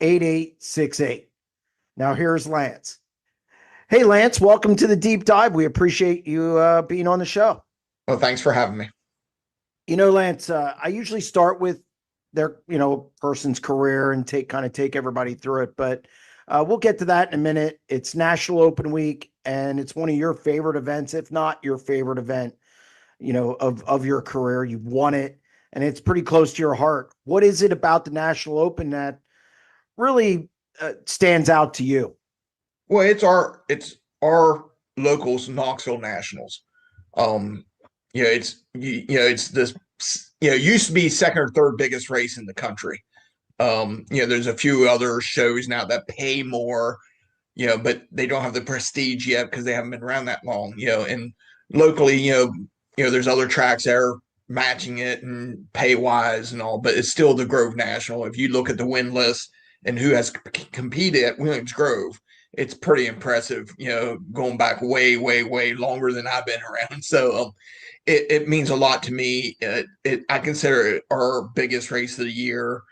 8868. Now here's Lance. Hey, Lance, welcome to the deep dive. We appreciate you being on the show. Well, thanks for having me. Lance, I usually start with their, person's career and take everybody through it, but we'll get to that in a minute. It's National Open Week, and it's one of your favorite events, if not your favorite event, of your career. You've won it, and it's pretty close to your heart. What is it about the National Open that really stands out to you? Well, it's our locals Knoxville Nationals. It's this. Used to be second or third biggest race in the country. There's a few other shows now that pay more, but they don't have the prestige yet because they haven't been around that long. And locally, there's other tracks that are matching it and pay wise and all, but it's still the Grove National. If you look at the win list and who has competed at Williams Grove, it's pretty impressive, going back way, way, way longer than I've been around. So it means a lot to me. I consider it our biggest race of the year.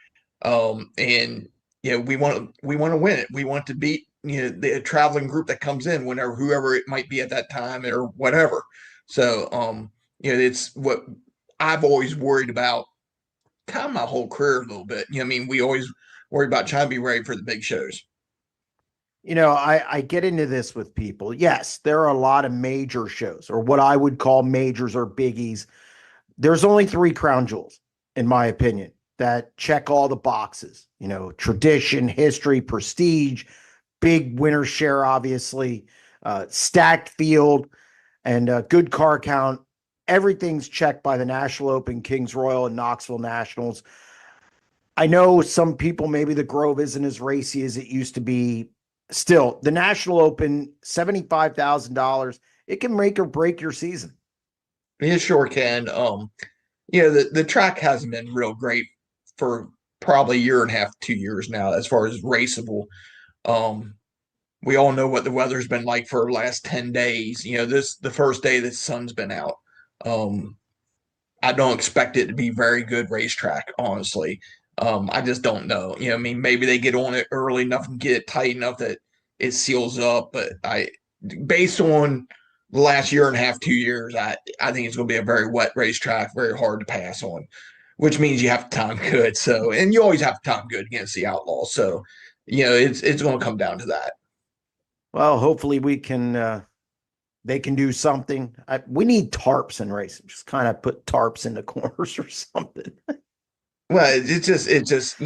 And we want to win it. We want to beat, the traveling group that comes in whenever, whoever it might be at that time or whatever. So, it's what I've always worried about kind of my whole career a little bit. We always worry about trying to be ready for the big shows. I get into this with people. Yes, there are a lot of major shows, or what I would call majors or biggies. There's only three crown jewels, in my opinion, that check all the boxes. Tradition, history, prestige, big winner share, obviously, stacked field, and good car count. Everything's checked by the National Open, Kings Royal, and Knoxville Nationals. I know some people, maybe the Grove isn't as racy as it used to be. Still, the National Open, $75,000, it can make or break your season. It sure can. The track hasn't been real great for probably a year and a half, 2 years now, as far as raceable. We all know what the weather's been like for the last 10 days. The first day the sun's been out. I don't expect it to be very good racetrack, honestly. I just don't know. Maybe they get on it early enough and get it tight enough that it seals up. But based on the last year and a half, 2 years, I think it's going to be a very wet racetrack, very hard to pass on, which means you have to time good. So, and you always have to time good against the Outlaws. So, it's going to come down to that. Well, hopefully they can do something. We need tarps in racing. Just kind of put tarps in the corners or something. Well, it's just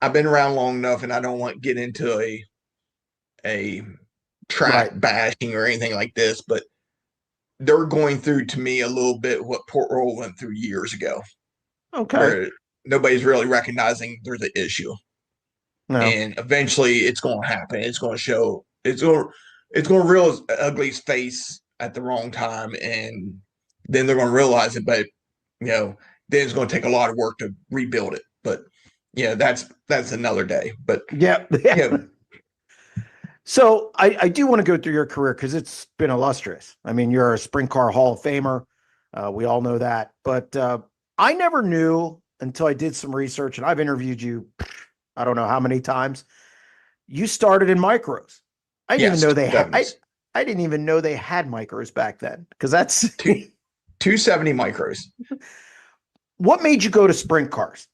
I've been around long enough, and I don't want to get into a track bashing or anything like this, but they're going through, to me, a little bit what Port Royal went through years ago. Okay. Where nobody's really recognizing there's an issue. No. And eventually it's going to happen. It's going to show. It's going to real ugly's face at the wrong time, and then they're going to realize it. But then it's going to take a lot of work to rebuild it. But that's another day. But yeah. So I do want to go through your career because it's been illustrious. I mean, you're a sprint car Hall of Famer. We all know that. But I never knew until I did some research, and I've interviewed you, I don't know how many times. You started in micros. I didn't even know they had. I didn't even know they had micros back then, because that's 270 micros. What made you go to sprint cars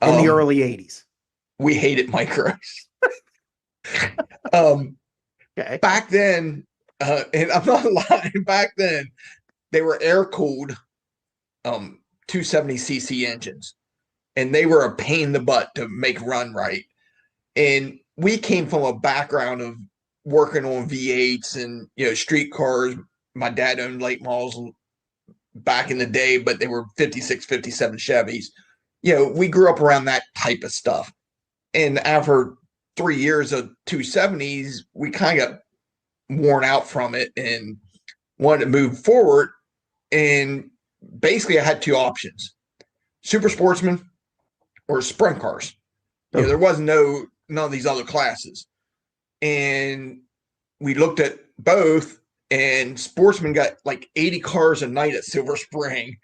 in the early 80s? We hated micros. Okay. Back then, and I'm not lying, back then they were air-cooled 270cc engines, and they were a pain in the butt to make run right. And we came from a background of working on V8s and street cars. My dad owned late models back in the day, but they were 56, 57 Chevys. We grew up around that type of stuff. And after 3 years of 270s, we kind of got worn out from it and wanted to move forward. And basically I had two options: super sportsman or sprint cars. There was none of these other classes. And we looked at both, and sportsman got like 80 cars a night at Silver Spring.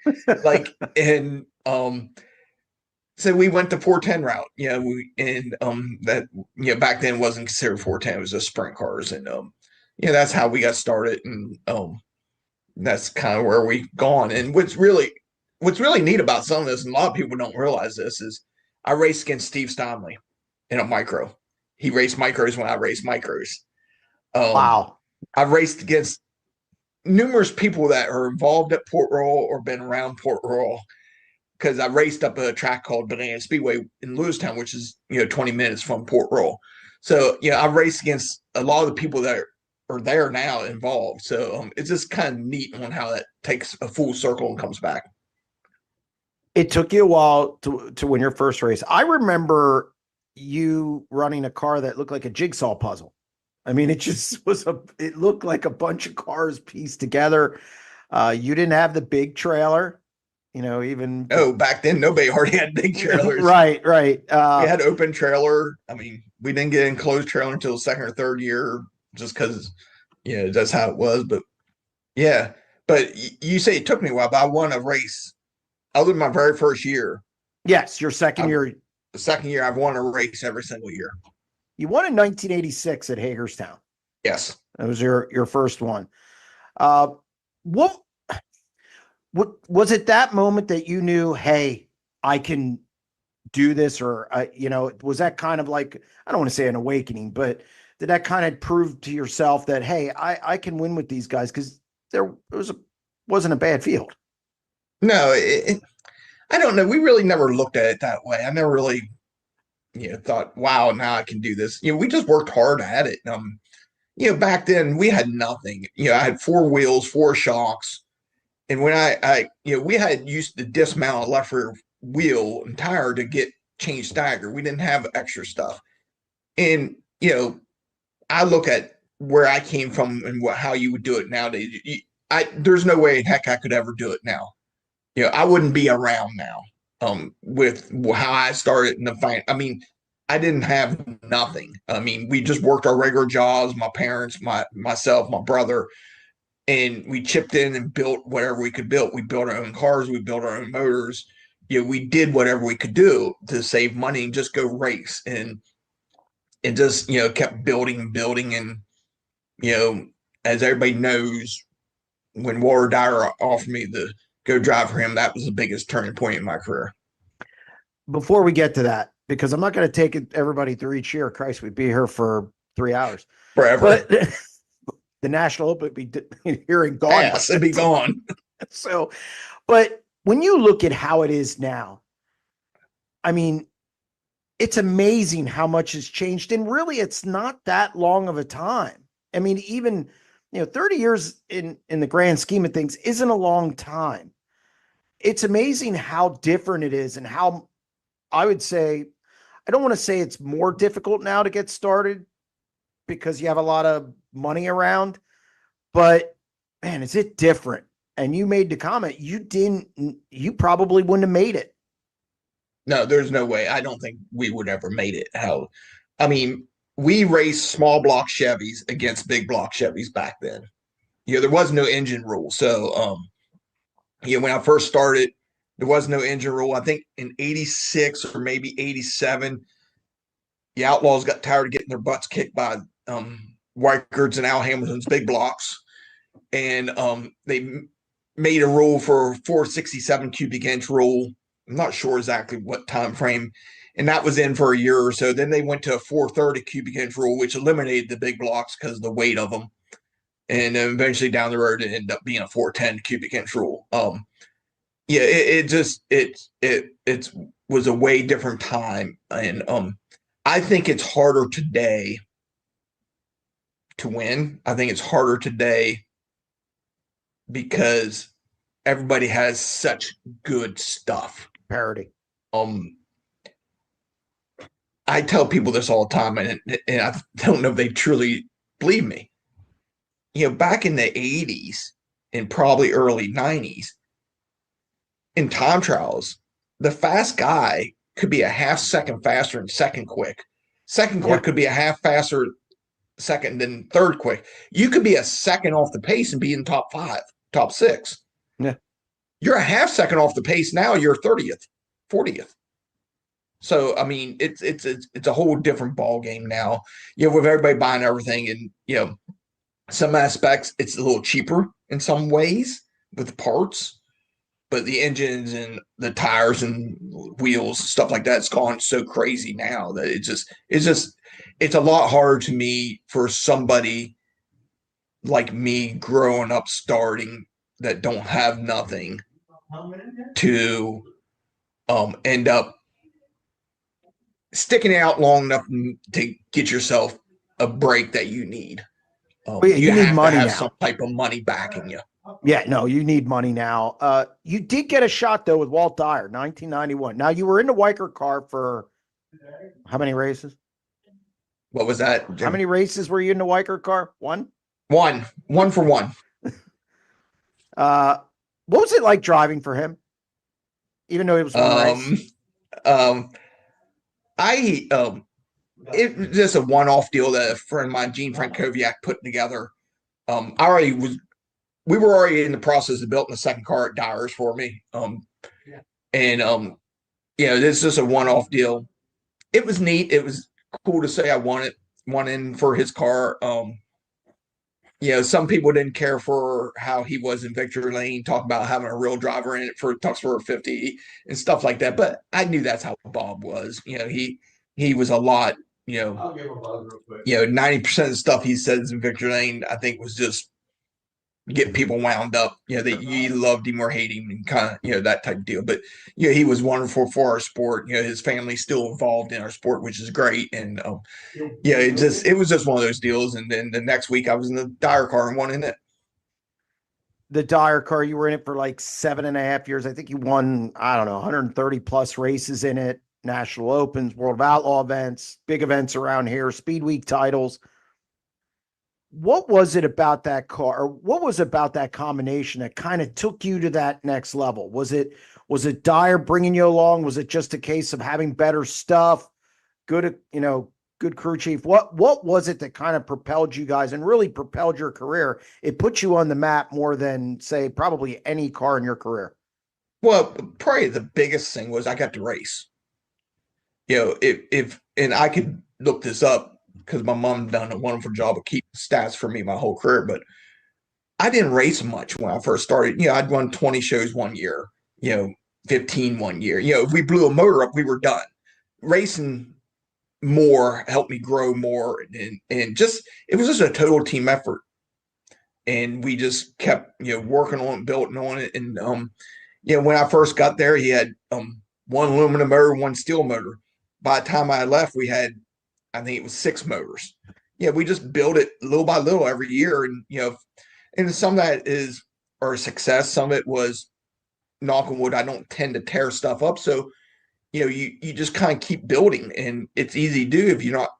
So we went the 410 route, and that back then wasn't considered 410, it was just sprint cars, and that's how we got started, and that's kind of where we've gone. And what's really neat about some of this, and a lot of people don't realize this, is I raced against Steve Stomley in a micro. He raced micros when I raced micros. Wow. I've raced against numerous people that are involved at Port Royal or been around Port Royal, because I raced up a track called Banana Speedway in Lewistown, which is 20 minutes from Port Royal. So I've raced against a lot of the people that are there now involved. So it's just kind of neat on how that takes a full circle and comes back. It took you a while to win your first race. I remember you running a car that looked like a jigsaw puzzle. I mean, it just it looked like a bunch of cars pieced together. You didn't have the big trailer, even. Back then, nobody hardly had big trailers. Right. We had open trailer. I mean, we didn't get enclosed trailer until the second or third year, just because, that's how it was. But yeah, but you say it took me a while, but I won a race. Other than my very first year. Yes, your second year. The second year, I've won a race every single year. You won in 1986 at Hagerstown. Yes. That was your first one. What was it that moment that you knew, hey, I can do this? Or, was that kind of like, I don't want to say an awakening, but did that kind of prove to yourself that, hey, I can win with these guys? Because wasn't a bad field. No, I don't know. We really never looked at it that way. I never really, thought, wow, now I can do this. We just worked hard at it. Back then we had nothing. I had 4 wheels, 4 shocks. And when we had used to dismount a left rear wheel and tire to get changed stagger. We didn't have extra stuff. And, I look at where I came from and how you would do it nowadays. There's no way in heck I could ever do it now. I wouldn't be around now with how I started in the fight. I mean, I didn't have nothing. I mean, we just worked our regular jobs, my parents, myself, my brother, and we chipped in and built whatever we could build. We built our own cars, we built our own motors. We did whatever we could do to save money and just go race. And just, kept building and building. And, as everybody knows, when Walter Dyer offered me the go drive for him, that was the biggest turning point in my career. Before we get to that, because I'm not going to take everybody through each year. Christ, we'd be here for 3 hours. Forever. But the National Open would be here and gone. Yes, it'd be gone. So, but when you look at how it is now, I mean, it's amazing how much has changed. And really, it's not that long of a time. I mean, even, 30 years in the grand scheme of things isn't a long time. It's amazing how different it is, and how, I would say, I don't want to say it's more difficult now to get started because you have a lot of money around, but man, is it different? And you made the comment, you probably wouldn't have made it. No, there's no way. I don't think we would ever made it. We raced small block Chevys against big block Chevys back then. There was no engine rule. So, when I first started, there was no engine rule. I think in 86 or maybe 87, the Outlaws got tired of getting their butts kicked by Weikert's and Al Hamilton's big blocks. And they made a rule for 467 cubic inch rule. I'm not sure exactly what time frame. And that was in for a year or so. Then they went to a 430 cubic inch rule, which eliminated the big blocks because of the weight of them. And then eventually down the road, it ended up being a 410 cubic inch rule. It was a way different time. And I think it's harder today to win. I think it's harder today because everybody has such good stuff. Parity. I tell people this all the time, and I don't know if they truly believe me. Back in the 80s and probably early 90s, in time trials, the fast guy could be a half second faster than second quick. Second quick could be a half faster second than third quick. You could be a second off the pace and be in top 5, top 6. Yeah. You're a half second off the pace now, you're 30th, 40th. So I mean, it's a whole different ball game now. With everybody buying everything, and some aspects it's a little cheaper in some ways with the parts, but the engines and the tires and wheels stuff like that's gone so crazy now that it's a lot harder to me for somebody like me growing up starting that don't have nothing to end up sticking out long enough to get yourself a break that you need. Well, yeah, You you need have to money have now. some type of money backing you. Yeah, no, you need money now. You did get a shot though with Walt Dyer, 1991. Now you were in the Weicker car for how many races? What was that, How Jim? many races were you in the Weicker car? One? One for one. Uh, what was it like driving for him? Even though it was one race? Um, I it was just a one-off deal that a friend of mine, Gene Frankowiak, put together. I already was. We were already in the process of building a second car at Dyer's for me. And this is just a one-off deal. It was neat. It was cool to say I wanted one in for his car. Some people didn't care for how he was in Victory Lane, talk about having a real driver in it for Tux for 50 and stuff like that. But I knew that's how Bob was. He was a lot. I'll give a buzz real quick. 90% of the stuff he says in Victory Lane, I think, was just get people wound up. That you loved him or hate him, and kind of that type of deal. But he was wonderful for our sport. His family's still involved in our sport, which is great. And it was just one of those deals. And then the next week I was in the Dyer car and won in it. The Dyer car, you were in it for like 7.5 years. I think you won, I don't know, 130 plus races in it, national opens, world of outlaw events, big events around here, speed week titles. What was it about that car? Or what was about that combination that kind of took you to that next level? Was it Dyer bringing you along? Was it just a case of having better stuff, good crew chief? What was it that kind of propelled you guys and really propelled your career? It put you on the map more than, say, probably any car in your career. Well, probably the biggest thing was I got to race. If and I could look this up because my mom done a wonderful job of keeping stats for me my whole career, but I didn't race much when I first started. I'd run 20 shows one year, 15 one year. If we blew a motor up, we were done. Racing more helped me grow more, and just it was just a total team effort. And we just kept working on it, building on it. And when I first got there, he had one aluminum motor, one steel motor. By the time I left, we had, I think it was 6 motors. We just built it little by little every year. And and some of that is our success. Some of it was, knock on wood, I don't tend to tear stuff up. So you just kind of keep building, and it's easy to do if you're not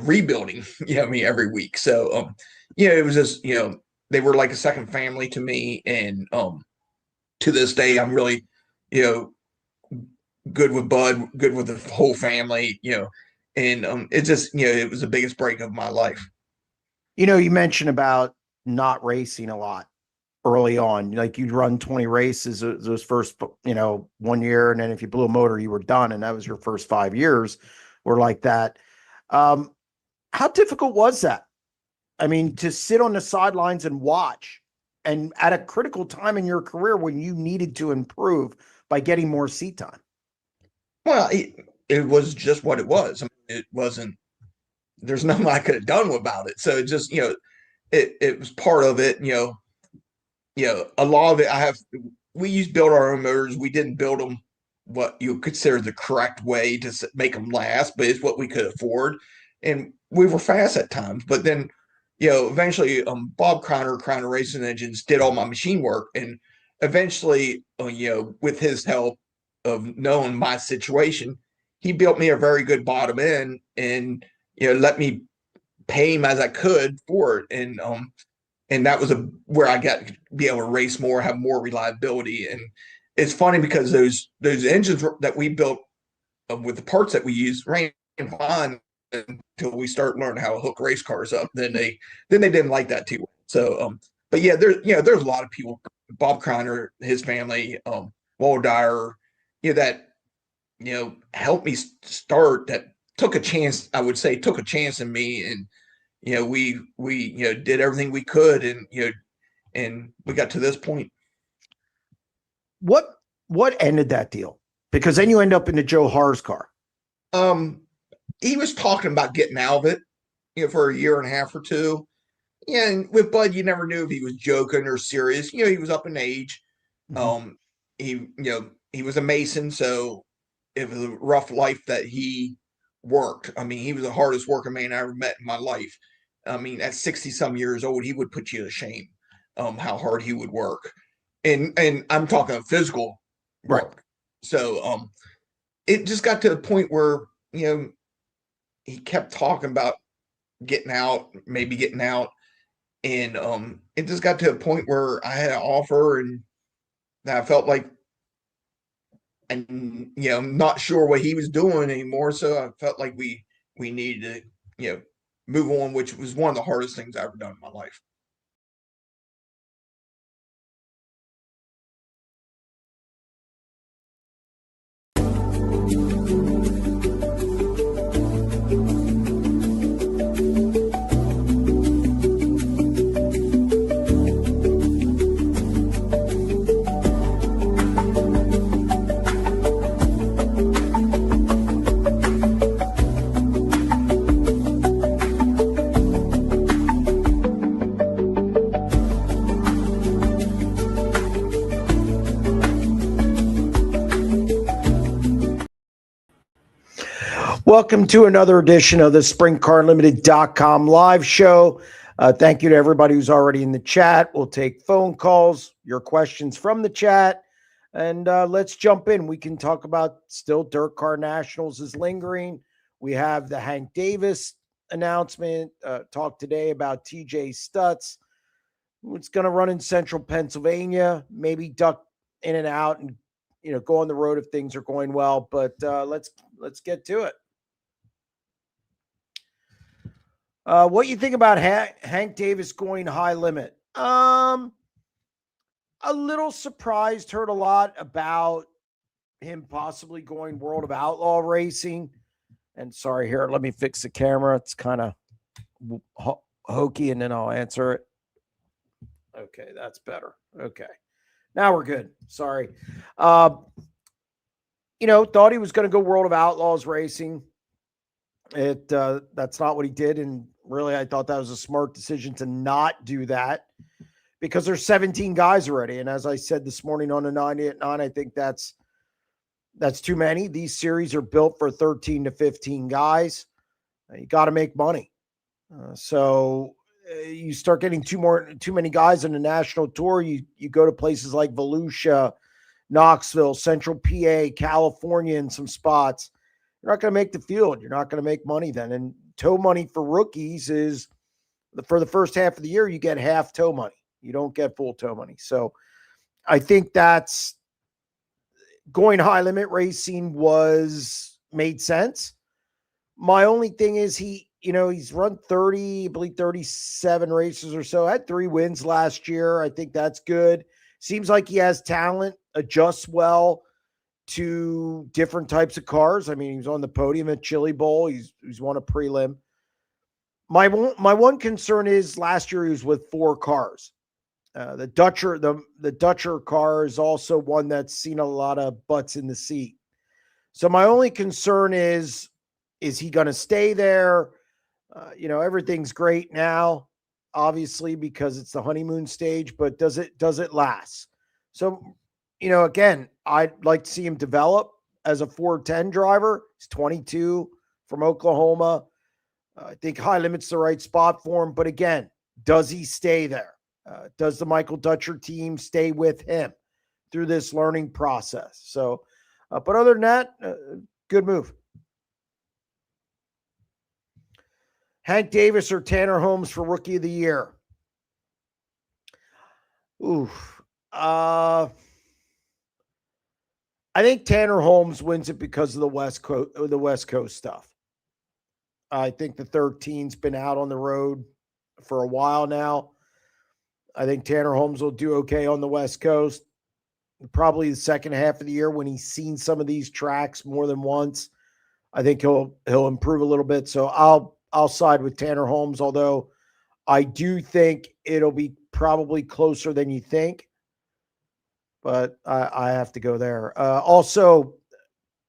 rebuilding every week. So it was just they were like a second family to me. And to this day I'm really good with Bud, good with the whole family, and it just it was the biggest break of my life. You mentioned about not racing a lot early on. Like you'd run 20 races those first 1 year, and then if you blew a motor you were done, and that was your first 5 years were like that. How difficult was that? I mean, to sit on the sidelines and watch, and at a critical time in your career when you needed to improve by getting more seat time. Well, it was just what it was. I mean, it wasn't, there's nothing I could have done about it. So it just, it was part of it. A lot of it, we used to build our own motors. We didn't build them what you consider the correct way to make them last, but it's what we could afford. And we were fast at times, but then, eventually Bob Crowner Racing Engines did all my machine work. And eventually, with his help of knowing my situation, he built me a very good bottom end and, let me pay him as I could for it. And that was where I got to be able to race more, have more reliability. And it's funny because those engines that we built with the parts that we use ran fine until we start learning how to hook race cars up. Then they didn't like that too. So, but yeah, there's a lot of people, Bob Crowner, his family, Walt Dyer, that helped me start, that took a chance, I would say, took a chance in me. And, we did everything we could, and we got to this point. What ended that deal? Because then you end up in the Joe Haar's car. He was talking about getting out of it, for a year and a half or two. Yeah, and with Bud, you never knew if he was joking or serious. He was up in age. Mm-hmm. He was a Mason, so it was a rough life that he worked. I mean, he was the hardest working man I ever met in my life. I mean, at 60 some years old, he would put you to shame, how hard he would work. And I'm talking physical work. Right. So it just got to the point where, he kept talking about maybe getting out. And it just got to a point where I had an offer, and I felt like, and I'm not sure what he was doing anymore. So I felt like we needed to, move on, which was one of the hardest things I ever done in my life. Welcome to another edition of the SprintCarUnlimited.com live show. Thank you to everybody who's already in the chat. We'll take phone calls, your questions from the chat, and let's jump in. We can talk about still Dirt Car Nationals is lingering. We have the Hank Davis announcement. Talk today about TJ Stutz. It's going to run in central Pennsylvania, maybe duck in and out and go on the road if things are going well. But let's get to it. What you think about Hank Davis going high limit? A little surprised. Heard a lot about him possibly going World of Outlaw racing. And sorry, here, let me fix the camera. It's kind of hokey, and then I'll answer it. Okay, that's better. Okay, now we're good. Sorry. Thought he was going to go World of Outlaws racing. That's not what he did, and really, I thought that was a smart decision to not do that, because there's 17 guys already. And as I said this morning on the 90 at 9, I think that's too many. These series are built for 13 to 15 guys. You got to make money. So you start getting too many guys on the national tour. You go to places like Volusia, Knoxville, Central PA, California, in some spots. You're not going to make the field. You're not going to make money then. And tow money for rookies is, for the first half of the year, you get half tow money. You don't get full tow money. So I think that's going high limit racing made sense. My only thing is he's run 30, I believe 37 races or so, had 3 wins last year. I think that's good. Seems like he has talent, adjusts well to different types of cars. I mean, he was on the podium at Chili Bowl. He's won a prelim. My one concern is last year he was with 4 cars. The Dutcher car is also one that's seen a lot of butts in the seat. So my only concern is he going to stay there? Everything's great now, obviously, because it's the honeymoon stage, but does it last? So, again, I'd like to see him develop as a 410 driver. He's 22, from Oklahoma. I think high limit's the right spot for him. But again, does he stay there? Does the Michael Dutcher team stay with him through this learning process? So, but other than that, good move. Hank Davis or Tanner Holmes for Rookie of the Year? Oof. I think Tanner Holmes wins it because of the West Coast stuff. I think the 13's been out on the road for a while now. I think Tanner Holmes will do okay on the West Coast. probably the second half of the year when he's seen some of these tracks more than once. I think he'll improve a little bit. So I'll side with Tanner Holmes, although I do think it'll be probably closer than you think. But I have to go there. Also,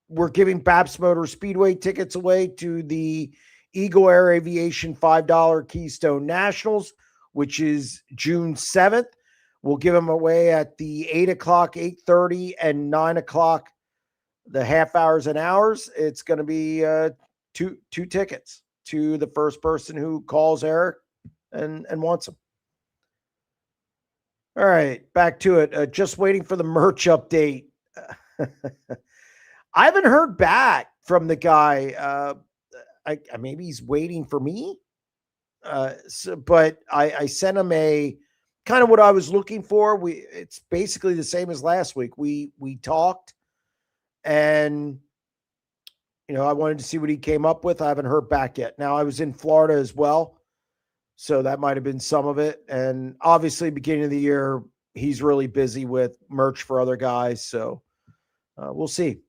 we're giving Babs Motor Speedway tickets away to the Eagle Air Aviation $5 Keystone Nationals, which is June 7th. We'll give them away at the 8 o'clock, 8:30, and 9 o'clock, the half hours and hours. It's going to be two tickets to the first person who calls Eric and wants them. All right, back to it. Just waiting for the merch update. I haven't heard back from the guy. Maybe he's waiting for me. But I sent him a kind of what I was looking for. It's basically the same as last week. We talked, and I wanted to see what he came up with. I haven't heard back yet. Now, I was in Florida as well, so that might have been some of it. And obviously, beginning of the year, he's really busy with merch for other guys. So we'll see.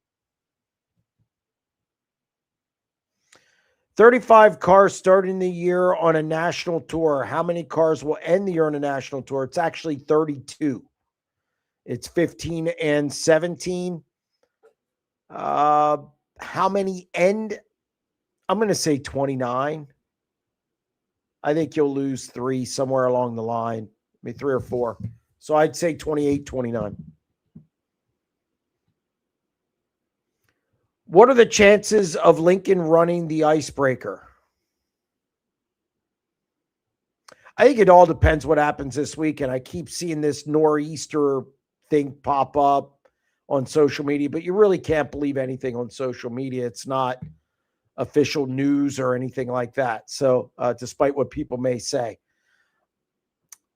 35 cars starting the year on a national tour. How many cars will end the year on a national tour? It's actually 32. It's 15 and 17. How many end? I'm going to say 29. I think you'll lose 3 somewhere along the line, maybe 3 or 4. So I'd say 28, 29. What are the chances of Lincoln running the icebreaker? I think it all depends what happens this weekend. I keep seeing this nor'easter thing pop up on social media, but you really can't believe anything on social media. It's not official news or anything like that. So despite what people may say.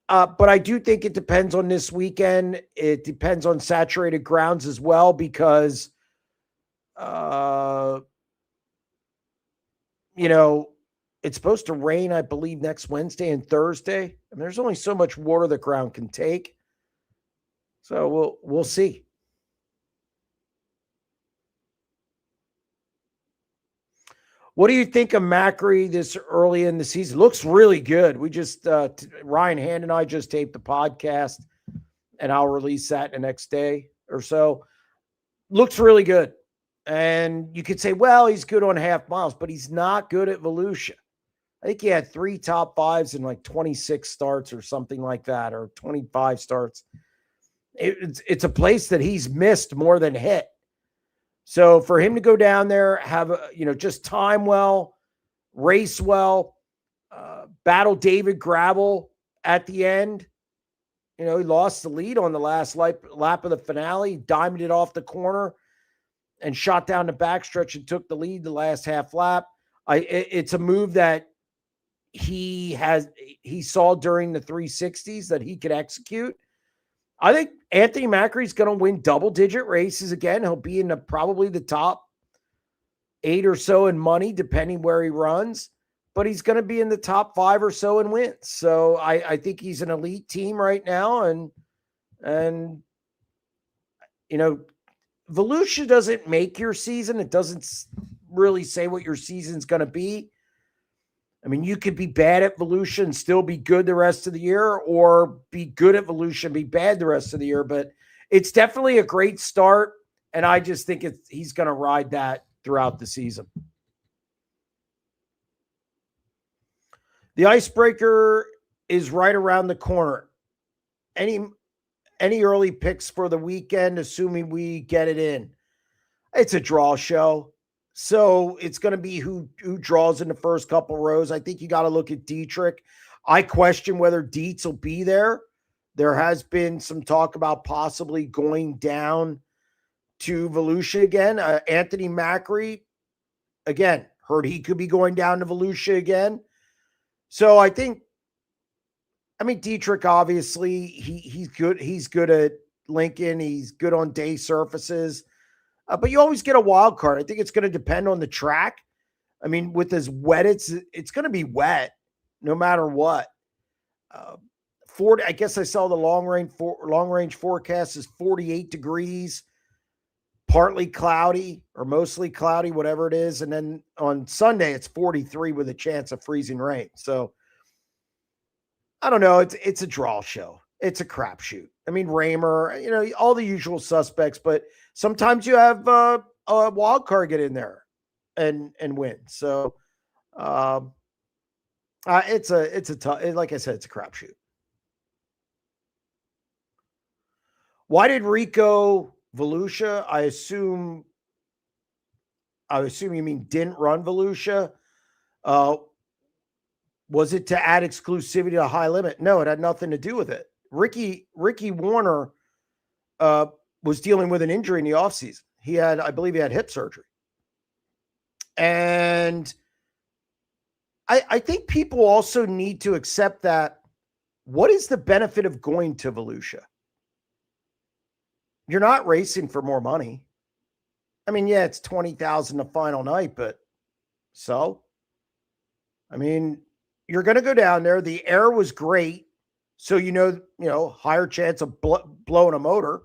But I do think it depends on this weekend. It depends on saturated grounds as well, because it's supposed to rain, I believe, next Wednesday and Thursday. And there's only so much water the ground can take. So we'll see. What do you think of Macri this early in the season? Looks really good. We just, Ryan Hand and I just taped the podcast, and I'll release that the next day or so. Looks really good. And you could say, well, he's good on half miles, but he's not good at Volusia. I think he had 3 top 5s in like 26 starts or something like that, or 25 starts. It's a place that he's missed more than hit. So for him to go down there, have just time well, race well, battle David Gravel at the end. He lost the lead on the last lap of the finale, diamonded it off the corner, and shot down the backstretch and took the lead the last half lap. It's a move that he saw during the 360s that he could execute. I think Anthony Macri is going to win double-digit races again. He'll be in probably the top 8 or so in money, depending where he runs. But he's going to be in the top 5 or so in wins. So I think he's an elite team right now. And Volusia doesn't make your season. It doesn't really say what your season's going to be. I mean, you could be bad at Volusia and still be good the rest of the year, or be good at Volusia and be bad the rest of the year. But it's definitely a great start, and I just think he's going to ride that throughout the season. The icebreaker is right around the corner. Any early picks for the weekend, assuming we get it in? It's a draw show. So it's going to be who draws in the first couple rows. I think you got to look at Dietrich. I question whether Dietz will be there. There has been some talk about possibly going down to Volusia again. Anthony Macri, again, heard he could be going down to Volusia again. So I think, Dietrich, obviously, he's good. He's good at Lincoln. He's good on day surfaces. But you always get a wild card. I think it's going to depend on the track. With as wet, it's going to be wet no matter what. 40. I guess I saw the long range forecast is 48 degrees, partly cloudy or mostly cloudy, whatever it is. And then on Sunday, it's 43 with a chance of freezing rain. So I don't know. It's a draw show. It's a crapshoot. I mean, Raymer, all the usual suspects, but sometimes you have a wild card get in there and win. So it's a tough, like I said, it's a crapshoot. Why did Rico Volusia? I assume you mean didn't run Volusia. Was it to add exclusivity to High Limit? No, it had nothing to do with it. Ricky Warner was dealing with an injury in the offseason. I believe he had hip surgery. And I think people also need to accept that. What is the benefit of going to Volusia? You're not racing for more money. I mean, yeah, it's $20,000 the final night, but so, I mean, you're going to go down there. The air was great. So, higher chance of blowing a motor.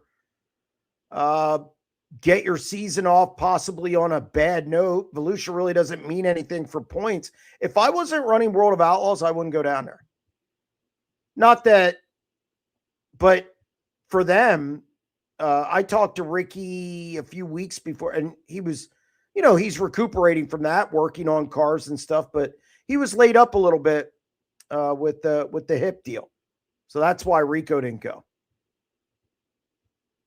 Get your season off possibly on a bad note. Volusia really doesn't mean anything for points. If I wasn't running World of Outlaws, I wouldn't go down there. Not that, but for them, I talked to Ricky a few weeks before, and he was, he's recuperating from that, working on cars and stuff, but he was laid up a little bit with the hip deal. So that's why Rico didn't go.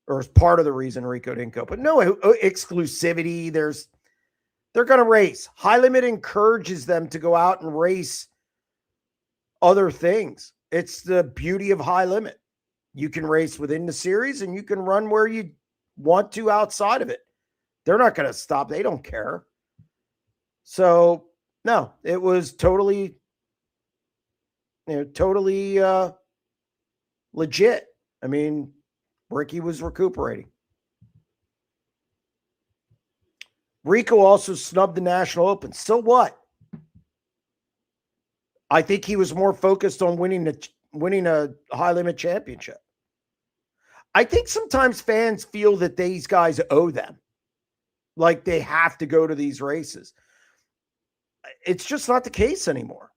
Or is part of the reason Rico didn't go. But no exclusivity. They're going to race. High Limit encourages them to go out and race other things. It's the beauty of High Limit. You can race within the series and you can run where you want to outside of it. They're not going to stop. They don't care. So, no, it was totally legit. I mean, Ricky was recuperating. Rico also snubbed the National Open. So what? I think he was more focused on winning a High Limit championship. I think sometimes fans feel that these guys owe them. Like they have to go to these races. It's just not the case anymore.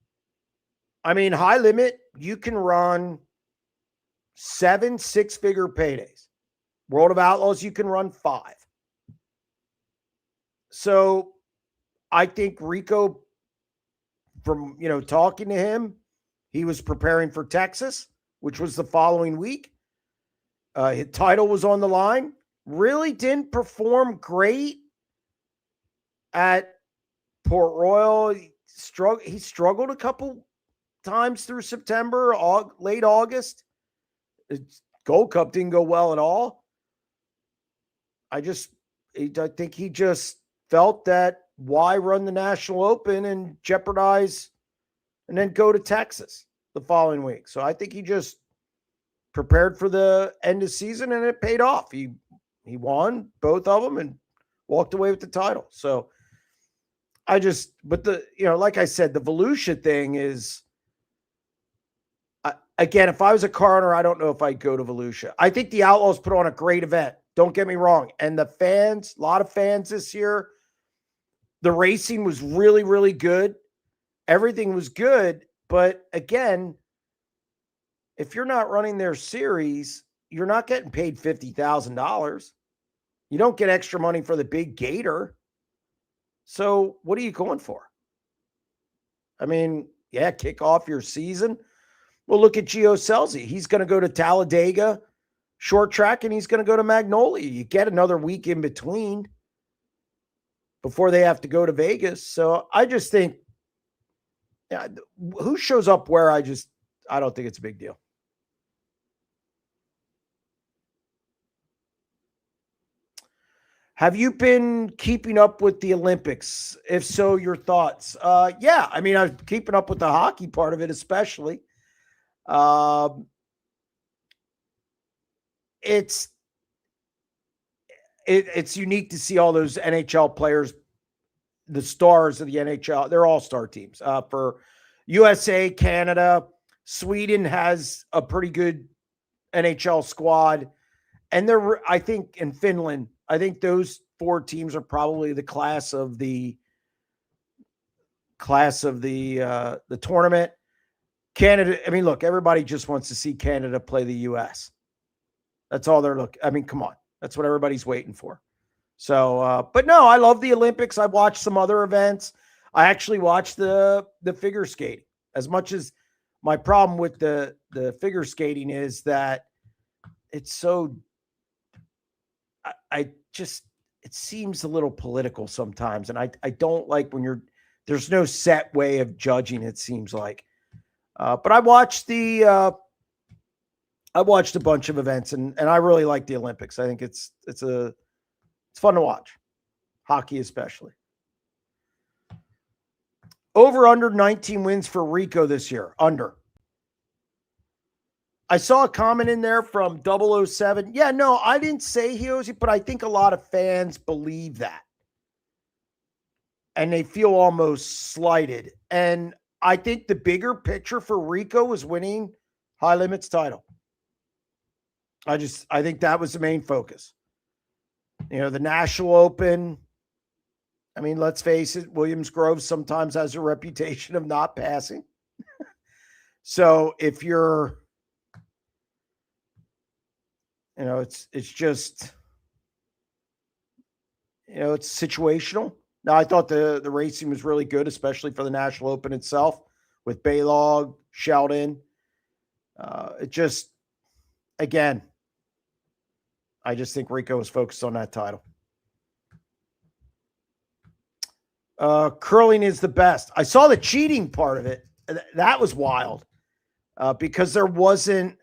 I mean, High Limit, you can run 7 six-figure paydays. World of Outlaws, you can run 5. So I think Rico, from talking to him, he was preparing for Texas, which was the following week. His title was on the line. Really didn't perform great at Port Royal. He struggled a couple times through September, late August. Gold Cup didn't go well at all. I think he just felt that why run the National Open and jeopardize and then go to Texas the following week. So I think he just prepared for the end of season and it paid off. He won both of them and walked away with the title. So like I said, the Volusia thing is, again, if I was a car owner, I don't know if I'd go to Volusia. I think the Outlaws put on a great event. Don't get me wrong. And the fans, a lot of fans this year, the racing was really, really good. Everything was good. But again, if you're not running their series, you're not getting paid $50,000. You don't get extra money for the big gator. So what are you going for? I mean, yeah, kick off your season. Well, look at Gio Scelzi. He's going to go to Talladega short track and he's going to go to Magnolia. You get another week in between before they have to go to Vegas. So I just think, who shows up where, I don't think it's a big deal. Have you been keeping up with the Olympics? If so, your thoughts? Yeah, I mean, I'm keeping up with the hockey part of it, especially. It's unique to see all those NHL players, the stars of the NHL. They're all-star teams for USA, Canada, Sweden has a pretty good NHL squad. And I think in Finland, I think those 4 teams are probably the class of the tournament. Canada, I mean, look, everybody just wants to see Canada play the US. That's all they're looking. I mean, come on. That's what everybody's waiting for. So, but no, I love the Olympics. I've watched some other events. I actually watched the figure skating. As much as my problem with the figure skating is that it's so, I just, it seems a little political sometimes. And I don't like when there's no set way of judging, it seems like. But I watched a bunch of events and I really like the Olympics. I think it's fun to watch. Hockey especially. Over under 19 wins for Rico this year. Under. I saw a comment in there from 007. Yeah, no, I didn't say he owes it, but I think a lot of fans believe that. And they feel almost slighted. And I think the bigger picture for Rico was winning High Limits title. I think that was the main focus. You know, the National Open, I mean, let's face it, Williams Grove sometimes has a reputation of not passing. So if you're, you know, it's just, you know, it's situational. Now, I thought the racing was really good, especially for the National Open itself with Baylog, Sheldon. It just, again, I just think Rico was focused on that title. Curling is the best. I saw the cheating part of it. That was wild because there wasn't.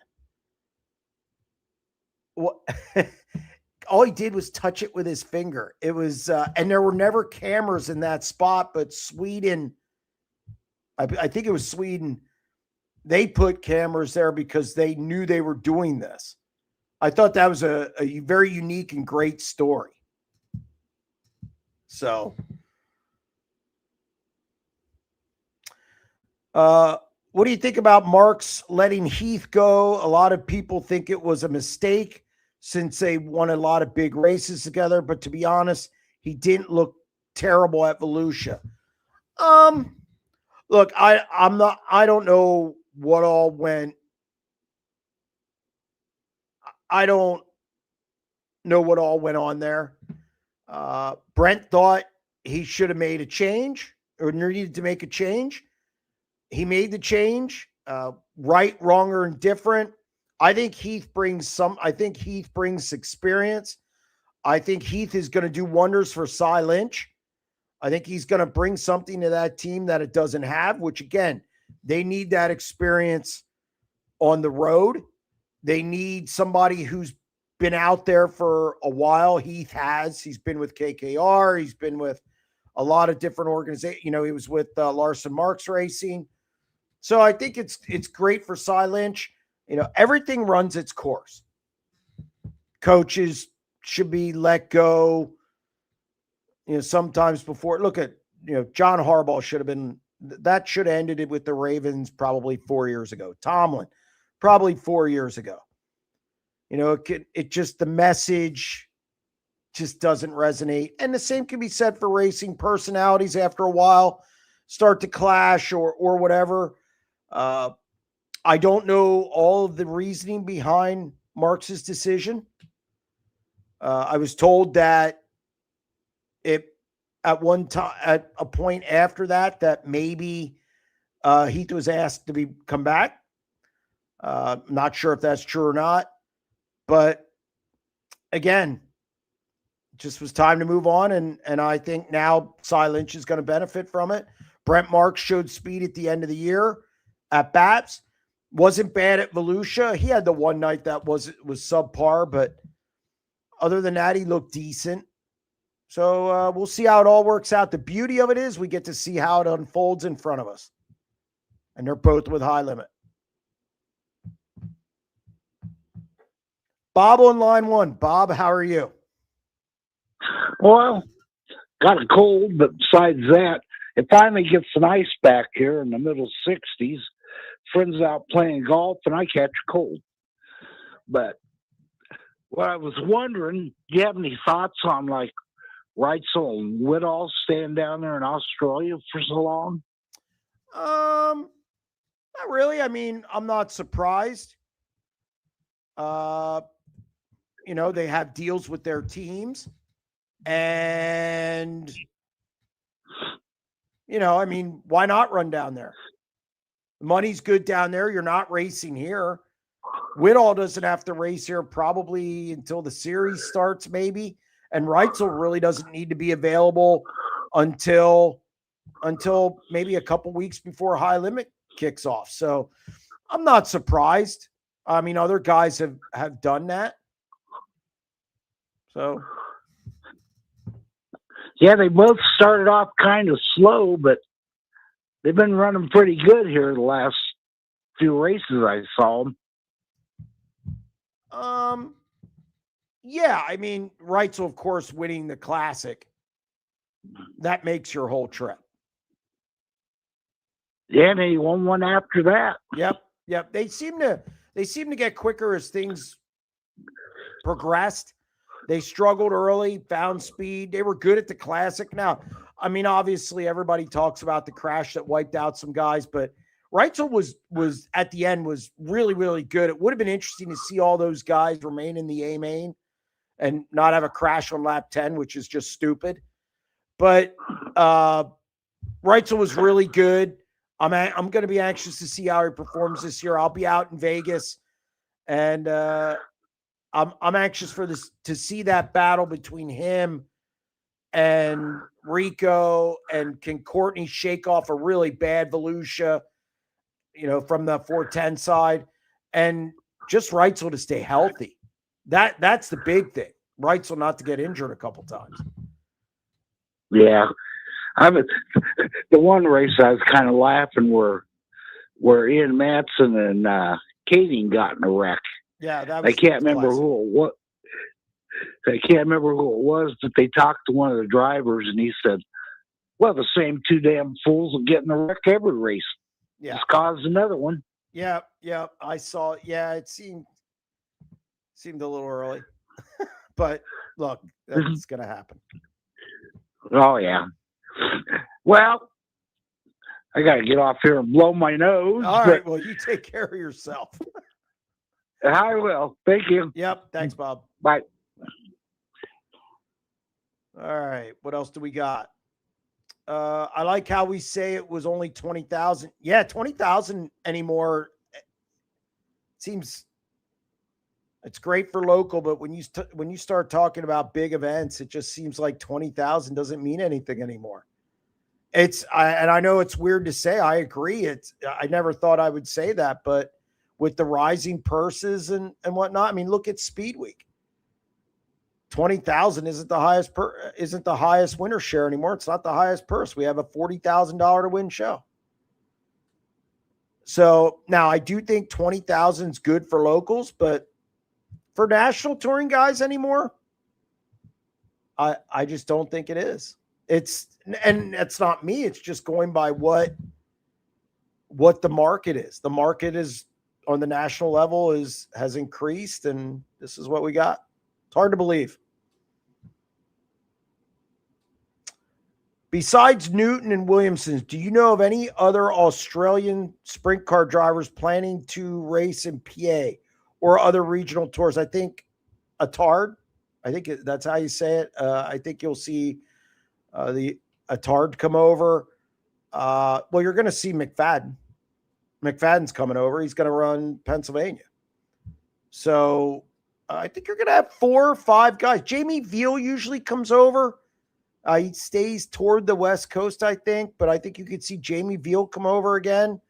All he did was touch it with his finger. It was, and there were never cameras in that spot, but Sweden, I think it was Sweden, they put cameras there because they knew they were doing this. I thought that was a very unique and great story. So, what do you think about Marks letting Heath go? A lot of people think it was a mistake since they won a lot of big races together. But to be honest, he didn't look terrible at Volusia. Look, I don't know what all went. I don't know what all went on there. Brent thought he should have made a change or needed to make a change. He made the change, right, wrong, or indifferent. I think Heath brings experience. I think Heath is going to do wonders for Cy Lynch. I think he's going to bring something to that team that it doesn't have, which again, they need that experience on the road. They need somebody who's been out there for a while. Heath has. He's been with KKR. He's been with a lot of different organizations. You know, he was with Larson Marks Racing. So I think it's great for Cy Lynch. You know, everything runs its course. Coaches should be let go. You know, sometimes before. Look at, you know, John Harbaugh should have ended it with the Ravens probably 4 years ago. Tomlin, probably 4 years ago. You know, it just, the message just doesn't resonate. And the same can be said for racing personalities after a while start to clash or whatever. I don't know all of the reasoning behind Marks's decision. I was told that at a point after that maybe Heath was asked to come back. Not sure if that's true or not, but again, it just was time to move on. And I think now Cy Lynch is going to benefit from it. Brent Marks showed speed at the end of the year at bats. Wasn't bad at Volusia. He had the one night that was subpar, but other than that, he looked decent. So we'll see how it all works out. The beauty of it is we get to see how it unfolds in front of us. And they're both with High Limit. Bob on line 1. Bob, how are you? Well, got a cold, but besides that, it finally gets some ice back here in the middle 60s. friends out playing golf, and I catch a cold. But what I was wondering, do you have any thoughts on like Reitzel and Whitall staying down there in Australia for so long? Not really. I mean, I'm not surprised. They have deals with their teams, and I mean, why not run down there? The money's good down there. You're not racing here. Whitall doesn't have to race here probably until the series starts, maybe. And Reitzel really doesn't need to be available until maybe a couple weeks before High Limit kicks off. So I'm not surprised. I mean, other guys have done that. So yeah, they both started off kind of slow, but they've been running pretty good here the last few races I saw them. Yeah, I mean, Reitzel, of course, winning the Classic, that makes your whole trip. Yeah, and he won one after that. Yep. They seem to get quicker as things progressed. They struggled early, found speed. They were good at the Classic. Now, I mean, obviously, everybody talks about the crash that wiped out some guys, but Reitzel was at the end was really, really good. It would have been interesting to see all those guys remain in the A main and not have a crash on lap 10, which is just stupid. But Reitzel was really good. I'm going to be anxious to see how he performs this year. I'll be out in Vegas, and I'm anxious for this to see that battle between him and Rico, and can Courtney shake off a really bad Volusia, from the 410 side, and just Reitzel to stay healthy. That's the big thing. Reitzel not to get injured a couple times. Yeah. The one race I was kind of laughing where Ian Matson and Kading got in a wreck. Yeah, that was I can't remember who it was, but they talked to one of the drivers and he said, well, the same two damn fools will get in a wreck every race. Yeah. Just caused another one. Yeah. I saw. Yeah, it seemed a little early. But look, that's going to happen. Oh, yeah. Well, I got to get off here and blow my nose. All right. Well, you take care of yourself. I will. Thank you. Yep. Thanks, Bob. Bye. All right. What else do we got? I like how we say it was only 20,000. Yeah, 20,000 anymore. Seems it's great for local, but when you start talking about big events, it just seems like 20,000 doesn't mean anything anymore. And I know it's weird to say. I agree. I never thought I would say that, but with the rising purses and whatnot, I mean, look at Speed Week. 20,000 isn't the highest winner share anymore. It's not the highest purse. We have a $40,000 to win show. So now I do think 20,000 is good for locals, but for national touring guys anymore, I just don't think it is. And that's not me. It's just going by what the market is. The market is on the national level has increased, and this is what we got. It's hard to believe. Besides Newton and Williamson, do you know of any other Australian sprint car drivers planning to race in PA or other regional tours? I think Attard. I think that's how you say it. I think you'll see the Attard come over. Well, you're going to see McFadden. McFadden's coming over. He's going to run Pennsylvania. So I think you're going to have 4 or 5 guys. Jamie Veal usually comes over. He stays toward the West Coast, I think, but I think you could see Jamie Veal come over again.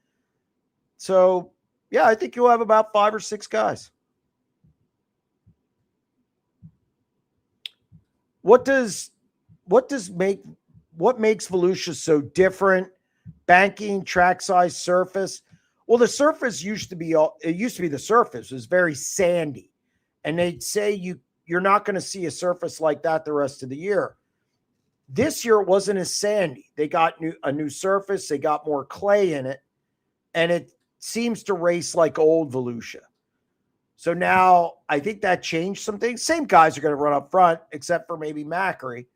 So, yeah, I think you'll have about 5 or 6 guys. What makes Volusia so different? Banking, track size, surface. Well, the surface used to be the surface. It was very sandy. And they'd say you're not going to see a surface like that the rest of the year. This year it wasn't as sandy. They got a new surface. They got more clay in it, and it seems to race like old Volusia. So now I think that changed some things. Same guys are going to run up front, except for maybe Macri,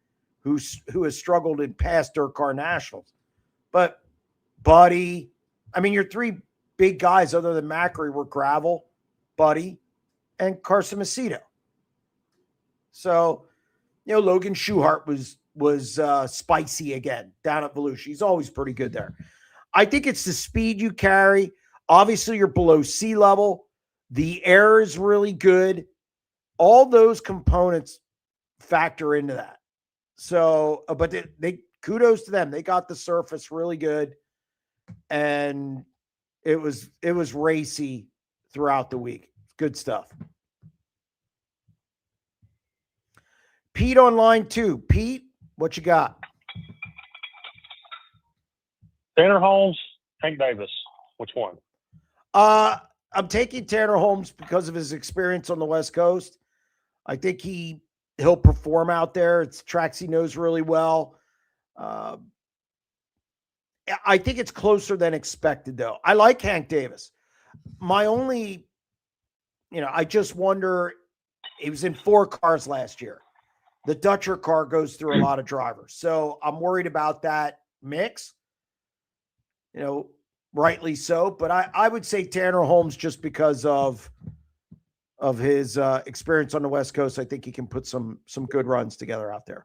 who has struggled in past dirt car nationals. But Buddy, I mean, your three big guys other than Macri were Gravel, Buddy, and Carson Macedo. So, Logan Schuchart was spicy again down at Volusia. He's always pretty good there. I think it's the speed you carry. Obviously, you're below sea level. The air is really good. All those components factor into that. So, but they kudos to them. They got the surface really good, and it was racy throughout the week. Good stuff. Pete on line 2. Pete, what you got? Tanner Holmes, Hank Davis. Which one? I'm taking Tanner Holmes because of his experience on the West Coast. I think he'll perform out there. It's tracks he knows really well. I think it's closer than expected, though. I like Hank Davis. My only, I just wonder, he was in 4 cars last year. The Dutcher car goes through a lot of drivers. So I'm worried about that mix, rightly so. But I would say Tanner Holmes just because of his experience on the West Coast. I think he can put some good runs together out there.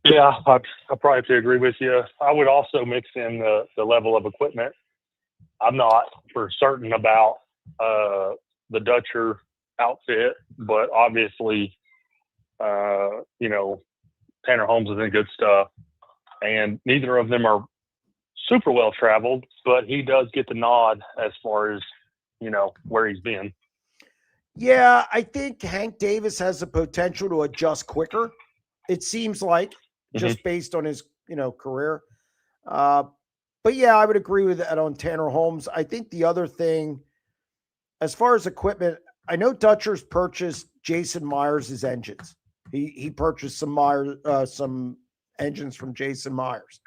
Yeah, I probably have to agree with you. I would also mix in the level of equipment. I'm not for certain about the Dutcher outfit, but obviously, Tanner Holmes is in good stuff, and neither of them are super well traveled, but he does get the nod as far as, where he's been. Yeah, I think Hank Davis has the potential to adjust quicker. It seems like, just based on his, career. But yeah, I would agree with that on Tanner Holmes. I think the other thing, as far as equipment, I know Dutcher's purchased Jason Myers' engines. He purchased some engines from Jason Myers.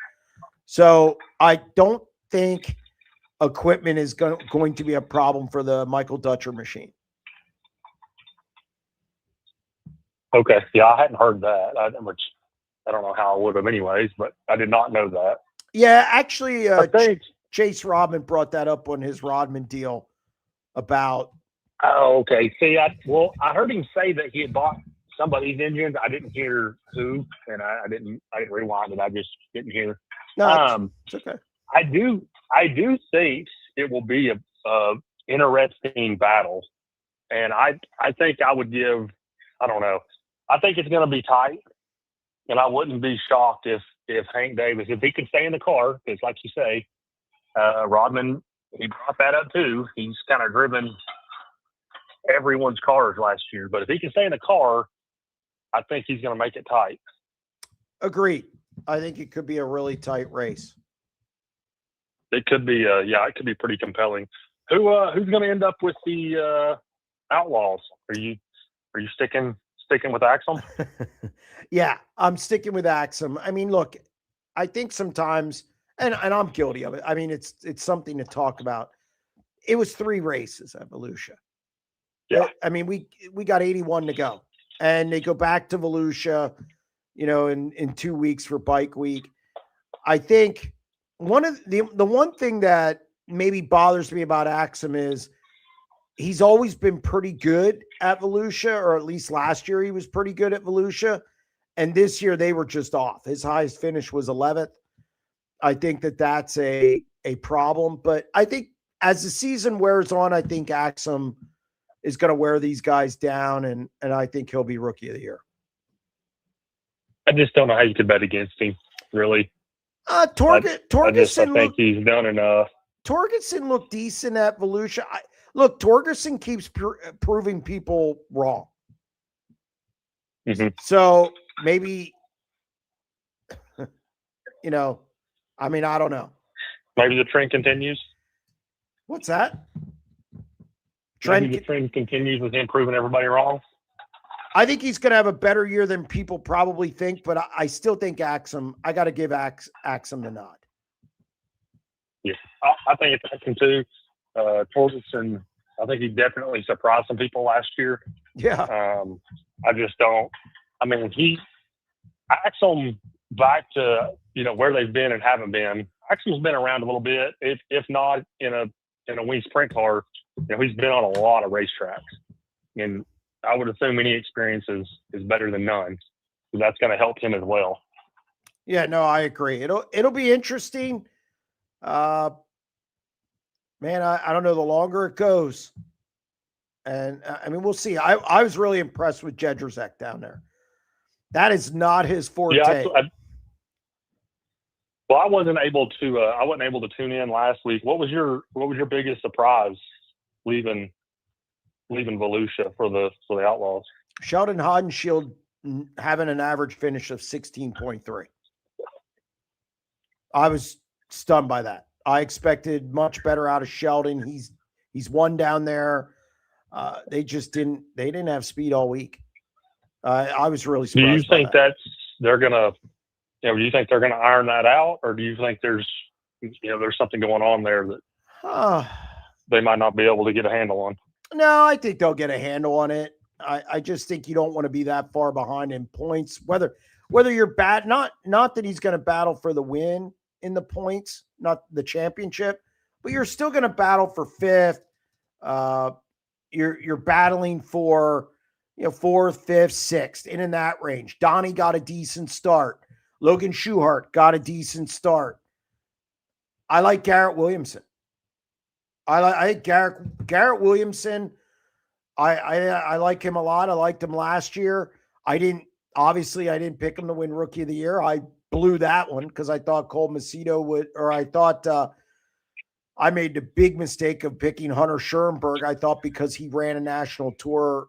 So I don't think equipment is going to be a problem for the Michael Dutcher machine. Okay. Yeah, I hadn't heard that, which I don't know how I would have anyways, but I did not know that. Yeah, actually, I think, Chase Rodman brought that up on his Rodman deal about. Oh, okay. See, I heard him say that he had bought somebody's engines. I didn't hear who, and I didn't rewind it. I just didn't hear. No, it's okay. I do think it will be a interesting battle, and I think I would give. I don't know. I think it's going to be tight, and I wouldn't be shocked if Hank Davis, if he could stay in the car, because like you say, Rodman, he brought that up too. He's kind of driven everyone's cars last year, but if he can stay in the car, I think he's going to make it tight. Agreed. I think it could be a really tight race. It could be, it could be pretty compelling. Who's going to end up with the Outlaws? Are you sticking with Axum? Yeah, I'm sticking with Axum. I mean, look, I think sometimes, and I'm guilty of it. I mean, it's something to talk about. It was 3 races at Volusia. Yeah. I mean, we got 81 to go, and they go back to Volusia, in 2 weeks for Bike Week. I think the one thing that maybe bothers me about Axum is he's always been pretty good at Volusia, or at least last year he was pretty good at Volusia, and this year they were just off. His highest finish was 11th. I think that's a problem, but I think as the season wears on, I think Axum is going to wear these guys down, and I think he'll be Rookie of the Year. I just don't know how you could bet against him, really. Torgerson, I think he's done enough. Torgerson looked decent at Volusia. Look, Torgerson keeps proving people wrong. Mm-hmm. So maybe, I mean, I don't know. Maybe the trend continues. What's that? Maybe the trend continues with him proving everybody wrong. I think he's going to have a better year than people probably think, but I still think Axum. I got to give Axum the nod. Yeah, I think it's happened too. Torkelson, I think he definitely surprised some people last year. Yeah. I just don't. I mean, Axel back to where they've been and haven't been. Axel's been around a little bit, if not in a wing sprint car. He's been on a lot of racetracks, and I would assume any experience is better than none. So that's going to help him as well. Yeah, no, I agree. It'll be interesting. Man, I don't know. The longer it goes, and I mean, we'll see. I was really impressed with Jedrzejek down there. That is not his forte. Yeah, I wasn't able to tune in last week. What was your biggest surprise leaving Volusia for the Outlaws? Sheldon Haudenschild having an average finish of 16.3. I was stunned by that. I expected much better out of Sheldon. He's won down there. They just didn't have speed all week. I was really surprised. Do you think they're gonna? Do you think they're gonna iron that out, or do you think there's something going on there that they might not be able to get a handle on? No, I think they'll get a handle on it. I just think you don't want to be that far behind in points. Whether you're not that he's going to battle for the win in the points, not the championship, but you're still going to battle for fifth. You're battling for fourth, fifth, sixth, in that range. Donnie got a decent start. Logan Schuchart got a decent start. I like Garrett Williamson. I think Garrett Williamson. I like him a lot. I liked him last year. I didn't pick him to win Rookie of the Year. I blew that one because I thought Cole Macedo would, or I thought I made the big mistake of picking Hunter Schoenberg. I thought because he ran a national tour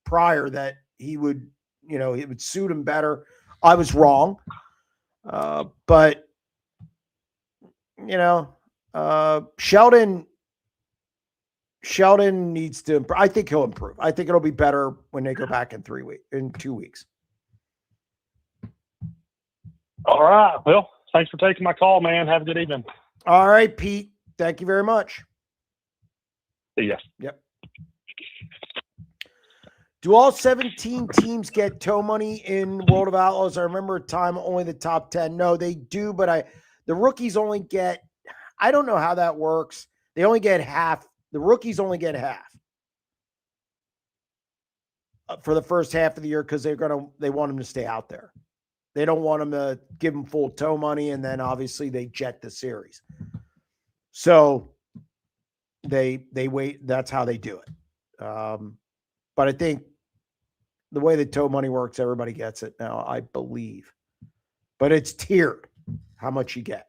prior that he would, it would suit him better. I was wrong. But Sheldon needs to improve. I think he'll improve. I think it'll be better when they go back in 2 weeks. All right. Well, thanks for taking my call, man. Have a good evening. All right, Pete. Thank you very much. See ya. Yep. Do all 17 teams get tow money in World of Outlaws? I remember a time only the top 10. No, they do, but the rookies only get, I don't know how that works. They only get half. The rookies only get half for the first half of the year because they want them to stay out there. They don't want them to give them full tow money, and then obviously they jet the series. So they wait. That's how they do it. But I think the way the tow money works, everybody gets it now, I believe. But it's tiered how much you get.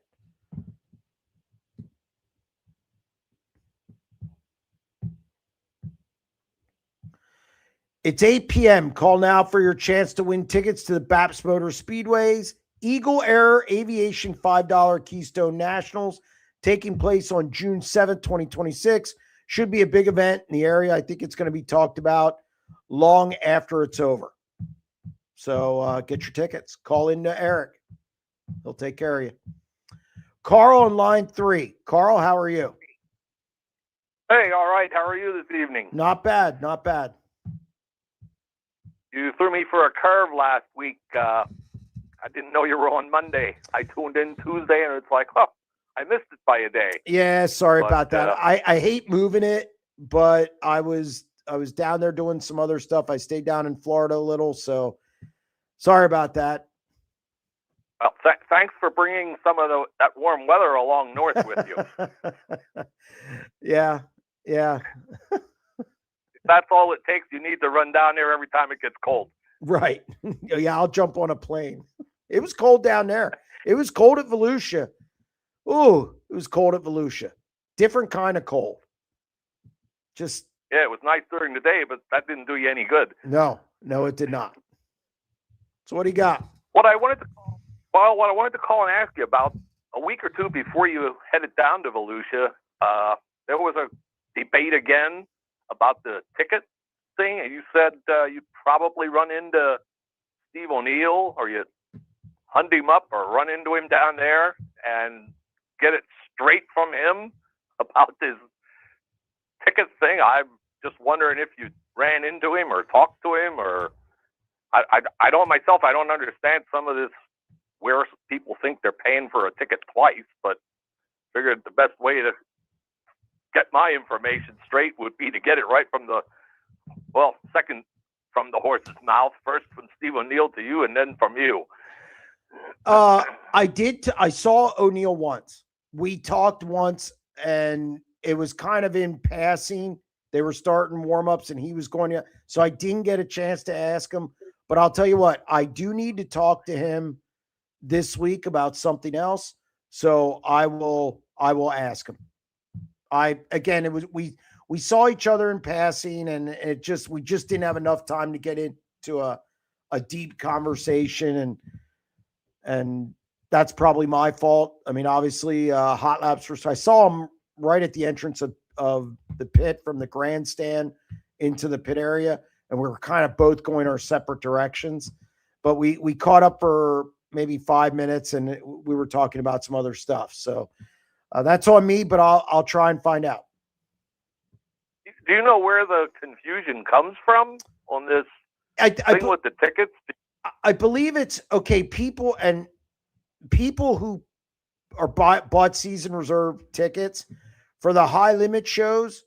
It's 8 p.m. Call now for your chance to win tickets to the Baps Motor Speedway's Eagle Air Aviation $5 Keystone Nationals taking place on June 7th, 2026. Should be a big event in the area. I think it's going to be talked about long after it's over. So get your tickets. Call in to Eric. He'll take care of you. Carl on line 3. Carl, how are you? Hey, all right. How are you this evening? Not bad. Not bad. You threw me for a curve last week. I didn't know you were on Monday. I tuned in Tuesday, and it's like, I missed it by a day. Yeah, sorry about that. I hate moving it, but I was down there doing some other stuff. I stayed down in Florida a little, so sorry about that. Well, thanks for bringing some of that warm weather along north with you. Yeah. If that's all it takes, you need to run down there every time it gets cold. Right. Yeah, I'll jump on a plane. It was cold down there. It was cold at Volusia. Ooh, it was cold at Volusia. Different kind of cold. Yeah, it was nice during the day, but that didn't do you any good. No, it did not. So what do you got? What I wanted to call and ask you about, a week or two before you headed down to Volusia, there was a debate again about the ticket thing, and you said you'd probably run into Steve O'Neill, or you'd hunt him up or run into him down there and get it straight from him about this ticket thing. I'm just wondering if you ran into him or talked to him, or I don't myself. I don't understand some of this where people think they're paying for a ticket twice, but figured the best way to get my information straight would be to get it right from second from the horse's mouth, first from Steve O'Neill to you, and then from you. I saw O'Neill once. We talked once, and it was kind of in passing. They were starting warm-ups, and he was going to. So I didn't get a chance to ask him. But I'll tell you what, I do need to talk to him this week about something else. So I will ask him. We saw each other in passing, and we just didn't have enough time to get into a deep conversation, and that's probably my fault. I mean, obviously, hot laps first. I saw him right at the entrance of the pit from the grandstand into the pit area, and we were kind of both going our separate directions. But we caught up for maybe 5 minutes, and we were talking about some other stuff. So that's on me, but I'll try and find out. Do you know where the confusion comes from on this thing with the tickets? I believe it's okay. People who are bought season reserve tickets for the high limit shows,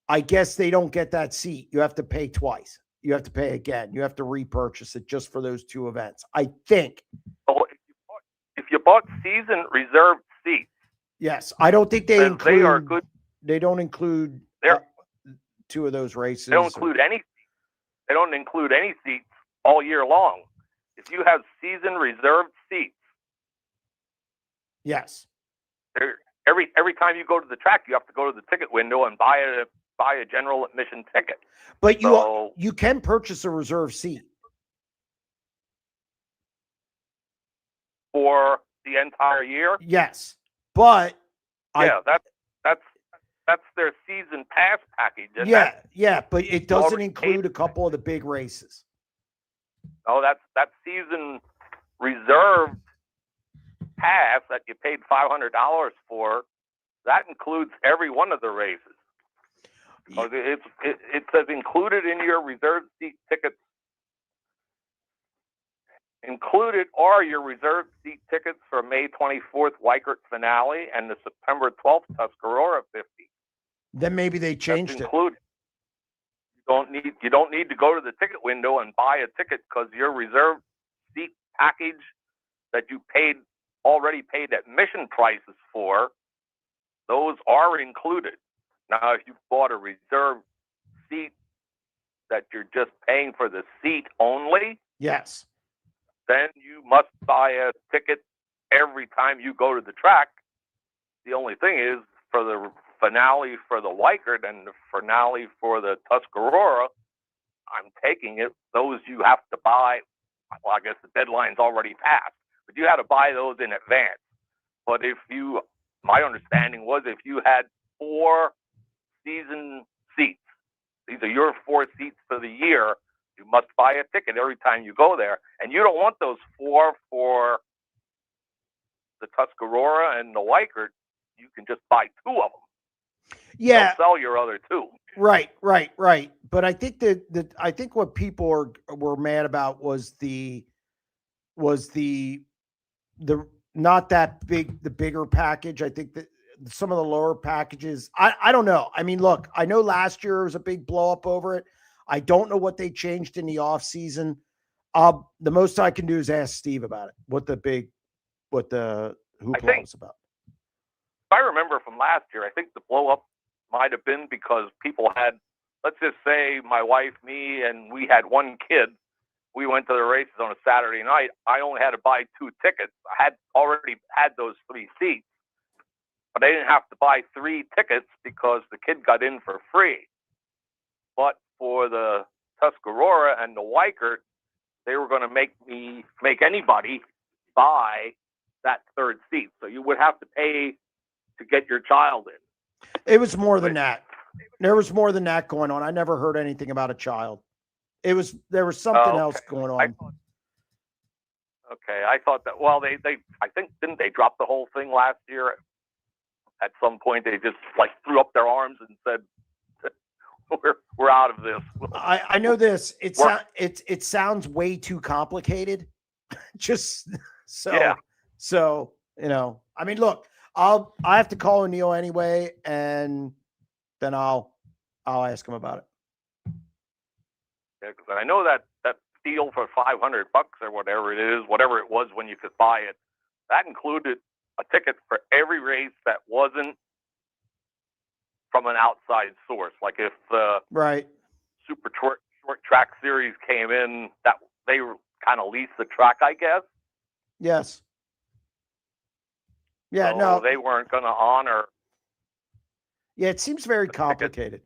I guess they don't get that seat. You have to pay twice. You have to pay again. You have to repurchase it just for those two events, I think. Oh, if you bought season reserved seats, yes, I don't think they include. They are good. They don't include two of those races. They don't include any. They don't include any seats all year long. If you have season reserved seats, yes, every time you go to the track, you have to go to the ticket window and buy a general admission ticket. But you can purchase a reserve seat for the entire year. Yes, but that's their season pass package. Yeah, but it doesn't include a couple of the big races. No, that's season reserved pass that you paid $500 for. That includes every one of the races. It says included in your reserved seat tickets. Included are your reserved seat tickets for May 24th Weikert finale and the September 12th Tuscarora 50. Then maybe they changed it. You don't need to go to the ticket window and buy a ticket because your reserved seat package that you already paid admission prices for, those are included. Now, if you bought a reserved seat that you're just paying for the seat only, yes, then you must buy a ticket every time you go to the track. The only thing is, for the finale for the Weikert and the finale for the Tuscarora, I'm taking it, those you have to buy. Well, I guess the deadline's already passed, but you had to buy those in advance. But my understanding was if you had 4 season seats, these are your 4 seats for the year, you must buy a ticket every time you go there. And you don't want those 4 for the Tuscarora and the Weikert. You can just buy 2 of them. Yeah. They'll sell your other 2. Right. But I think I think what people were mad about was the not that big, the bigger package. I think that some of the lower packages, I don't know. I mean, look, I know last year was a big blow up over it. I don't know what they changed in the off season. The most I can do is ask Steve about it. What the hoopla was about. If I remember from last year, I think the blow up might have been because people had, let's just say my wife, me, and we had 1 kid. We went to the races on a Saturday night. I only had to buy 2 tickets. I had already had those 3 seats, but I didn't have to buy 3 tickets because the kid got in for free. But for the Tuscarora and the Weikert, they were going to make anybody buy that 3rd seat. So you would have to pay to get your child in. It was more than that. There was more than that going on. I never heard anything about a child. There was something else going on. I thought that. Well, they I think didn't they drop the whole thing last year? at some point they just like threw up their arms and said, "We're out of this." I know this. It sounds way too complicated. Just so Yeah. so I mean, look, I have to call O'Neill anyway, and then I'll ask him about it. Yeah, because I know that deal for $500 or whatever it was when you could buy it, that included a ticket for every race that wasn't from an outside source. Like if the Right. super short track series came in, that they kind of leased the track, I guess. Yes. Yeah. So No. they weren't going to honor. Yeah, it seems very complicated.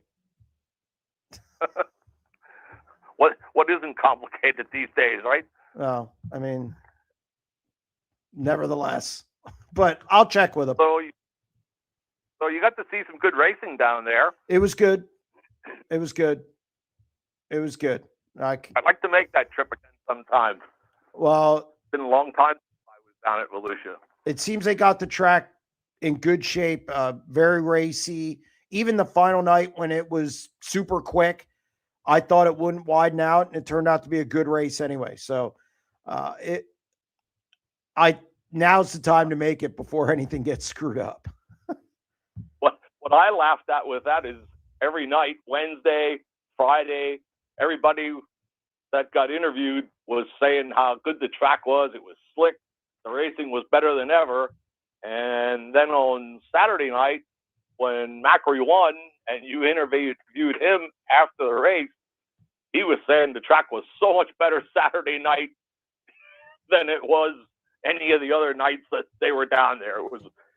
What isn't complicated these days, right? Well, I mean, nevertheless, but I'll check with him. So you got to see some good racing down there. It was good. It was good. I'd like to make that trip again sometime. Well, It's been a long time since I was down at Volusia. it seems they got the track in good shape, very racy. Even the final night when it was super quick, I thought it wouldn't widen out, and it turned out to be a good race anyway. So now's the time to make it before anything gets screwed up. What I laughed at with that is every night, Wednesday, Friday, everybody that got interviewed was saying how good the track was. It was slick. The racing was better than ever. And then on Saturday night, when Macri won and you interviewed him after the race, he was saying the track was so much better Saturday night than it was any of the other nights that they were down there.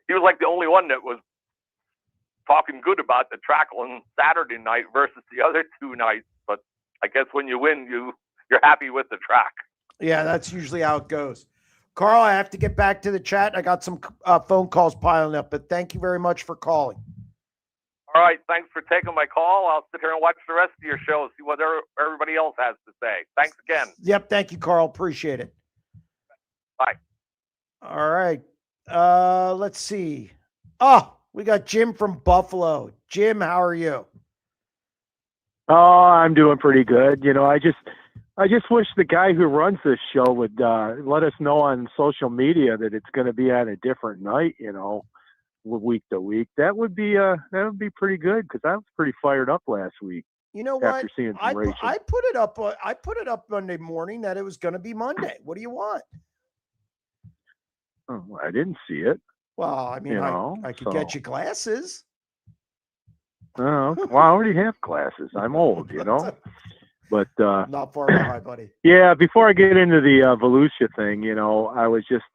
He was like the only one that was talking good about the track on Saturday night versus the other two nights. But I guess when you win, you're happy with the track. Yeah, that's usually how it goes. Carl, I have to get back to the chat. I got some phone calls piling up, but thank you very much for calling. All right, thanks for taking my call. I'll sit here and watch the rest of your show, see what everybody else has to say. Thanks again. Yep, thank you, Carl. Appreciate it. Bye. All right. Let's see. Oh, we got Jim from Buffalo. Jim, how are you? Oh, I'm doing pretty good. I just wish the guy who runs this show would let us know on social media that it's going to be on a different night, week to week. That would be pretty good, because I was pretty fired up last week. You know after what? seeing some racing. I put it up Monday morning that it was going to be Monday. What do you want? Oh, I didn't see it. Well, I mean, I could get you glasses. Oh, well, I already have glasses. I'm old, But not far behind, buddy. Yeah, before I get into the Volusia thing, I was just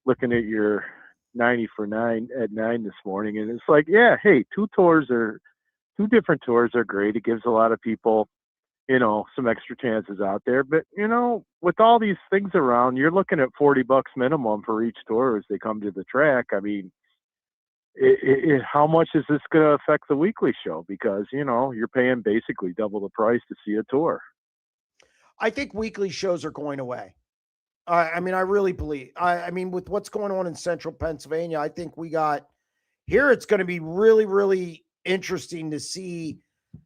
looking at your 90 for 9 at 9 this morning, and it's like, yeah, hey, two different tours are great. It gives a lot of people, some extra chances out there. But with all these things around, you're looking at $40 minimum for each tour as they come to the track. I mean, how much is this going to affect the weekly show? Because, you're paying basically double the price to see a tour. I think weekly shows are going away. I mean, I really believe, I mean, with what's going on in central Pennsylvania, I think it's going to be really, really interesting to see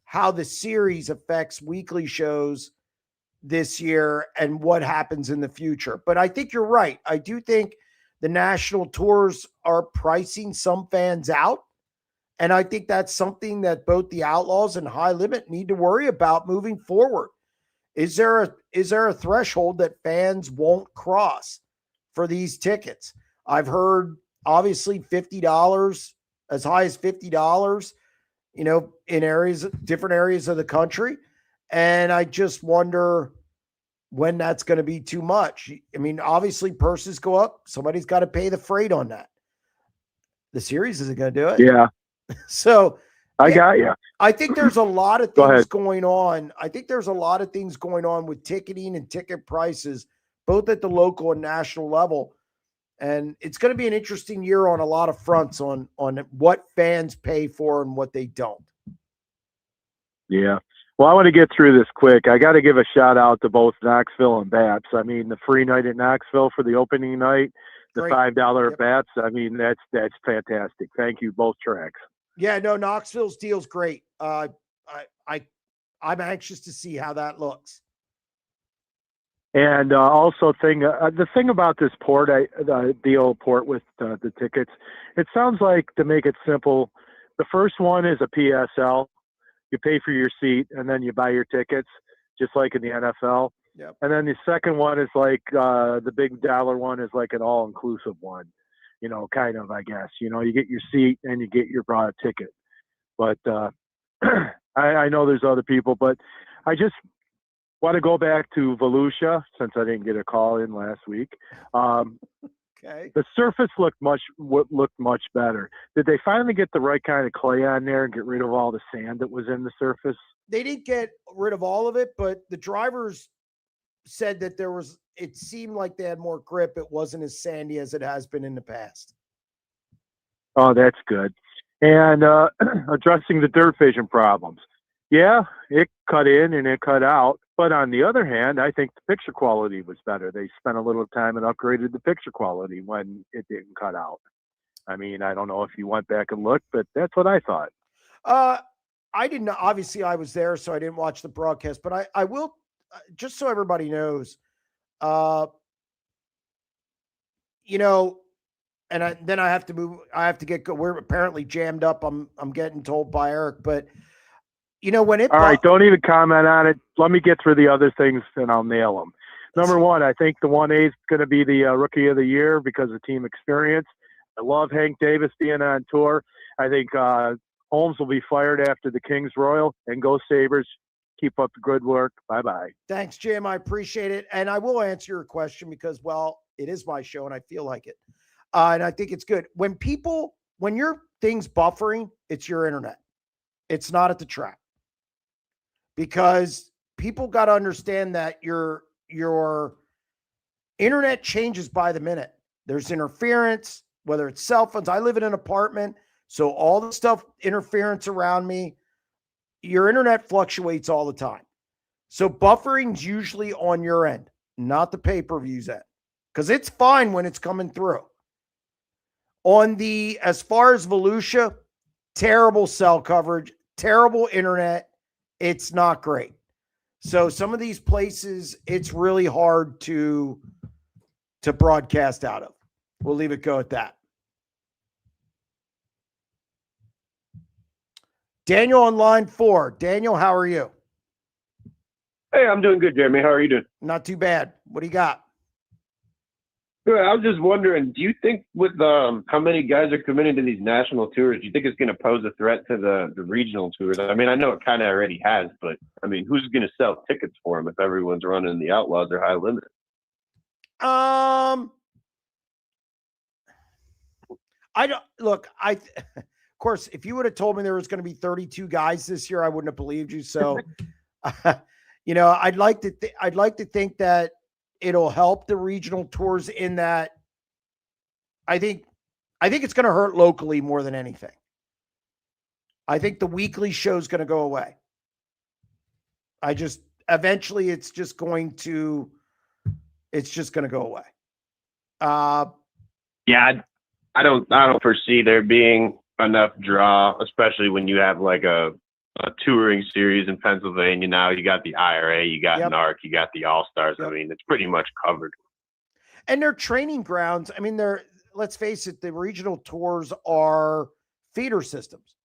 how the series affects weekly shows this year and what happens in the future. But I think you're right. I do think the national tours are pricing some fans out. And I think that's something that both the Outlaws and High Limit need to worry about moving forward. Is there a threshold that fans won't cross for these tickets? I've heard obviously $50, as high as $50, in different areas of the country. And I just wonder when that's going to be too much. I mean, obviously purses go up. Somebody's got to pay the freight on that. The series isn't going to do it. Yeah. So I got you. I think there's a lot of things going on. I think there's a lot of things going on with ticketing and ticket prices, both at the local and national level. And it's going to be an interesting year on a lot of fronts on what fans pay for and what they don't. Yeah. Well, I want to get through this quick. I got to give a shout out to both Knoxville and Baps. I mean, the free night at Knoxville for the opening night, the Great. $5 Yep. bets. I mean, that's fantastic. Thank you, both tracks. Yeah, no, Knoxville's deal's great. I'm anxious to see how that looks. And also, the thing about this port, the old port with the tickets, it sounds like, to make it simple, the first one is a PSL. You pay for your seat, and then you buy your tickets, just like in the NFL. Yep. And then the second one is like the big dollar one is like an all-inclusive one, kind of, I guess. You get your seat and you get your ticket. But I know there's other people, but I just want to go back to Volusia since I didn't get a call in last week. Okay. The surface looked much better. Did they finally get the right kind of clay on there and get rid of all the sand that was in the surface? They didn't get rid of all of it, but the drivers said that it seemed like they had more grip. It wasn't as sandy as it has been in the past. Oh, that's good. And addressing the dirt vision problems. Yeah, it cut in and it cut out. But on the other hand, I think the picture quality was better. They spent a little time and upgraded the picture quality when it didn't cut out. I mean, I don't know if you went back and looked, but that's what I thought. I didn't know. Obviously, I was there, so I didn't watch the broadcast. But I will, just so everybody knows, and then I have to move. I have to get. We're apparently jammed up. I'm getting told by Eric, but when it. All right, don't even comment on it. Let me get through the other things, and I'll nail them. Number one, I think the 1A is going to be the Rookie of the Year because of team experience. I love Hank Davis being on tour. I think Holmes will be fired after the Kings Royal, and go Sabres. Keep up the good work. Bye-bye. Thanks, Jim. I appreciate it. And I will answer your question because, well, it is my show and I feel like it. And I think it's good. When your thing's buffering, it's your internet. It's not at the track. Because people got to understand that your internet changes by the minute. There's interference, whether it's cell phones. I live in an apartment, so all the stuff, interference around me, your internet fluctuates all the time. So buffering's usually on your end, not the pay-per-view's end, because it's fine when it's coming through. As far as Volusia, terrible cell coverage, terrible internet. It's not great. So some of these places, it's really hard to broadcast out of. We'll leave it go at that. Daniel on line 4. Daniel, how are you? Hey, I'm doing good, Jeremy. How are you doing? Not too bad. What do you got? Good. I was just wondering, do you think with how many guys are committing to these national tours, do you think it's going to pose a threat to the regional tours? I mean, I know it kind of already has, but I mean, who's going to sell tickets for them if everyone's running the Outlaws or High Limit? I don't look. Of course, if you would have told me there was going to be 32 guys this year, I wouldn't have believed you. So, I'd like to think that it'll help the regional tours in that I think it's going to hurt locally more than anything. I think the weekly show is going to go away. Eventually it's just going to go away. Yeah, I don't foresee there being enough draw, especially when you have like a touring series in Pennsylvania now. You got the IRA, you got NARC, you got the All-Stars. I mean, it's pretty much covered. And their training grounds, I mean, let's face it, the regional tours are feeder systems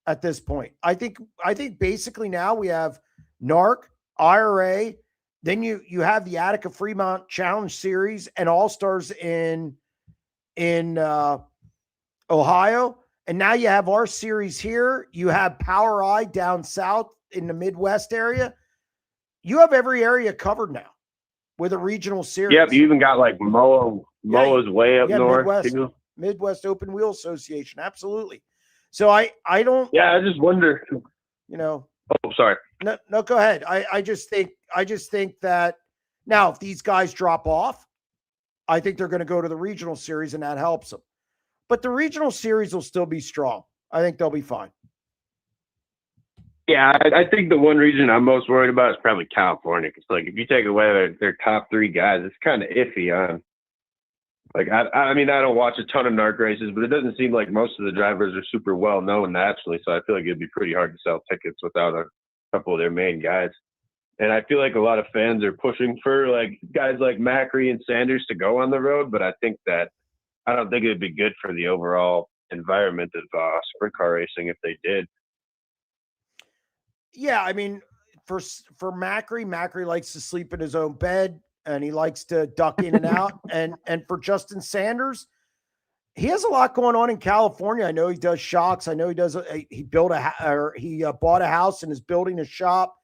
at this point. I think basically now we have NARC, IRA, then you have the Attica Fremont Challenge Series and All-Stars in Ohio. And now you have our series here. You have Power Eye down south in the Midwest area. You have every area covered now with a regional series. Yep, you even got like MOA's way up north. Midwest Open Wheel Association. Absolutely. So I don't. Yeah, I just wonder. Oh, sorry. No, go ahead. I just think that now if these guys drop off, I think they're going to go to the regional series and that helps them. But the regional series will still be strong. I think they'll be fine. Yeah, I think the one region I'm most worried about is probably California. Because, like, if you take away their top 3 guys, it's kind of iffy on Like, I mean, I don't watch a ton of NARC races, but it doesn't seem like most of the drivers are super well known nationally. So I feel like it'd be pretty hard to sell tickets without a couple of their main guys. And I feel like a lot of fans are pushing for like guys like Macri and Sanders to go on the road, but I don't think it'd be good for the overall environment of sprint car racing if they did. Yeah, I mean, for Macri likes to sleep in his own bed and he likes to duck in and out. And for Justin Sanders, he has a lot going on in California. I know he does shocks. I know he does. He bought a house and is building a shop.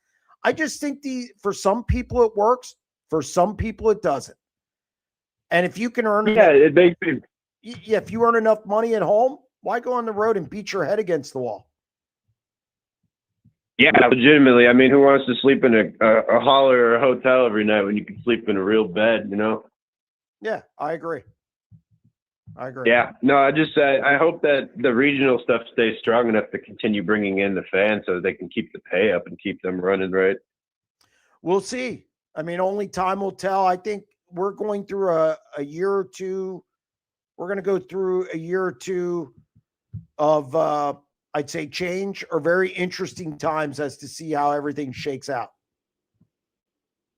I just think for some people it works. For some people it doesn't. And if you can earn, it makes me. Yeah, if you earn enough money at home, why go on the road and beat your head against the wall? Yeah, legitimately. I mean, who wants to sleep in a hauler or a hotel every night when you can sleep in a real bed, you know? Yeah, I agree. Yeah, no, I hope that the regional stuff stays strong enough to continue bringing in the fans so they can keep the pay up and keep them running right. We'll see. I mean, only time will tell. I think we're going through a year or two. We're going to go through a year or two of, I'd say, change or very interesting times as to see how everything shakes out.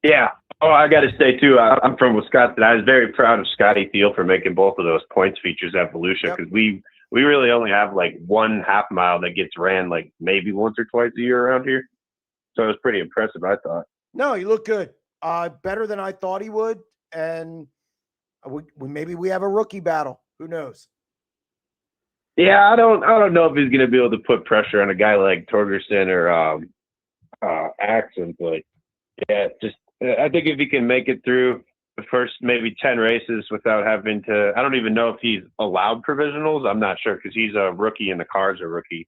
Yeah. Oh, I got to say, too, I'm from Wisconsin. I was very proud of Scotty Thiel for making both of those points features at Volusia because we really only have like 1 half mile that gets ran like maybe once or twice a year around here. So it was pretty impressive, I thought. No, he looked good. Better than I thought he would. And maybe we have a rookie battle. Who knows? Yeah, I don't know if he's going to be able to put pressure on a guy like Torgerson or Axon, but yeah, I think if he can make it through the first maybe 10 races without having to, I don't even know if he's allowed provisionals. I'm not sure because he's a rookie and the car's a rookie.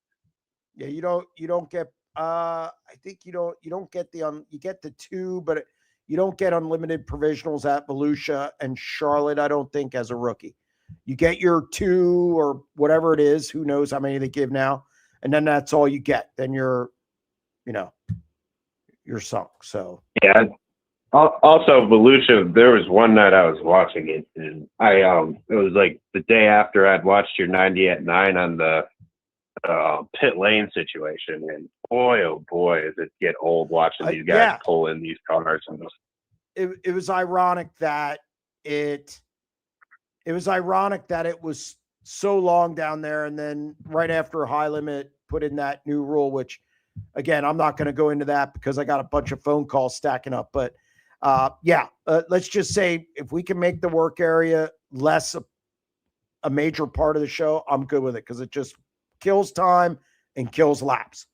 Yeah, you don't get. I think you don't get you get the 2, but you don't get unlimited provisionals at Volusia and Charlotte. I don't think as a rookie. You get your 2 or whatever it is. Who knows how many they give now, and then that's all you get. Then you're sunk. So yeah. Also, Volusia, there was one night I was watching it, and it was like the day after I'd watched your 90 at 9 on the pit lane situation, and boy, oh boy, does it get old watching these guys pull in these cars. And it was ironic that it was so long down there, and then right after high limit put in that new rule, which again, I'm not going to go into that because I got a bunch of phone calls stacking up. But let's just say if we can make the work area less a major part of the show, I'm good with it because it just kills time and kills laps.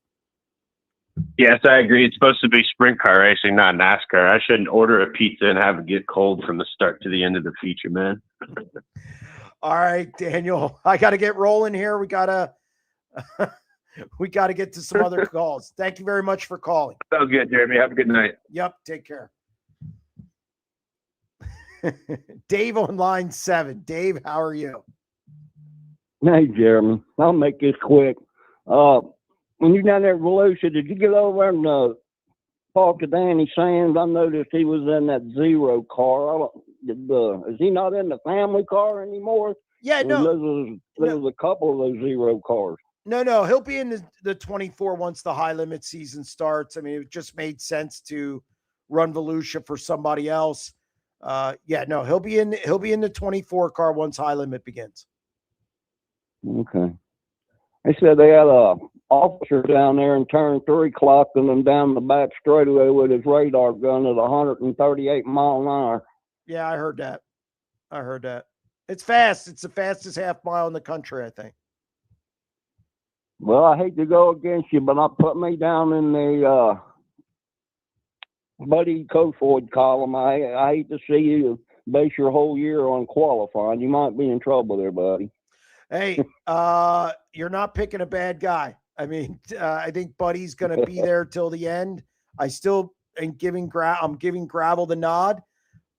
Yes, I agree. It's supposed to be sprint car racing, not NASCAR. I shouldn't order a pizza and have it get cold from the start to the end of the feature, man. All right, Daniel, I got to get rolling here. We got to get to some other calls. Thank you very much for calling. Sounds good, Jeremy. Have a good night. Yep. Take care. Dave on line 7. Dave, how are you? Hey, Jeremy. I'll make this quick. When you're down there at Volusia, did you get over and talk to Danny Sands? I noticed he was in that zero car. Is he not in the family car anymore? Yeah, no. There was a couple of those zero cars. No. He'll be in the 24 once the high limit season starts. I mean, it just made sense to run Volusia for somebody else. He'll be in the 24 car once high limit begins. Okay. They said they had a officer down there in turn 3 clocking them down the back straightaway with his radar gun at 138 mile an hour. Yeah, I heard that. It's fast. It's the fastest half mile in the country, I think. Well, I hate to go against you, but I put me down in the Buddy Kofoid column. I hate to see you base your whole year on qualifying. You might be in trouble there, buddy. Hey, you're not picking a bad guy. I mean, I think Buddy's going to be there till the end. I still am giving Gravel the nod,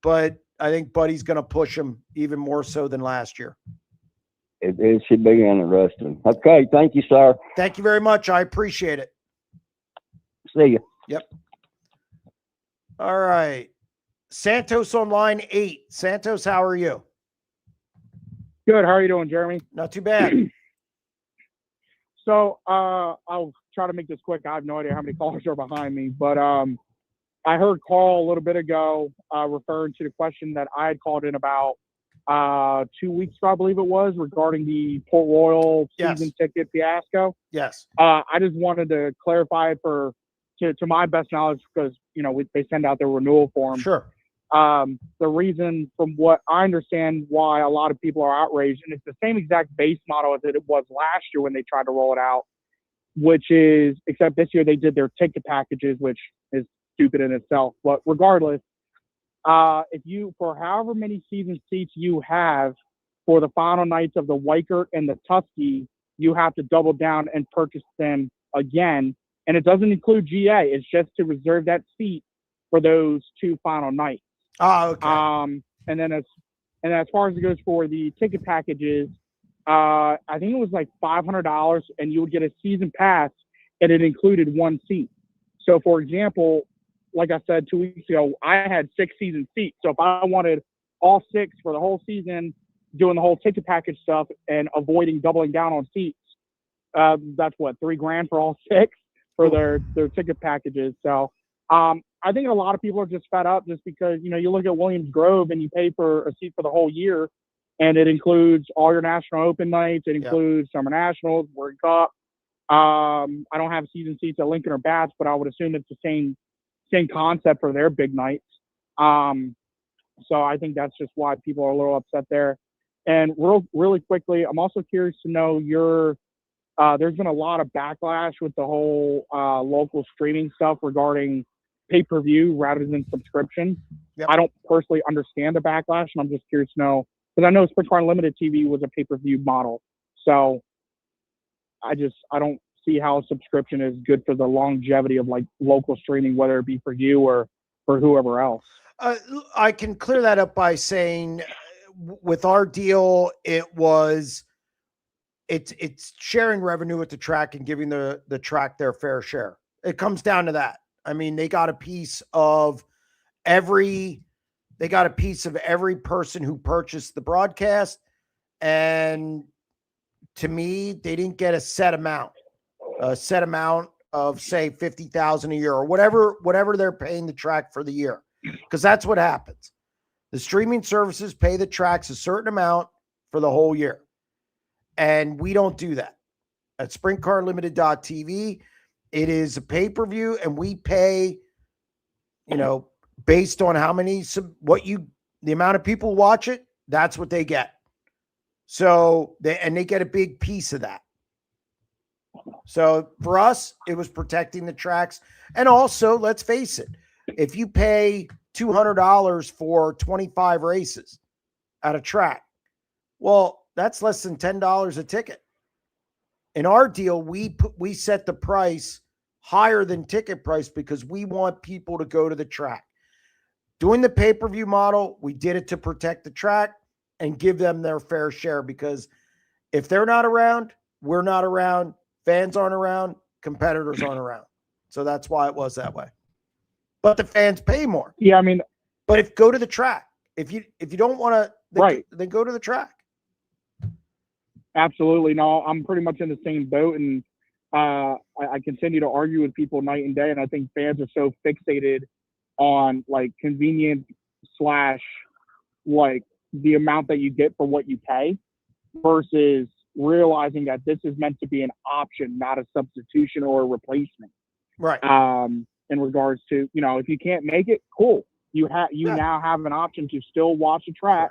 but I think Buddy's going to push him even more so than last year. It should be interesting. Okay, thank you, sir. Thank you very much. I appreciate it. See you. Yep. All right. Santos on line 8. Santos, how are you? Good. How are you doing, Jeremy? Not too bad. So I'll try to make this quick. I have no idea how many callers are behind me, but I heard Carl a little bit ago referring to the question that I had called in about 2 weeks ago, I believe it was, regarding the Port Royal season ticket fiasco. Yes. I just wanted to clarify it to my best knowledge, because they send out their renewal form. Sure. The reason, from what I understand, why a lot of people are outraged, and it's the same exact base model as it was last year when they tried to roll it out, which is, except this year they did their ticket packages, which is stupid in itself. But regardless, if you, for however many season seats you have for the final nights of the Weichert and the Tusky, you have to double down and purchase them again. And it doesn't include GA. It's just to reserve that seat for those two final nights. Oh, okay. And then as far as it goes for the ticket packages, I think it was like $500, and you would get a season pass, and it included one seat. So, for example, like I said 2 weeks ago, I had 6 season seats. So if I wanted all 6 for the whole season, doing the whole ticket package stuff and avoiding doubling down on seats, that's what, $3,000 for all 6 for their ticket packages. So I think a lot of people are just fed up, just because, you look at Williams Grove and you pay for a seat for the whole year, and it includes all your National Open nights. It includes Summer Nationals, World Cup. I don't have season seats at Lincoln or Bass, but I would assume it's the same concept for their big nights. So I think that's just why people are a little upset there. And really quickly, I'm also curious to know there's been a lot of backlash with the whole local streaming stuff regarding pay-per-view rather than subscription. Yep. I don't personally understand the backlash, and I'm just curious to know, because I know SprintCarUnlimited TV was a pay-per-view model. So I don't see how a subscription is good for the longevity of like local streaming, whether it be for you or for whoever else. I can clear that up by saying, with our deal, it's sharing revenue with the track and giving the track their fair share. It comes down to that. I mean, they got a piece of every person who purchased the broadcast. And to me, they didn't get a set amount of, say, $50,000 a year or whatever they're paying the track for the year. Because that's what happens. The streaming services pay the tracks a certain amount for the whole year. And we don't do that. At SprintCarUnlimited.tv, it is a pay-per-view, and we pay, based on how many, the amount of people watch it, that's what they get. So they get a big piece of that. So for us, it was protecting the tracks. And also, let's face it, if you pay $200 for 25 races at a track, well, that's less than $10 a ticket. In our deal, we set the price higher than ticket price because we want people to go to the track. Doing the pay-per-view model, we did it to protect the track and give them their fair share, because if they're not around, we're not around, fans aren't around, competitors aren't around. So that's why it was that way. But the fans pay more. Yeah, I mean, but go to the track. If you don't want to, then go to the track. Absolutely. No, I'm pretty much in the same boat, and I continue to argue with people night and day, and I think fans are so fixated on like convenience / like the amount that you get for what you pay, versus realizing that this is meant to be an option, not a substitution or a replacement. Right. In regards to, if you can't make it, cool. You now have an option to still watch the track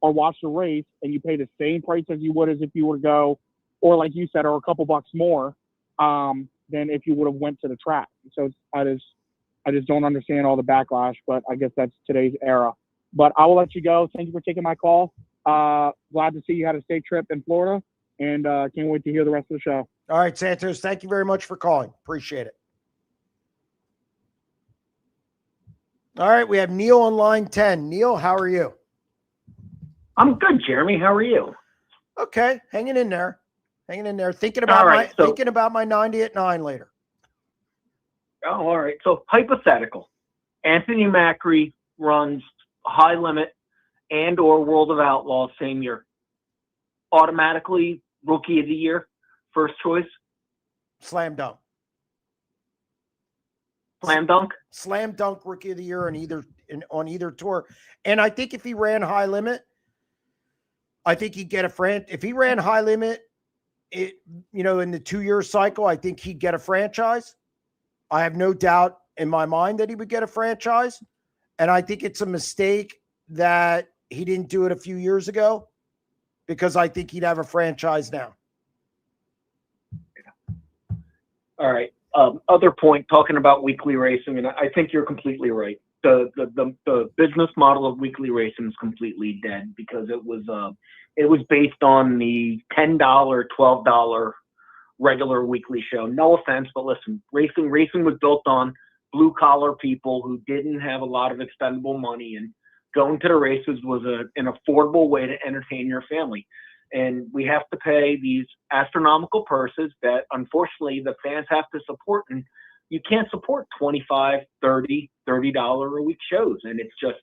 or watch the race, and you pay the same price as you would as if you were to go, or like you said, or a couple bucks more than if you would have went to the track. So I just don't understand all the backlash, but I guess that's today's era. But I will let you go. Thank you for taking my call. Glad to see you had a safe trip in Florida, and can't wait to hear the rest of the show. All right, Santos, thank you very much for calling. Appreciate it. All right, we have Neil on line 10. Neil, how are you? I'm good, Jeremy. How are you? Okay, hanging in there. Thinking about my 90 at 9 later. Oh, all right. So hypothetical. Anthony Macri runs High Limit and or World of Outlaws same year. automatically rookie of the year, first choice? Slam dunk. Slam dunk? Slam dunk rookie of the year on either tour. And I think if he ran high limit, I think he'd get if he ran high limit, in the 2-year cycle, I think he'd get a franchise. I have no doubt in my mind that he would get a franchise. And I think it's a mistake that he didn't do it a few years ago, because I think he'd have a franchise now. All right. Other point, talking about weekly racing, and I think you're completely right. The business model of weekly racing is completely dead, because it was based on the $10, $12 regular weekly show. No offense, but listen, racing was built on blue collar people who didn't have a lot of expendable money, and going to the races was an affordable way to entertain your family. And we have to pay these astronomical purses that unfortunately the fans have to support, and you can't support $25, $30 a week shows. And it's just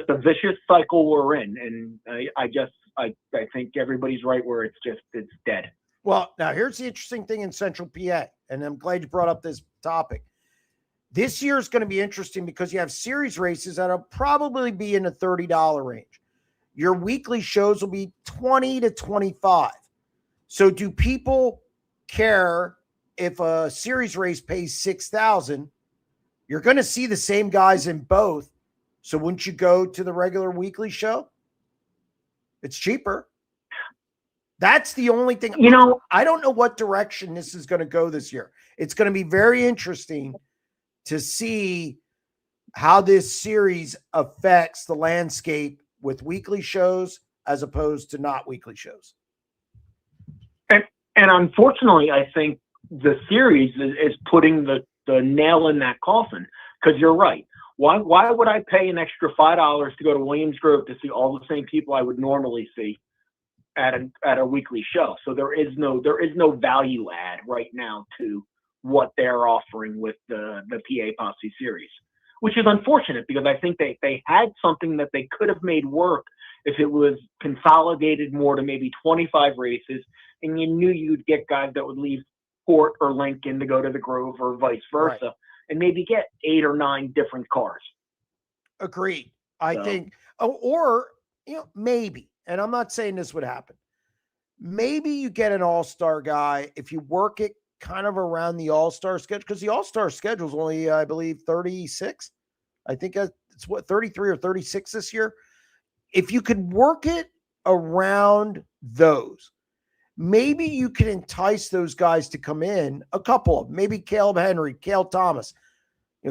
a vicious cycle we're in. And I think everybody's right where it's dead. Well, now here's the interesting thing in Central PA, and I'm glad you brought up this topic. This year is going to be interesting because you have series races that'll probably be in the $30 range. Your weekly shows will be 20 to 25. So do people care if a series race pays $6,000? You're going to see the same guys in both. So wouldn't you go to the regular weekly show? It's cheaper. That's the only thing. I don't know what direction this is going to go this year. It's going to be very interesting to see how this series affects the landscape with weekly shows as opposed to not weekly shows. And unfortunately, I think the series is putting the nail in that coffin, because you're right. Why would I pay an extra $5 to go to Williams Grove to see all the same people I would normally see at a weekly show? So there is no value add right now to what they're offering with the PA Posse series, which is unfortunate, because I think they had something that they could have made work if it was consolidated more to maybe 25 races, and you knew you'd get guys that would leave Port or Lincoln to go to the Grove or vice versa, right, and maybe get 8 or 9 different cars. Agreed. I think, or maybe, and I'm not saying this would happen, maybe you get an all-star guy if you work it kind of around the all-star schedule, because the all-star schedule is only, I believe, 36. I think it's 33 or 36 this year. If you could work it around those, maybe you can entice those guys to come in, a couple of them, maybe Caleb Henry, Cale Thomas.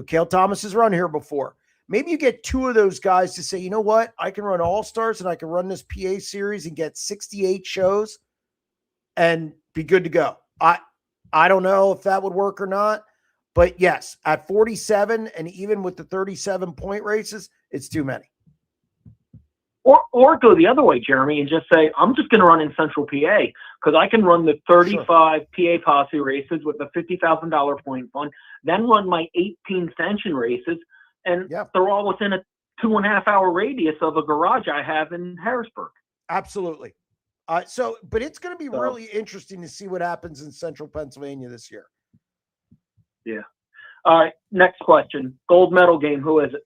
Cale Thomas has run here before. Maybe you get 2 of those guys to say, you know what, I can run all-stars and I can run this PA series and get 68 shows and be good to go. I don't know if that would work or not, but yes, at 47 and even with the 37-point races, it's too many. Or go the other way, Jeremy, and just say, I'm just going to run in Central PA because I can run the 35 PA Posse races with a $50,000 point fund, then run my 18 Ascension races, and they're all within a 2.5-hour radius of a garage I have in Harrisburg. Absolutely. But it's going to be really interesting to see what happens in Central Pennsylvania this year. Yeah. All right. Next question. Gold medal game. Who is it?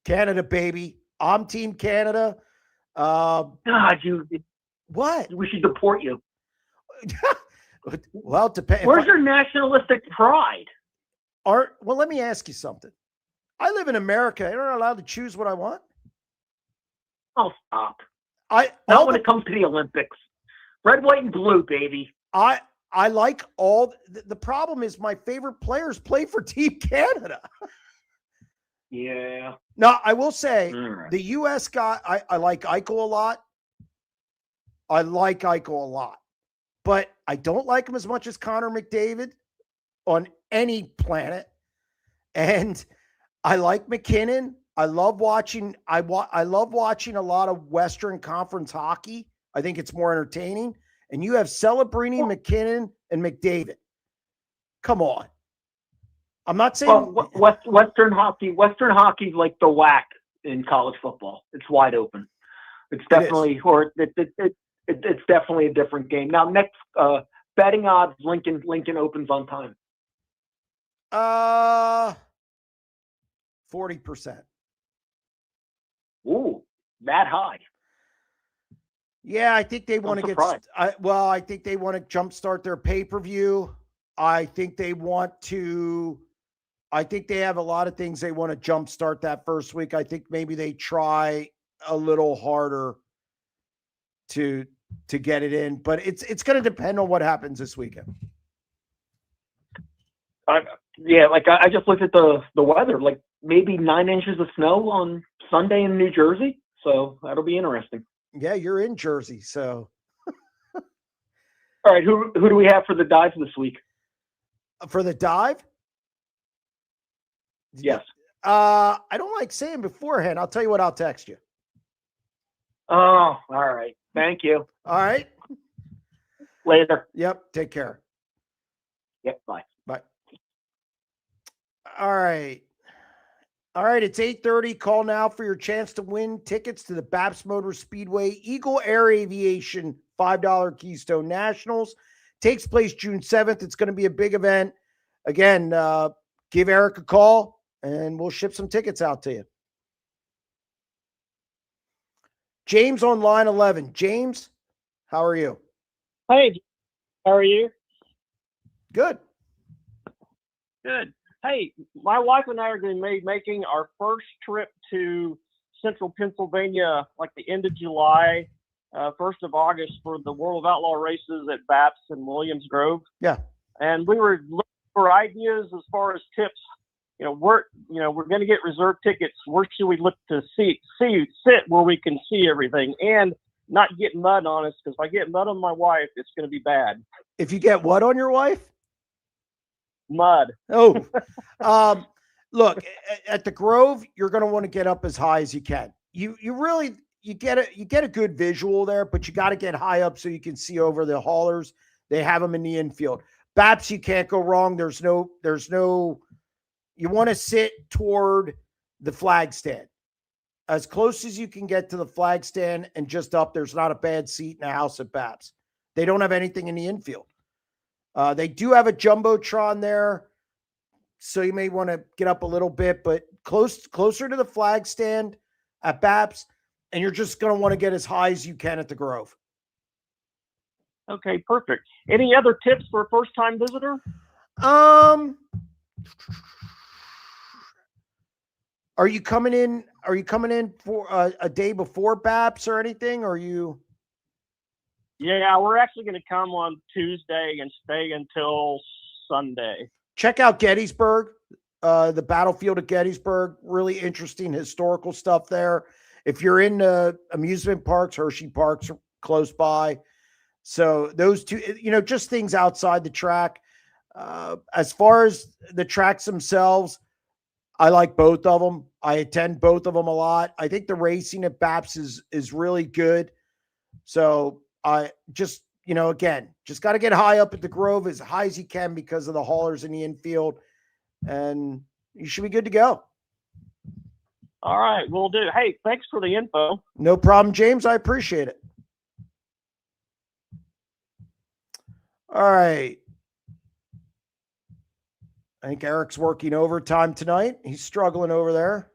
Canada, baby. I'm Team Canada. God, what? We should deport you. Well, it depends. Where's your nationalistic pride? Well, let me ask you something. I live in America. I'm not allowed to choose what I want. Oh, stop. Not when it comes to the Olympics. Red, white, and blue, baby. I like all. The problem is my favorite players play for Team Canada. Yeah. No, I will say the U.S. guy, I like Eichel a lot. But I don't like him as much as Connor McDavid on any planet. And I like McKinnon. I love watching. I love watching a lot of Western Conference hockey. I think it's more entertaining. And you have Celebrini, McKinnon, and McDavid. Come on. I'm not saying Western hockey's like the WAC in college football. It's wide open. It's definitely, it's definitely a different game. Now, next betting odds, Lincoln opens on time. 40%. Ooh, that high. Yeah, I think they want to surprised. I think they want to jumpstart their pay-per-view. I think they have a lot of things they want to jumpstart that first week. I think maybe they try a little harder to get it in, but it's going to depend on what happens this weekend. Yeah, like I just looked at the weather, like maybe 9 inches of snow on Sunday in New Jersey. So that'll be interesting. Yeah, you're in Jersey, so. All right, who do we have for the dive this week? For the dive? Yes. I don't like saying beforehand. I'll tell you what, I'll text you. Oh, all right. Thank you. All right. Later. Yep. Take care. Yep. Bye. Bye. All right. All right. It's 8:30. Call now for your chance to win tickets to the Babs Motor Speedway Eagle Air Aviation $5 Keystone Nationals. Takes place June 7th. It's going to be a big event. Again, give Eric a call and we'll ship some tickets out to you. James on line 11. James, how are you? Hey, how are you? Good. Good. Hey, my wife and I are going to be making our first trip to central Pennsylvania, like the end of July, 1st of August for the World of Outlaw races at Baps and Williams Grove. Yeah. And we were looking for ideas as far as tips. We're going to get reserve tickets. Where should we look to sit where we can see everything and not get mud on us? Because if I get mud on my wife, it's going to be bad. If you get what on your wife? Mud. Oh, look, at the Grove, you're going to want to get up as high as you can. You get a good visual there, but you got to get high up so you can see over the haulers. They have them in the infield. Baps, you can't go wrong. There's no, you want to sit toward the flag stand. As close as you can get to the flag stand and just up, there's not a bad seat in the house at Baps. They don't have anything in the infield. They do have a Jumbotron there, so you may want to get up a little bit, but closer to the flag stand at Baps, and you're just going to want to get as high as you can at the Grove. Okay, perfect. Any other tips for a first-time visitor? Are you coming in for a day before Baps or anything? Or are you? Yeah, we're actually going to come on Tuesday and stay until Sunday. Check out Gettysburg, the battlefield of Gettysburg. Really interesting historical stuff there. If you're in amusement parks, Hershey Park's close by. So those two, just things outside the track. As far as the tracks themselves, I like both of them. I attend both of them a lot. I think the racing at Baps is really good. So I just, again, just got to get high up at the Grove as high as you can because of the haulers in the infield, and you should be good to go. All right, we'll do. Hey, thanks for the info. No problem, James. I appreciate it. All right. I think Eric's working overtime tonight. He's struggling over there.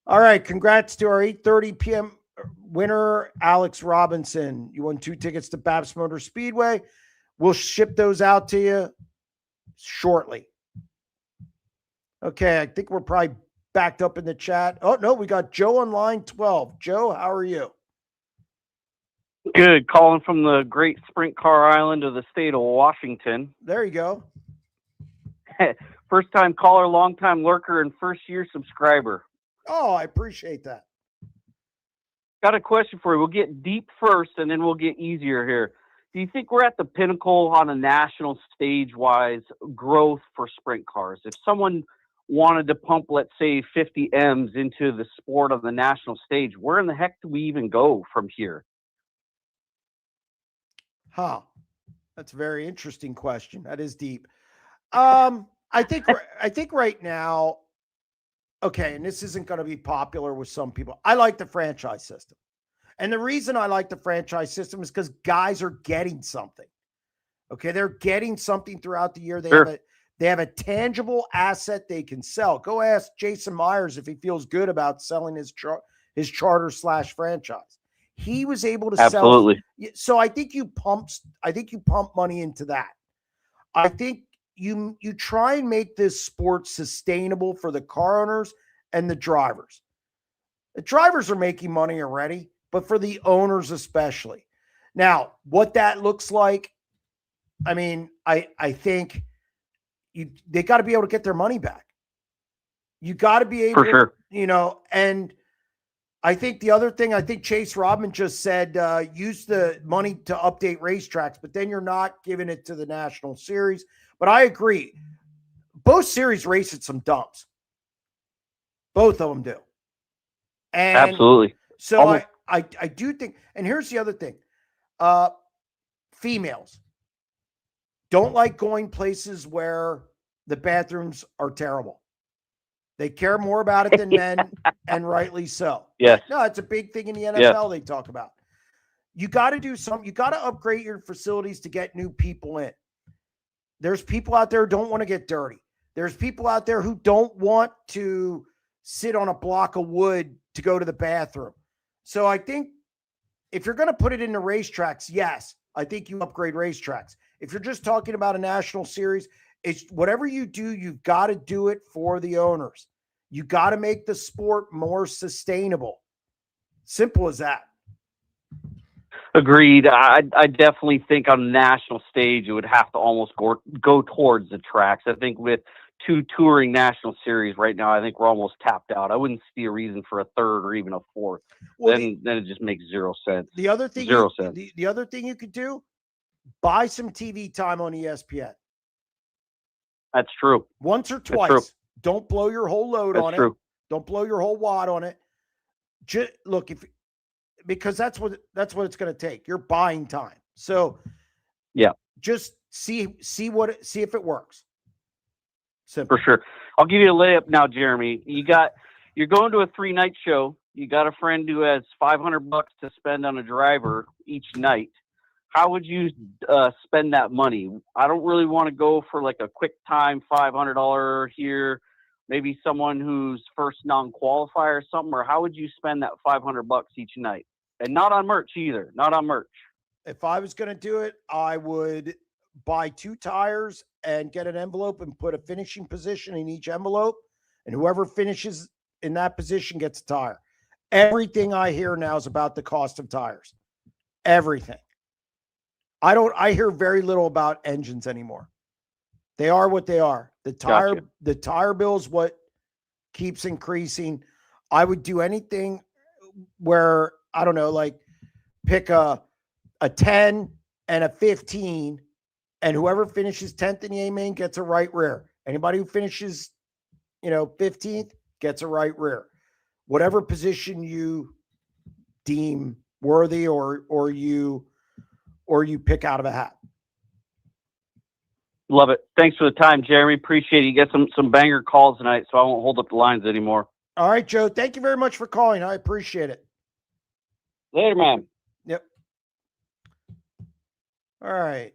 All right. Congrats to our 8:30 p.m. winner, Alex Robinson. You won 2 tickets to Babs Motor Speedway. We'll ship those out to you shortly. Okay. I think we're probably backed up in the chat. Oh, no. We got Joe on line 12. Joe, how are you? Good. Calling from the great Sprint Car Island of the state of Washington. There you go. First time caller, long time lurker, and first year subscriber. Oh, I appreciate that. Got a question for you. We'll get deep first and then we'll get easier here. Do you think we're at the pinnacle on a national stage wise growth for sprint cars? If someone wanted to pump, let's say, 50 M's into the sport of the national stage, where in the heck do we even go from here? Huh. That's a very interesting question. That is deep. I think right now, okay, and this isn't going to be popular with some people. I like the franchise system. And the reason I like the franchise system is because guys are getting something. Okay, they're getting something throughout the year. They have a tangible asset they can sell. Go ask Jason Myers if he feels good about selling his charter/franchise. He was able to sell. So I think you pump money into that. I think you try and make this sport sustainable for the car owners and the drivers. The drivers are making money already, but for the owners especially. Now, what that looks like, I mean, I think they got to be able to get their money back. You got to be able, for sure. And I think the other thing, I think Chase Rodman just said, use the money to update racetracks, but then you're not giving it to the National Series. But I agree. Both series race at some dumps. Both of them do. And absolutely. So I do think, and here's the other thing. Females don't like going places where the bathrooms are terrible. They care more about it than men, and rightly so. Yes. No, it's a big thing in the NFL they talk about. You got to do something. You got to upgrade your facilities to get new people in. There's people out there who don't want to get dirty. There's people out there who don't want to sit on a block of wood to go to the bathroom. So I think if you're going to put it into racetracks, yes, I think you upgrade racetracks. If you're just talking about a national series, it's whatever you do, you've got to do it for the owners. You got to make the sport more sustainable. Simple as that. Agreed. I definitely think on the national stage, it would have to almost go towards the tracks. I think with 2 touring national series right now, I think we're almost tapped out. I wouldn't see a reason for a third or even a fourth. Well, then it just makes 0 sense. The other thing, the other thing you could do, buy some TV time on ESPN. That's true. Once or twice. Don't blow your whole load on it. Don't blow your whole wad on it. Just look, because that's what it's going to take. You're buying time. So yeah, just see if it works. Simple. For sure. I'll give you a layup now, Jeremy. You're going to a 3-night show. You got a friend who has $500 to spend on a driver each night. How would you spend that money? I don't really want to go for like a quick time $500 here, maybe someone who's first non-qualifier or something, or how would you spend that $500 each night? And not on merch either. Not on merch. If I was going to do it, I would buy 2 tires and get an envelope and put a finishing position in each envelope. And whoever finishes in that position gets a tire. Everything I hear now is about the cost of tires. Everything. I hear very little about engines anymore. They are what they are. The tire bill is what keeps increasing. I would do anything where, I don't know, like pick a 10 and a 15, and whoever finishes 10th in the A main gets a right rear. Anybody who finishes, 15th gets a right rear. Whatever position you deem worthy or you pick out of a hat. Love it. Thanks for the time, Jeremy. Appreciate it. You get some banger calls tonight, so I won't hold up the lines anymore. All right, Joe. Thank you very much for calling. I appreciate it. Later, man. Yep. All right.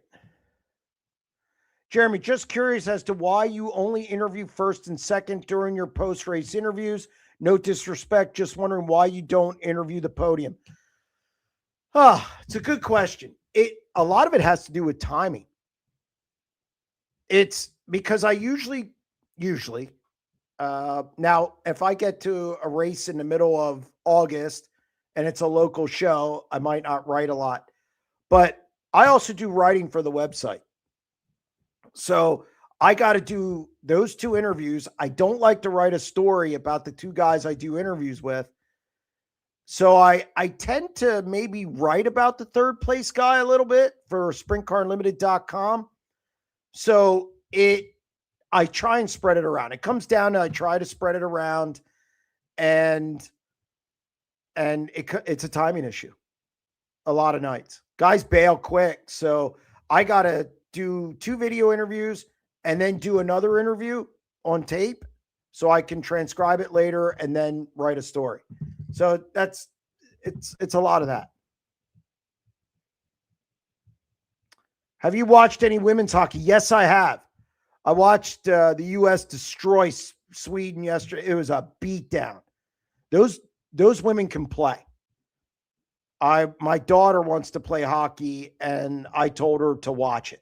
Jeremy, just curious as to why you only interview first and second during your post-race interviews. No disrespect, just wondering why you don't interview the podium. It's a good question. A lot of it has to do with timing. It's because I usually, now if I get to a race in the middle of August and it's a local show, I might not write a lot, but I also do writing for the website. So I got to do those 2 interviews. I don't like to write a story about the 2 guys I do interviews with. So I tend to maybe write about the 3rd place guy a little bit for SprintCarUnlimited.com. So I try and spread it around. It comes down to I try to spread it around, and it's a timing issue. A lot of nights. Guys bail quick. So I got to do 2 video interviews and then do another interview on tape so I can transcribe it later and then write a story. So It's a lot of that. Have you watched any women's hockey? Yes, I have. I watched the U.S. destroy Sweden yesterday. It was a beatdown. Those women can play. My daughter wants to play hockey, and I told her to watch it.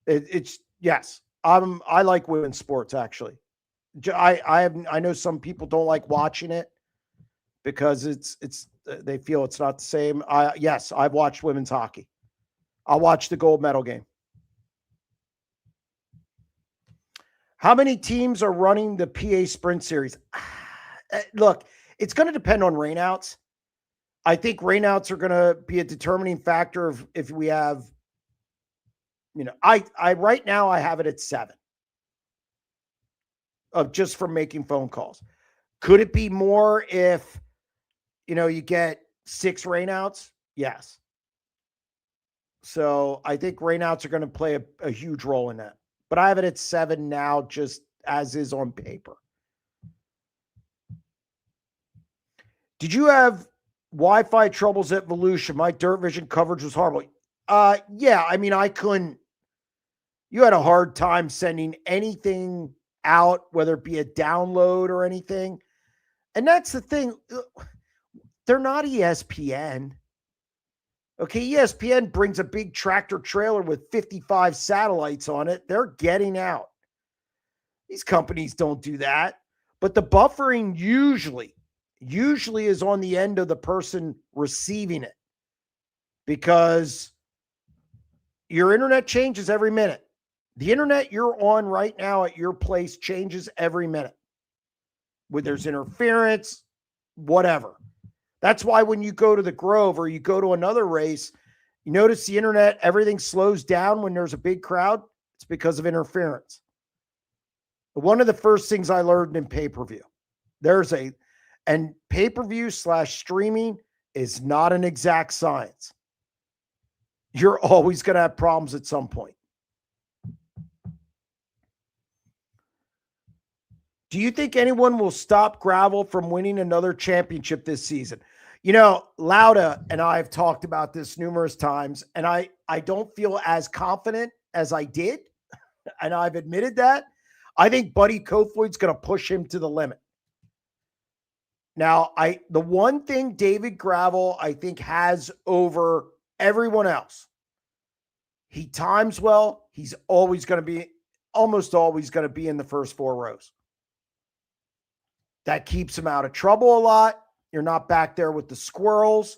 It's yes. I like women's sports actually. I know some people don't like watching it because it's they feel it's not the same. Yes, I've watched women's hockey. I'll watch the gold medal game. How many teams are running the PA Sprint Series? Look, it's going to depend on rainouts. I think rainouts are going to be a determining factor of if we have, I right now I have it at 7 of just from making phone calls. Could it be more if, you get 6 rainouts? Yes. So I think rainouts are going to play a huge role in that. But I have it at 7 now, just as is on paper. Did you have Wi-Fi troubles at Volusia? My Dirt Vision coverage was horrible. Yeah, I mean, I couldn't. You had a hard time sending anything out, whether it be a download or anything. And that's the thing. They're not ESPN. Okay, ESPN brings a big tractor trailer with 55 satellites on it. They're getting out. These companies don't do that. But the buffering usually is on the end of the person receiving it, because your internet changes every minute. The internet you're on right now at your place changes every minute. When there's interference, whatever. That's why when you go to the Grove or you go to another race, you notice the internet, everything slows down when there's a big crowd. It's because of interference. One of the first things I learned in pay-per-view, and pay-per-view / streaming is not an exact science. You're always going to have problems at some point. Do you think anyone will stop Gravel from winning another championship this season? Lauda and I have talked about this numerous times, and I don't feel as confident as I did, and I've admitted that. I think Buddy Kofoid's going to push him to the limit. Now, the one thing David Gravel, I think, has over everyone else, he times well. He's almost always going to be in the first 4 rows. That keeps him out of trouble a lot. You're not back there with the squirrels.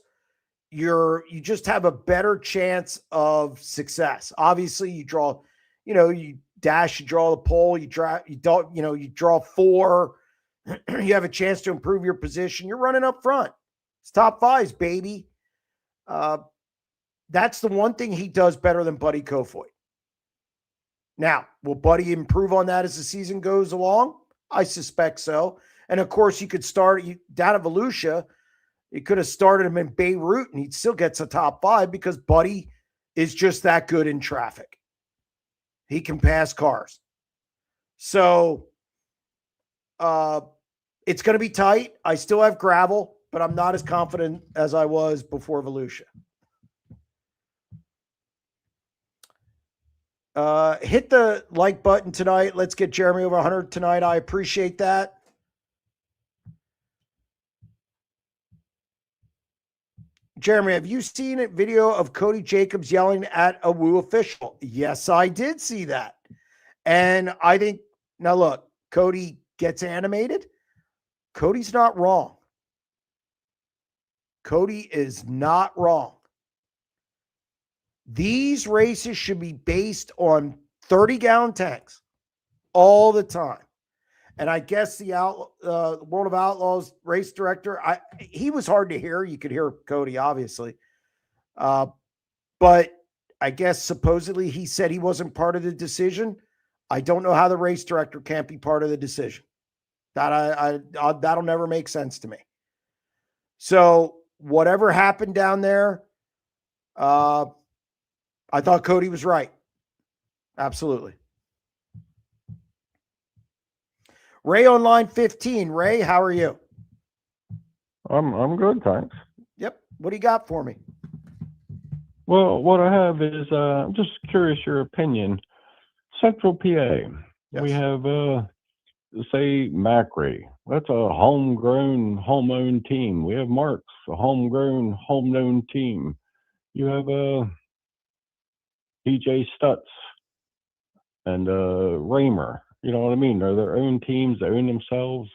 You just have a better chance of success. Obviously, you draw, you dash, you draw the pole, you draw 4. You have a chance to improve your position. You're running up front. It's top 5s, baby. That's the one thing he does better than Buddy Kofoid. Now, will Buddy improve on that as the season goes along? I suspect so. And of course, you could start down at Volusia. You could have started him in Beirut and he'd still get to top 5 because Buddy is just that good in traffic. He can pass cars. So it's going to be tight. I still have Gravel, but I'm not as confident as I was before Volusia. Hit the like button tonight. Let's get Jeremy over 100 tonight. I appreciate that. Jeremy, have you seen a video of Cody Jacobs yelling at a Woo official? Yes, I did see that. And I think, now look, Cody gets animated. Cody's not wrong. Cody is not wrong. These races should be based on 30-gallon tanks all the time. And I guess the World of Outlaws race director, he was hard to hear. You could hear Cody, obviously. But I guess supposedly he said he wasn't part of the decision. I don't know how the race director can't be part of the decision. That'll never make sense to me. So whatever happened down there, I thought Cody was right. Absolutely. Ray on line 15. Ray, how are you? I'm good, thanks. Yep. What do you got for me? Well, what I have is I'm just curious your opinion. Central PA, we have say Macri. That's a homegrown, home-owned team. We have Marks, a homegrown, home-owned team. You have DJ Stutz and Raymer. You know what I mean? They're their own teams. They own themselves,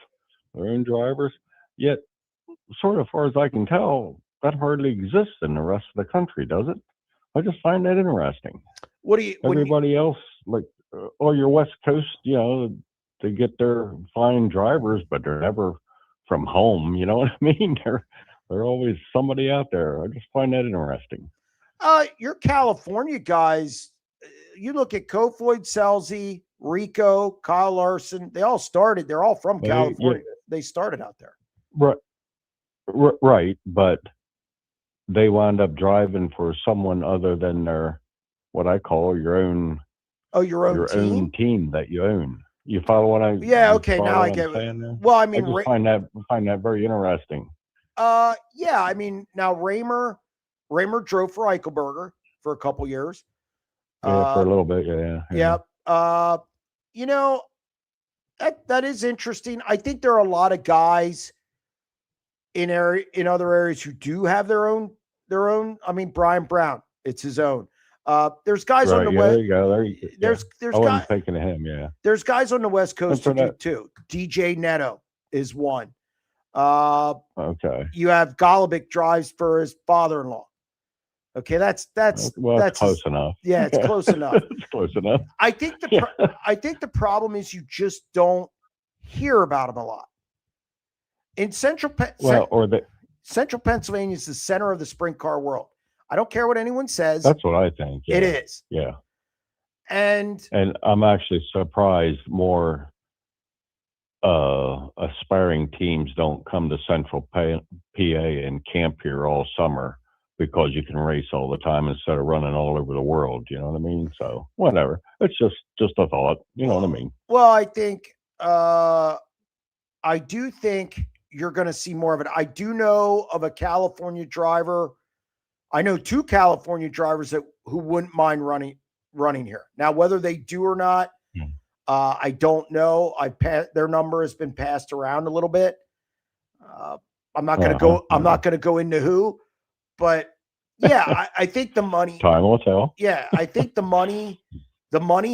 their own drivers. Yet, sort of far as I can tell, that hardly exists in the rest of the country, does it? I just find that interesting. What do you? Everybody else, like all your West Coast, you know, they get their fine drivers, but they're never from home. You know what I mean? They're always somebody out there. I just find that interesting. Your California guys, you look at Kofoid, Selzy, Rico, Kyle Larson. They're all from California. Yeah. They started out there. Right, but they wound up driving for someone other than their, what I call your own. Oh, your own team that you own. You follow what I? Yeah. Okay. Now I get it. Well, I mean, I just find that very interesting. Yeah. I mean, now Raymer drove for Eichelberger for a couple years. Yeah, for a little bit. Yeah. Yep. You know, that is interesting. I think there are a lot of guys in other areas who do have their own. I mean, Brian Brown, it's his own. There's guys on the West. There you go. There's I wasn't thinking of him. Yeah. There's guys on the West Coast who do too. DJ Neto is one. Okay. You have Golubic drives for his father-in-law. Okay, that's close enough. Yeah, it's close enough. It's close enough. I think the problem is you just don't hear about them a lot. In Central Pennsylvania is the center of the sprint car world. I don't care what anyone says. That's what I think. Yeah. It is. Yeah. And I'm actually surprised more aspiring teams don't come to Central PA and camp here all summer because you can race all the time instead of running all over the world. You know what I mean? So whatever. It's just a thought. You know what I mean? Well, I do think you're going to see more of it. I do know of a California driver. I know two California drivers who wouldn't mind running here. Now, whether they do or not, I don't know. Their number has been passed around a little bit. I'm not going to go. I'm not going to go into who, but yeah, I think the money. Time will tell. Yeah, I think the money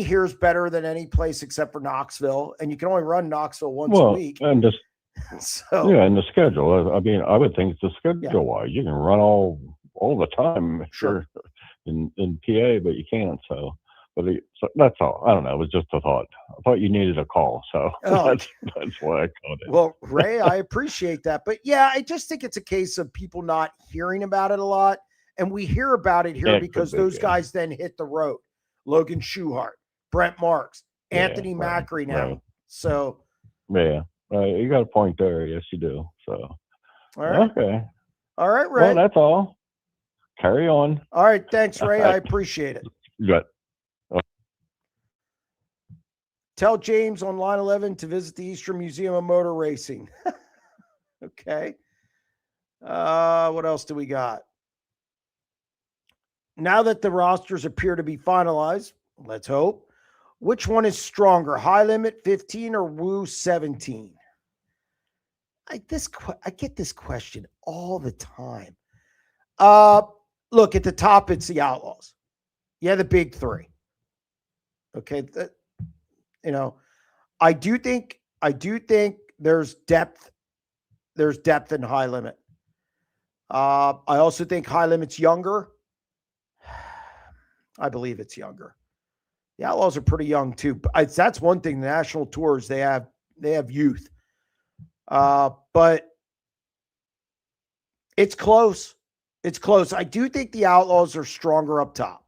here is better than any place except for Knoxville, and you can only run Knoxville once a week. And just and the schedule. I mean, I would think the schedule wise, you can run all the time if you're in PA, but you can't. So that's all. I don't know. It was just a thought. I thought you needed a call, so that's why I called it. Well, Ray, I appreciate that, but yeah, I just think it's a case of people not hearing about it a lot, and we hear about it here because those guys then hit the road. Logan Schuchart, Brent Marks, Anthony Macri now. Right. So yeah, you got a point there. Yes, you do. So all right, okay, all right, Ray. Well, that's all. Carry on. All right, thanks, Ray. I appreciate it. Good. Tell James on line 11 to visit the Eastern Museum of Motor Racing. Okay. What else do we got? Now that the rosters appear to be finalized, let's hope. Which one is stronger, High Limit 15 or Woo 17? I get this question all the time. Look, at the top, it's the Outlaws. Yeah, the big three. Okay. I do think there's depth. There's depth in High Limit. I also think High Limit's younger. I believe it's younger. The Outlaws are pretty young too. That's one thing. The national tours, they have youth. But it's close. It's close. I do think the Outlaws are stronger up top.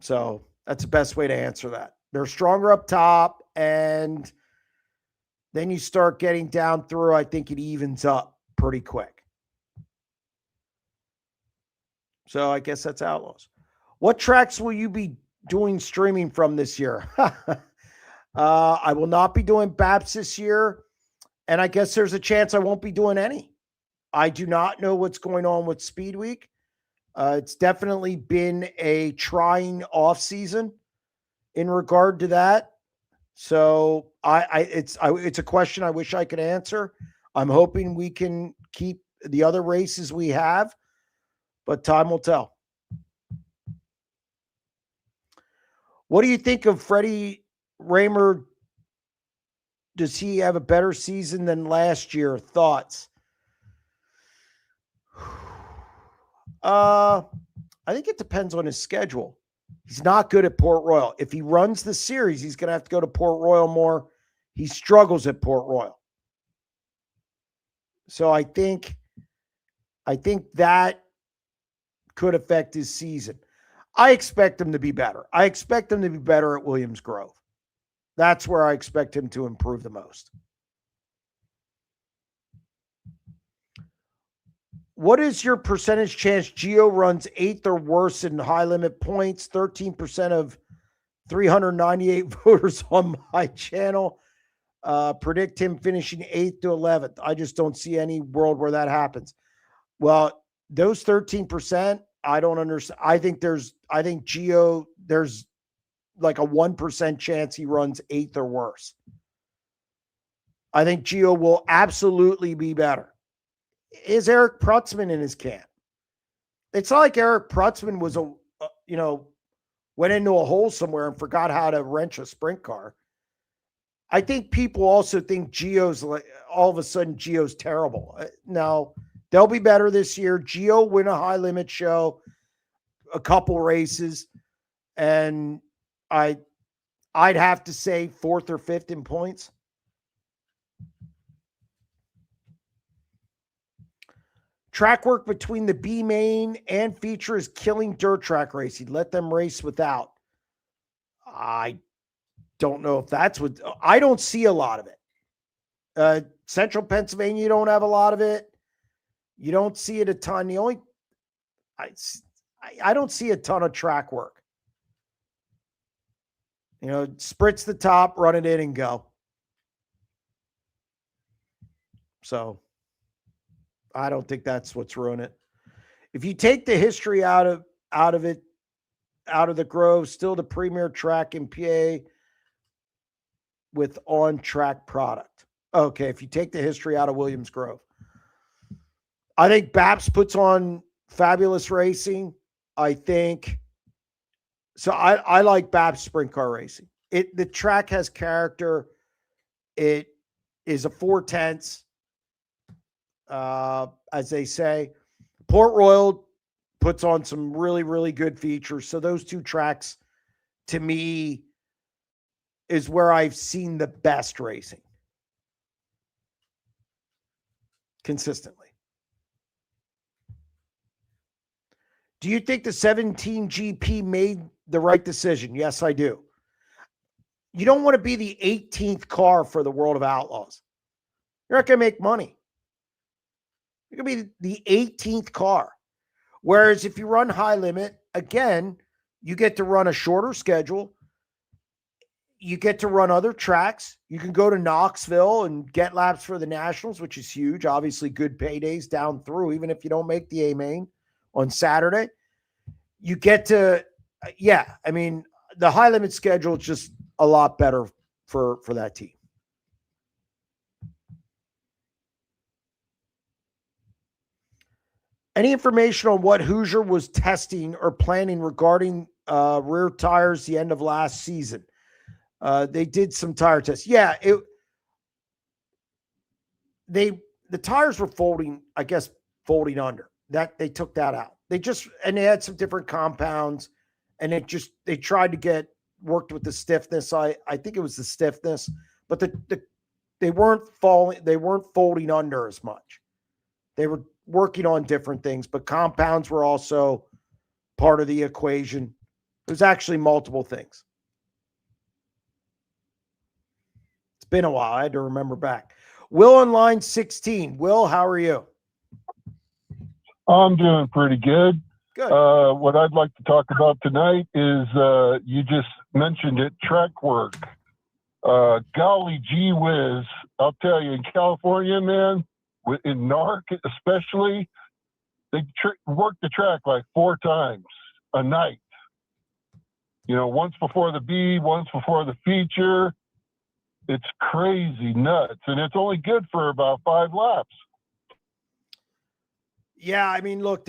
So that's the best way to answer that. They're stronger up top, and then you start getting down through, I think it evens up pretty quick. So I guess that's Outlaws. What tracks will you be doing streaming from this year? I will not be doing BAPS this year. And I guess there's a chance I won't be doing any. I do not know what's going on with Speed Week. It's definitely been a trying off season in regard to that. So it's a question I wish I could answer. I'm hoping we can keep the other races we have, but time will tell. What do you think of Freddie Raymer? Does he have a better season than last year? Thoughts? I think it depends on his schedule. He's not good at Port Royal. If he runs the series, he's going to have to go to Port Royal more. He struggles at Port Royal. So I think that could affect his season. I expect him to be better. I expect him to be better at Williams Grove. That's where I expect him to improve the most. What is your percentage chance Gio runs 8th or worse in high limit points? 13% of 398 voters on my channel predict him finishing 8th to 11th. I just don't see any world where that happens. Well, those 13%, I don't understand. I think Gio, there's like a 1% chance he runs 8th or worse. I think Gio will absolutely be better. Is Eric Prutzman in his camp? It's not like Eric Prutzman was went into a hole somewhere and forgot how to wrench a sprint car. I think people also think Gio's like, all of a sudden Gio's terrible. No, they'll be better this year. Gio win a high limit show, a couple races, and I'd have to say 4th or 5th in points. Track work between the B main and feature is killing dirt track racing. Let them race without. I don't know if that's what, I don't see a lot of it. Central Pennsylvania, you don't have a lot of it. You don't see it a ton. I don't see a ton of track work. Spritz the top, run it in and go. So I don't think that's what's ruining it. If you take the history out of the Grove, still the premier track in PA with on-track product. Okay, if you take the history out of Williams Grove. I think Baps puts on fabulous racing. I think so. I like Baps sprint car racing. The track has character. It is a 4/10, as they say. Port Royal puts on some really, really good features. So those two tracks, to me, is where I've seen the best racing consistently. Do you think the 17 GP made the right decision? Yes, I do. You don't want to be the 18th car for the World of Outlaws. You're not going to make money. You're going to be the 18th car. Whereas if you run high limit, again, you get to run a shorter schedule. You get to run other tracks. You can go to Knoxville and get laps for the Nationals, which is huge. Obviously, good paydays down through, even if you don't make the A main on Saturday. You get to, the high limit schedule is just a lot better for that team. Any information on what Hoosier was testing or planning regarding rear tires the end of last season? They did some tire tests. Yeah, the tires were folding under. That they took that out. They had some different compounds, and they tried to worked with the stiffness. I think it was the stiffness, but they weren't folding under as much. They were working on different things, but compounds were also part of the equation. There's actually multiple things. It's been a while. I had to remember back. Will on line 16. Will, how are you? I'm doing pretty good. Good. What I'd like to talk about tonight is you just mentioned it, track work. Golly gee whiz. I'll tell you, in California, man, in NARC especially, they work the track like 4 times a night. You know, once before the B, once before the feature. It's crazy nuts, and it's only good for about 5 laps. Yeah, I mean, look,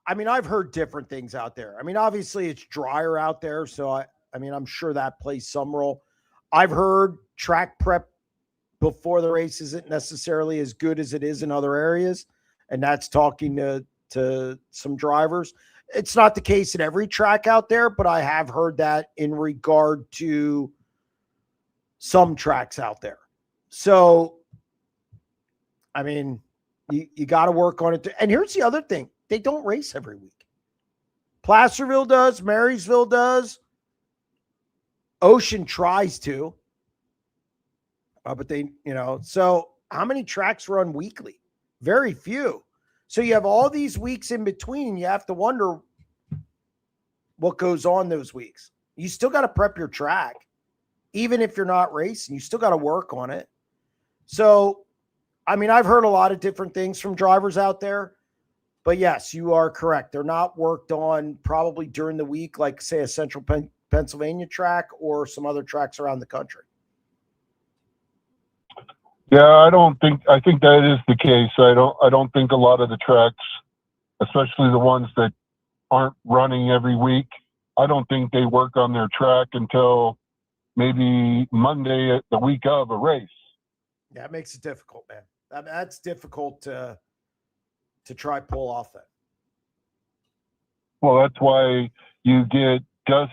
I've heard different things out there. I mean, obviously it's drier out there, so I mean, I'm sure that plays some role. I've heard track prep before the race isn't necessarily as good as it is in other areas, and that's talking to some drivers. It's not the case at every track out there, but I have heard that in regard to some tracks out there. So, I mean, you got to work on it. And here's the other thing. They don't race every week. Placerville does. Marysville does. Ocean tries to. But they, so how many tracks run weekly? Very few. So you have all these weeks in between, and you have to wonder what goes on those weeks. You still got to prep your track. Even if you're not racing, you still got to work on it. So, I mean, I've heard a lot of different things from drivers out there, but yes, you are correct. They're not worked on probably during the week, like say a central Pennsylvania track or some other tracks around the country. Yeah, I think that is the case. I don't think a lot of the tracks, especially the ones that aren't running every week, I don't think they work on their track until maybe Monday at the week of a race. Yeah, it makes it difficult, man. That's difficult to try pull off that. Well, that's why you get dust,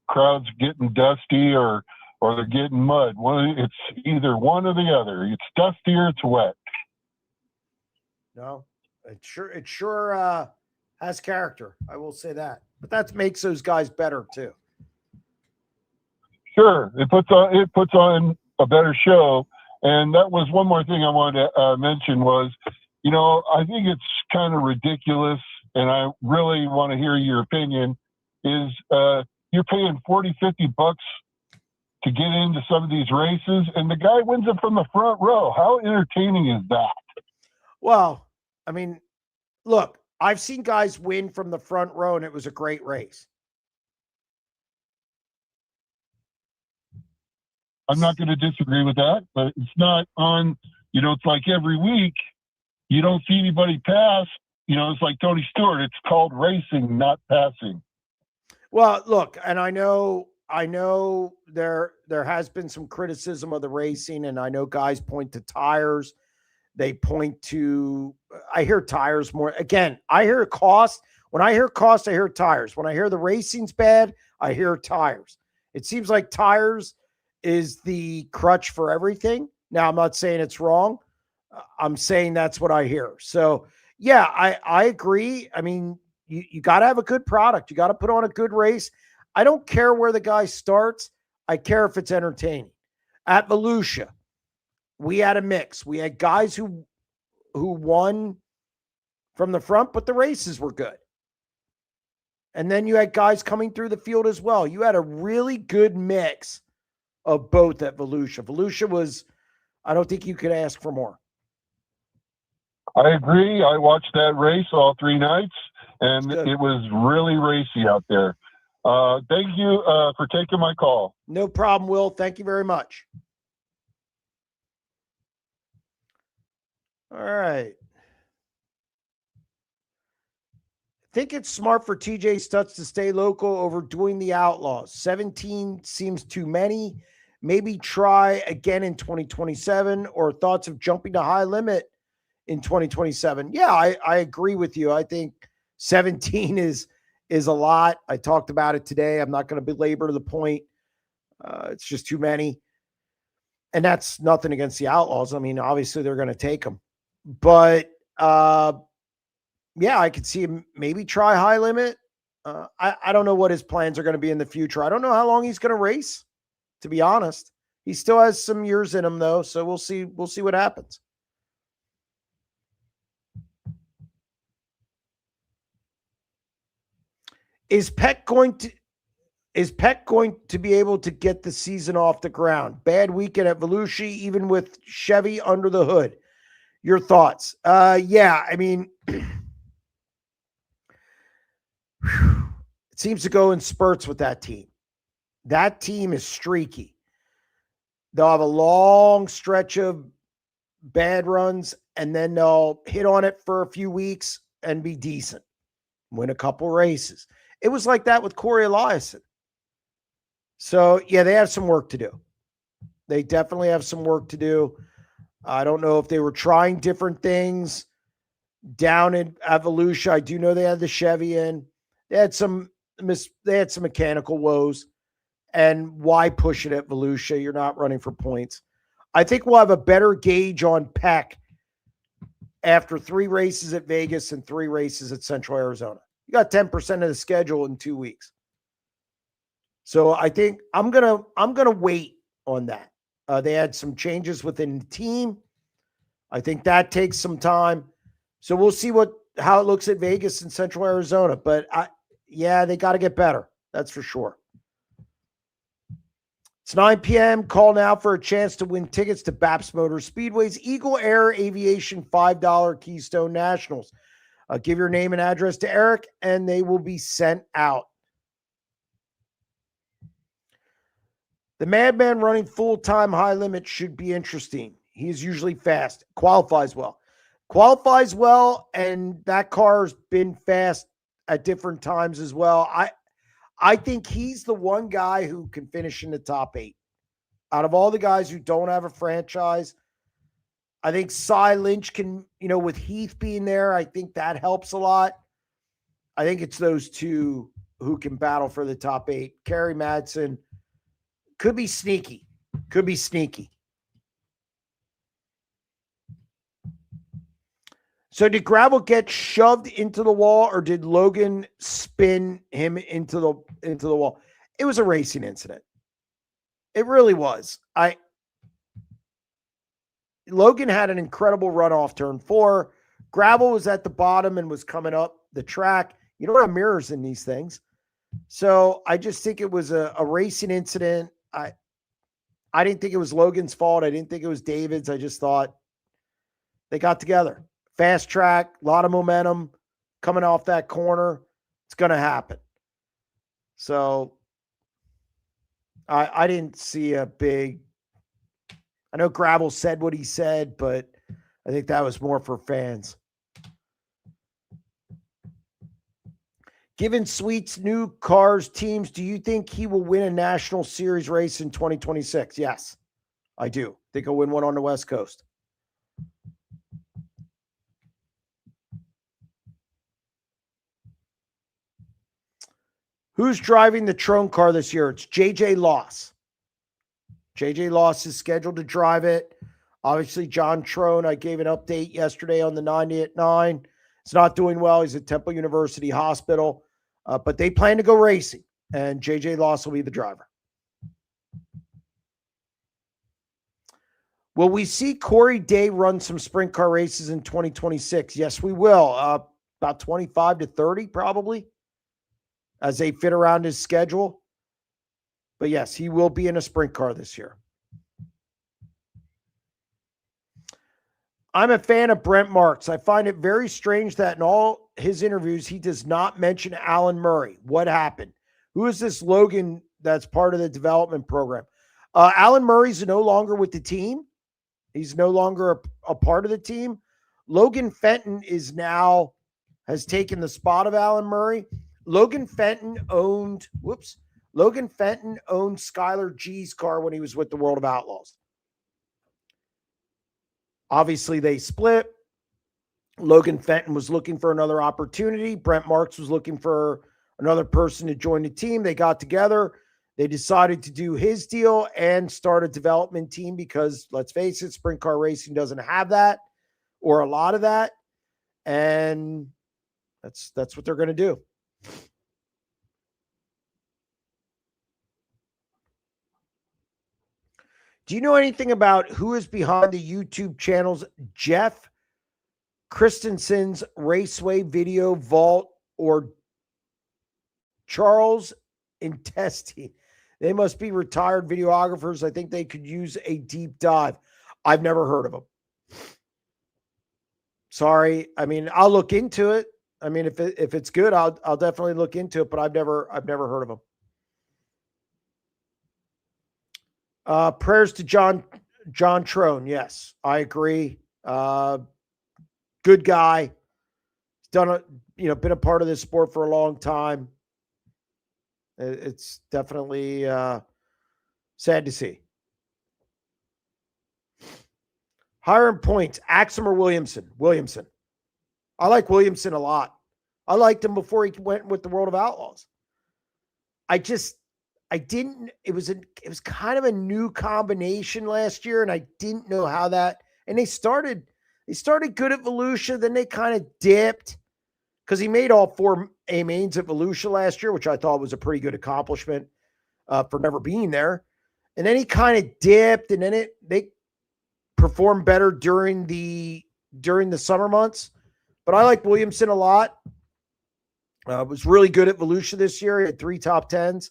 crowds getting dusty or they're getting mud. It's either one or the other. It's dusty or it's wet. No, it sure has character. I will say that. But that makes those guys better too. Sure, it puts on a better show. And that was one more thing I wanted to mention was, I think it's kind of ridiculous, and I really want to hear your opinion, is you're paying $40, $50 to get into some of these races, and the guy wins it from the front row. How entertaining is that? Well, I mean, look, I've seen guys win from the front row, and it was a great race. I'm not going to disagree with that, but it's not on, it's like every week you don't see anybody pass. It's like Tony Stewart. It's called racing, not passing. Well, look, and I know there has been some criticism of the racing, and I know guys point to tires. They point to, I hear tires more. Again, I hear cost. When I hear cost, I hear tires. When I hear the racing's bad, I hear tires. It seems like tires is the crutch for everything. Now, I'm not saying it's wrong. I'm saying that's what I hear. So, yeah, I agree. I mean, you got to have a good product. You got to put on a good race. I don't care where the guy starts. I care if it's entertaining. At Volusia, we had a mix. We had guys who won from the front, but the races were good. And then you had guys coming through the field as well. You had a really good mix of both at Volusia. Volusia was, I don't think you could ask for more. I agree. I watched that race all 3 nights, and it was really racy out there. Thank you for taking my call. No problem, Will. Thank you very much. All right. Think it's smart for TJ Stutz to stay local over doing the Outlaws. 17 seems too many. Maybe try again in 2027, or thoughts of jumping to high limit in 2027. Yeah, I agree with you. I think 17 is a lot. I talked about it today. I'm not going to belabor the point. It's just too many. And that's nothing against the Outlaws. I mean, obviously they're going to take them. But yeah, I could see him maybe try high limit. I don't know what his plans are going to be in the future. I don't know how long he's going to race, to be honest. He still has some years in him, though, so we'll see what happens. Is Peck going to Is Peck going to be able to get the season off the ground? Bad weekend at Volusia, even with Chevy under the hood. Your thoughts? Yeah, I mean, it seems to go in spurts with that team. That team is streaky. They'll have a long stretch of bad runs, and then they'll hit on it for a few weeks and be decent, win a couple races. It was like that with Corey Eliason. So, yeah, they have some work to do. They definitely have some work to do. I don't know if they were trying different things down at Volusia. I do know they had the Chevy in. They had some mechanical woes. And why push it at Volusia? You're not running for points. I think we'll have a better gauge on Peck after 3 races at Vegas and 3 races at Central Arizona. You got 10% of the schedule in 2 weeks. So I think I'm gonna wait on that. They had some changes within the team. I think that takes some time. So we'll see how it looks at Vegas and Central Arizona. But they got to get better. That's for sure. It's 9 p.m. Call now for a chance to win tickets to Baps Motor Speedway's Eagle Air Aviation $5 Keystone Nationals. Give your name and address to Eric, and they will be sent out. The Madman running full-time high limit should be interesting. He is usually fast, qualifies well, and that car's been fast at different times as well. I think he's the one guy who can finish in the top 8. Out of all the guys who don't have a franchise, I think Cy Lynch can, with Heath being there, I think that helps a lot. I think it's those two who can battle for the top 8. Kerry Madsen could be sneaky. So did Gravel get shoved into the wall, or did Logan spin him into the wall? It was a racing incident. It really was. Logan had an incredible run off turn 4. Gravel was at the bottom and was coming up the track. You don't have mirrors in these things. So I just think it was a racing incident. I didn't think it was Logan's fault. I didn't think it was David's. I just thought they got together. Fast track, a lot of momentum coming off that corner. It's going to happen. So I didn't see a big, I know Gravel said what he said, but I think that was more for fans. Given Sweet's new cars teams, do you think he will win a national series race in 2026? Yes, I do. Think he'll win one on the West Coast. Who's driving the Trone car this year? It's JJ Loss. JJ Loss is scheduled to drive it. Obviously, John Trone, I gave an update yesterday on the 90 at 9. It's not doing well. He's at Temple University Hospital. But they plan to go racing, and JJ Loss will be the driver. Will we see Corey Day run some sprint car races in 2026? Yes, we will. About 25 to 30 probably, as they fit around his schedule. But yes, he will be in a sprint car this year. I'm a fan of Brent Marks. I find it very strange that in all his interviews, he does not mention Alan Murray. What happened? Who is this Logan that's part of the development program? Alan Murray's no longer with the team. He's no longer a part of the team. Logan Fenton has taken the spot of Alan Murray. Logan Fenton owned Skylar G's car when he was with the World of Outlaws. Obviously, they split. Logan Fenton was looking for another opportunity. Brent Marks was looking for another person to join the team. They got together. They decided to do his deal and start a development team because, let's face it, sprint car racing doesn't have that or a lot of that. And that's what they're going to do. Do you know anything about who is behind the YouTube channels Jeff Christensen's Raceway Video Vault or Charles in testing. They must be retired videographers. I think they could use a deep dive. I've never heard of them. Sorry. I mean, I'll look into it. I mean, if it's good, I'll definitely look into it, but I've never heard of them. Prayers to John Trone. Yes, I agree. Good guy. He's done been a part of this sport for a long time. It's definitely sad to see. Higher points, Axum or Williamson? Williamson. I like Williamson a lot. I liked him before he went with the World of Outlaws. It was kind of a new combination last year, and I didn't know how that, and they started good at Volusia, then they kind of dipped because he made all 4 A mains at Volusia last year, which I thought was a pretty good accomplishment for never being there. And then he kind of dipped, and then they performed better during the summer months. But I like Williamson a lot. Was really good at Volusia this year. He had 3 top 10s.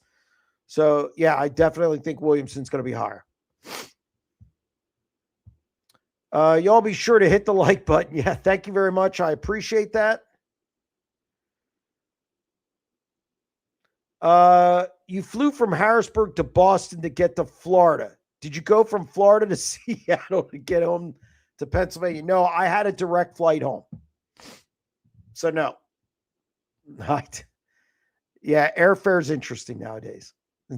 So, yeah, I definitely think Williamson's going to be higher. Y'all be sure to hit the like button. Yeah, thank you very much. I appreciate that. You flew from Harrisburg to Boston to get to Florida. Did you go from Florida to Seattle to get home to Pennsylvania? No, I had a direct flight home. So, no. Yeah, airfare is interesting nowadays.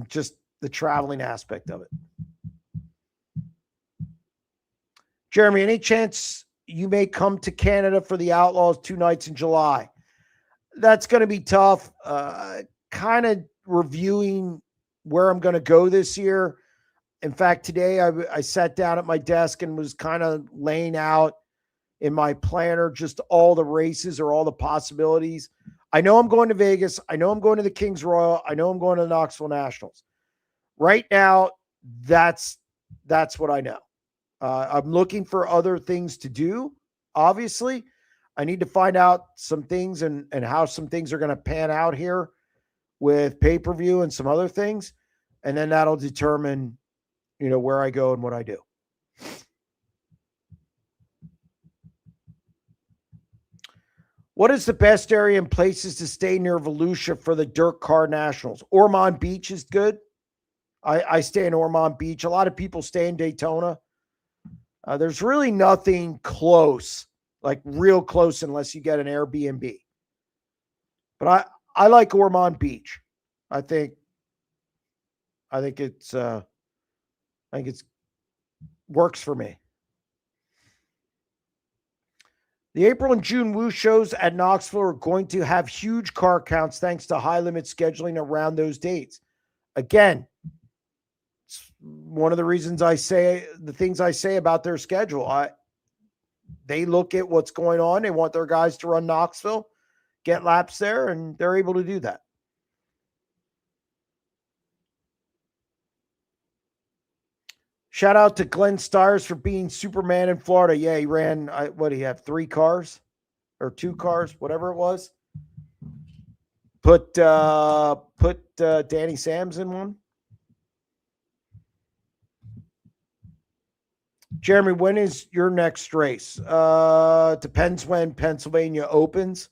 Just the traveling aspect of it. Jeremy, any chance you may come to Canada for the Outlaws 2 nights in July? That's going to be tough. Kind of reviewing where I'm going to go this year. In fact, today I sat down at my desk and was kind of laying out in my planner just all the races or all the possibilities. I know I'm going to Vegas. I know I'm going to the Kings Royal. I know I'm going to the Knoxville Nationals. Right now, that's what I know. I'm looking for other things to do. Obviously, I need to find out some things and how some things are going to pan out here with pay-per-view and some other things. And then that'll determine, where I go and what I do. What is the best area and places to stay near Volusia for the Dirt Car Nationals? Ormond Beach is good. I stay in Ormond Beach. A lot of people stay in Daytona. There's really nothing close, like real close, unless you get an Airbnb. But I like Ormond Beach. I think it's works for me. The April and June Woo shows at Knoxville are going to have huge car counts thanks to high limit scheduling around those dates. Again, it's one of the reasons the things I say about their schedule. They look at what's going on. They want their guys to run Knoxville, get laps there, and they're able to do that. Shout out to Glenn Stiers for being Superman in Florida. Yeah, he ran, what do you have, 3 cars or 2 cars, whatever it was. Put Danny Sams in one. Jeremy, when is your next race? Depends when Pennsylvania opens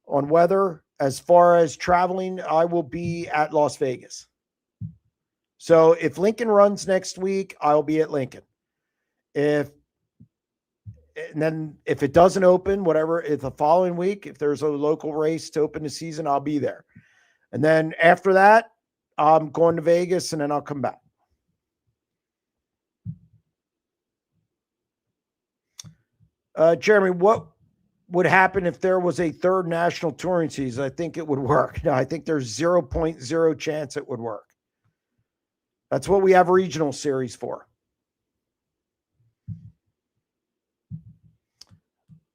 on weather. As far as traveling, I will be at Las Vegas. So if Lincoln runs next week, I'll be at Lincoln. If it doesn't open, whatever, if the following week, if there's a local race to open the season, I'll be there. And then after that, I'm going to Vegas and then I'll come back. Jeremy, what would happen if there was a 3rd national touring season? I think it would work. No, I think there's 0.0 chance it would work. That's what we have regional series for.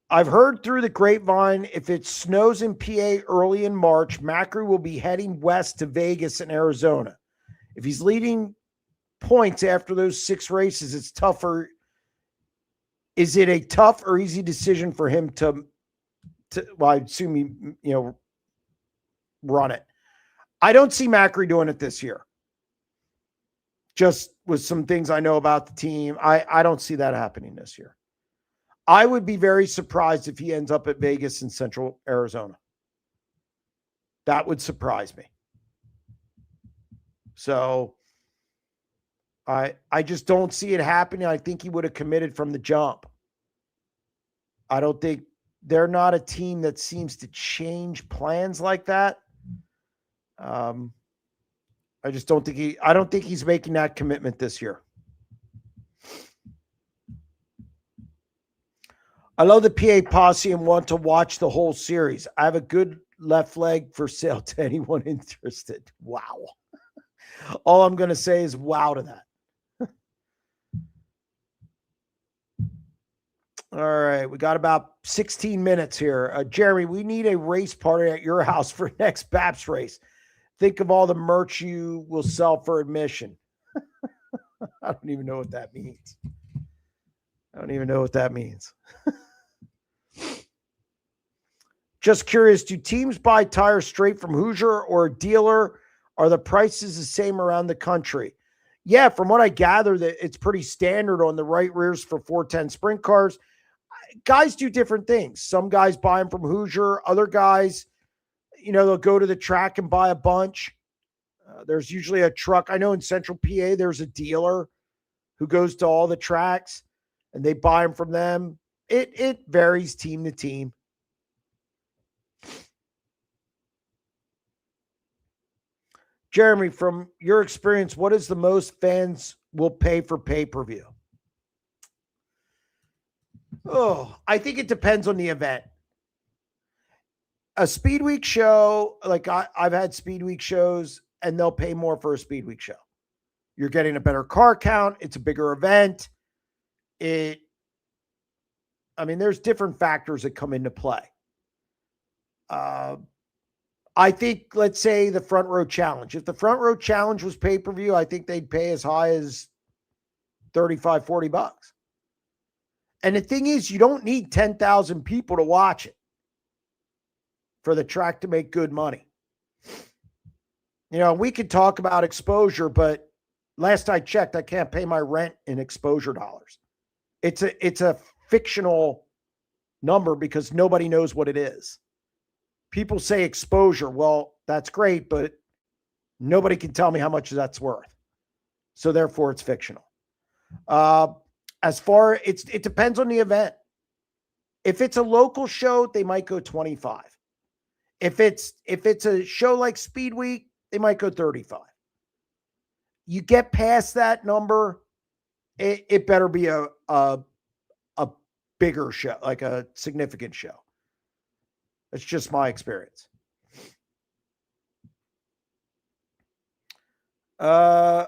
I've heard through the grapevine, if it snows in PA early in March, Macri will be heading west to Vegas and Arizona. If he's leading points after those 6 races, it's tougher. Is it a tough or easy decision for him to well, I assume run it? I don't see Macri doing it this year. Just with some things I know about the team, I don't see that happening this year. I would be very surprised if he ends up at Vegas in Central Arizona. That would surprise me. So I just don't see it happening. I think he would have committed from the jump. I don't think they're not a team that seems to change plans like that. I just don't think I don't think he's making that commitment this year. I love the PA posse and want to watch the whole series. I have a good left leg for sale to anyone interested. Wow. All I'm going to say is wow to that. All right. We got about 16 minutes here. Jeremy, we need a race party at your house for next BAPS race. Think of all the merch you will sell for admission. I don't even know what that means. Just curious, do teams buy tires straight from Hoosier or a dealer? Are the prices the same around the country? Yeah, from what I gather, that it's pretty standard on the right rears for 410 sprint cars. Guys do different things. Some guys buy them from Hoosier. Other guys, they'll go to the track and buy a bunch. There's usually a truck. I know in Central PA, there's a dealer who goes to all the tracks and they buy them from them. It varies team to team. Jeremy, from your experience, what is the most fans will pay for pay-per-view? Oh, I think it depends on the event. A Speed Week show, like I've had Speed Week shows, and they'll pay more for a Speed Week show. You're getting a better car count. It's a bigger event. There's different factors that come into play. I think, let's say the Front Row Challenge. If the Front Row Challenge was pay-per-view, I think they'd pay as high as $35, $40. And the thing is, you don't need 10,000 people to watch it for the track to make good money. We could talk about exposure, but last I checked, I can't pay my rent in exposure dollars. It's a fictional number because nobody knows what it is. People say exposure. Well, that's great, but nobody can tell me how much that's worth. So therefore, it's fictional. It depends on the event. If it's a local show, they might go 25. If it's a show like Speed Week, they might go 35. You get past that number, it better be a bigger show, like a significant show. That's just my experience. Can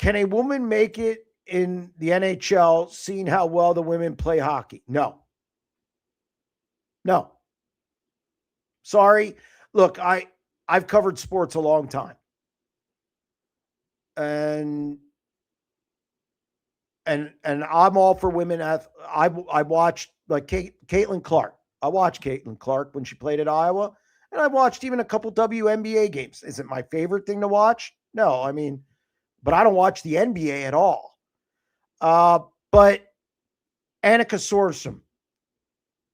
a woman make it in the NHL, seeing how well the women play hockey? No. Sorry. Look, I've covered sports a long time. And I'm all for women. I watched like Caitlin Clark. I watched Caitlin Clark when she played at Iowa, and I watched even a couple WNBA games. Is it my favorite thing to watch? No, but I don't watch the NBA at all. But Annika Sorenstam,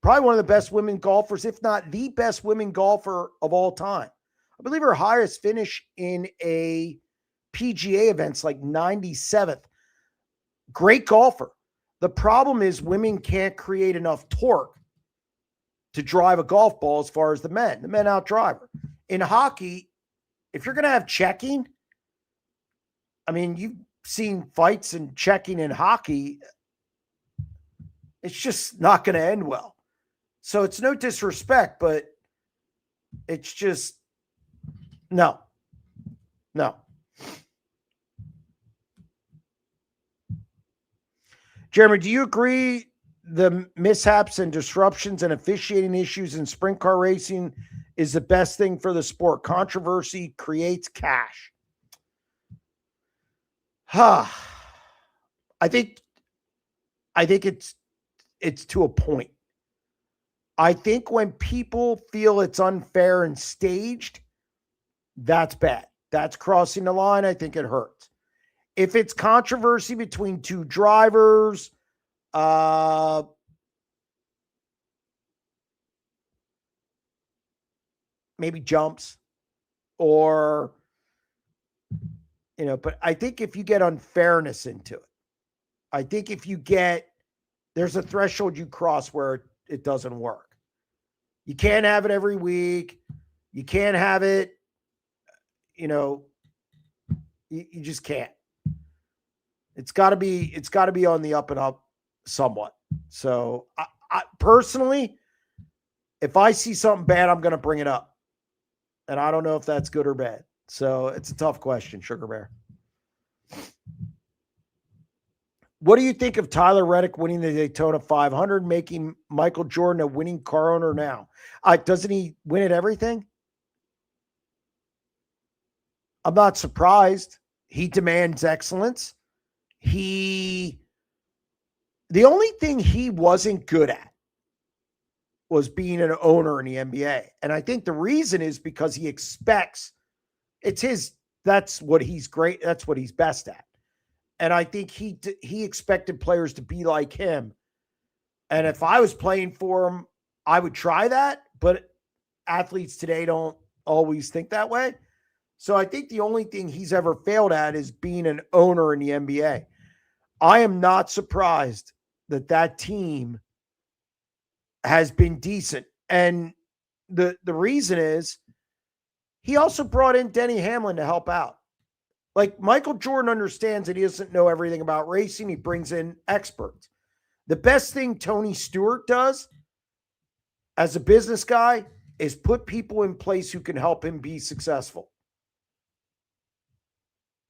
probably one of the best women golfers, if not the best women golfer of all time. I believe her highest finish in a PGA event's like 97th. Great golfer. The problem is women can't create enough torque to drive a golf ball as far as the men. The men outdrive her. In hockey, if you're going to have checking, you've seen fights and checking in hockey. It's just not going to end well. So it's no disrespect, but it's just no. Jeremy, do you agree the mishaps and disruptions and officiating issues in sprint car racing is the best thing for the sport? Controversy creates cash. I think it's to a point. I think when people feel it's unfair and staged, that's bad. That's crossing the line. I think it hurts. If it's controversy between two drivers, maybe jumps or, but I think if you get unfairness into it, I think if you there's a threshold you cross where it doesn't work. You can't have it every week. You can't have it, you just can't. It's got to be on the up and up somewhat. So I personally, if I see something bad, I'm going to bring it up. And I don't know if that's good or bad. So it's a tough question, Sugar Bear. What do you think of Tyler Reddick winning the Daytona 500, making Michael Jordan a winning car owner now? Doesn't he win at everything? I'm not surprised. He demands excellence. The only thing he wasn't good at was being an owner in the NBA. And I think the reason is because he expects that's what he's great. That's what he's best at. And I think he expected players to be like him. And if I was playing for him, I would try that. But athletes today don't always think that way. So I think the only thing he's ever failed at is being an owner in the NBA. I am not surprised that team has been decent. And the reason is he also brought in Denny Hamlin to help out. Like Michael Jordan understands that he doesn't know everything about racing. He brings in experts. The best thing Tony Stewart does as a business guy is put people in place who can help him be successful.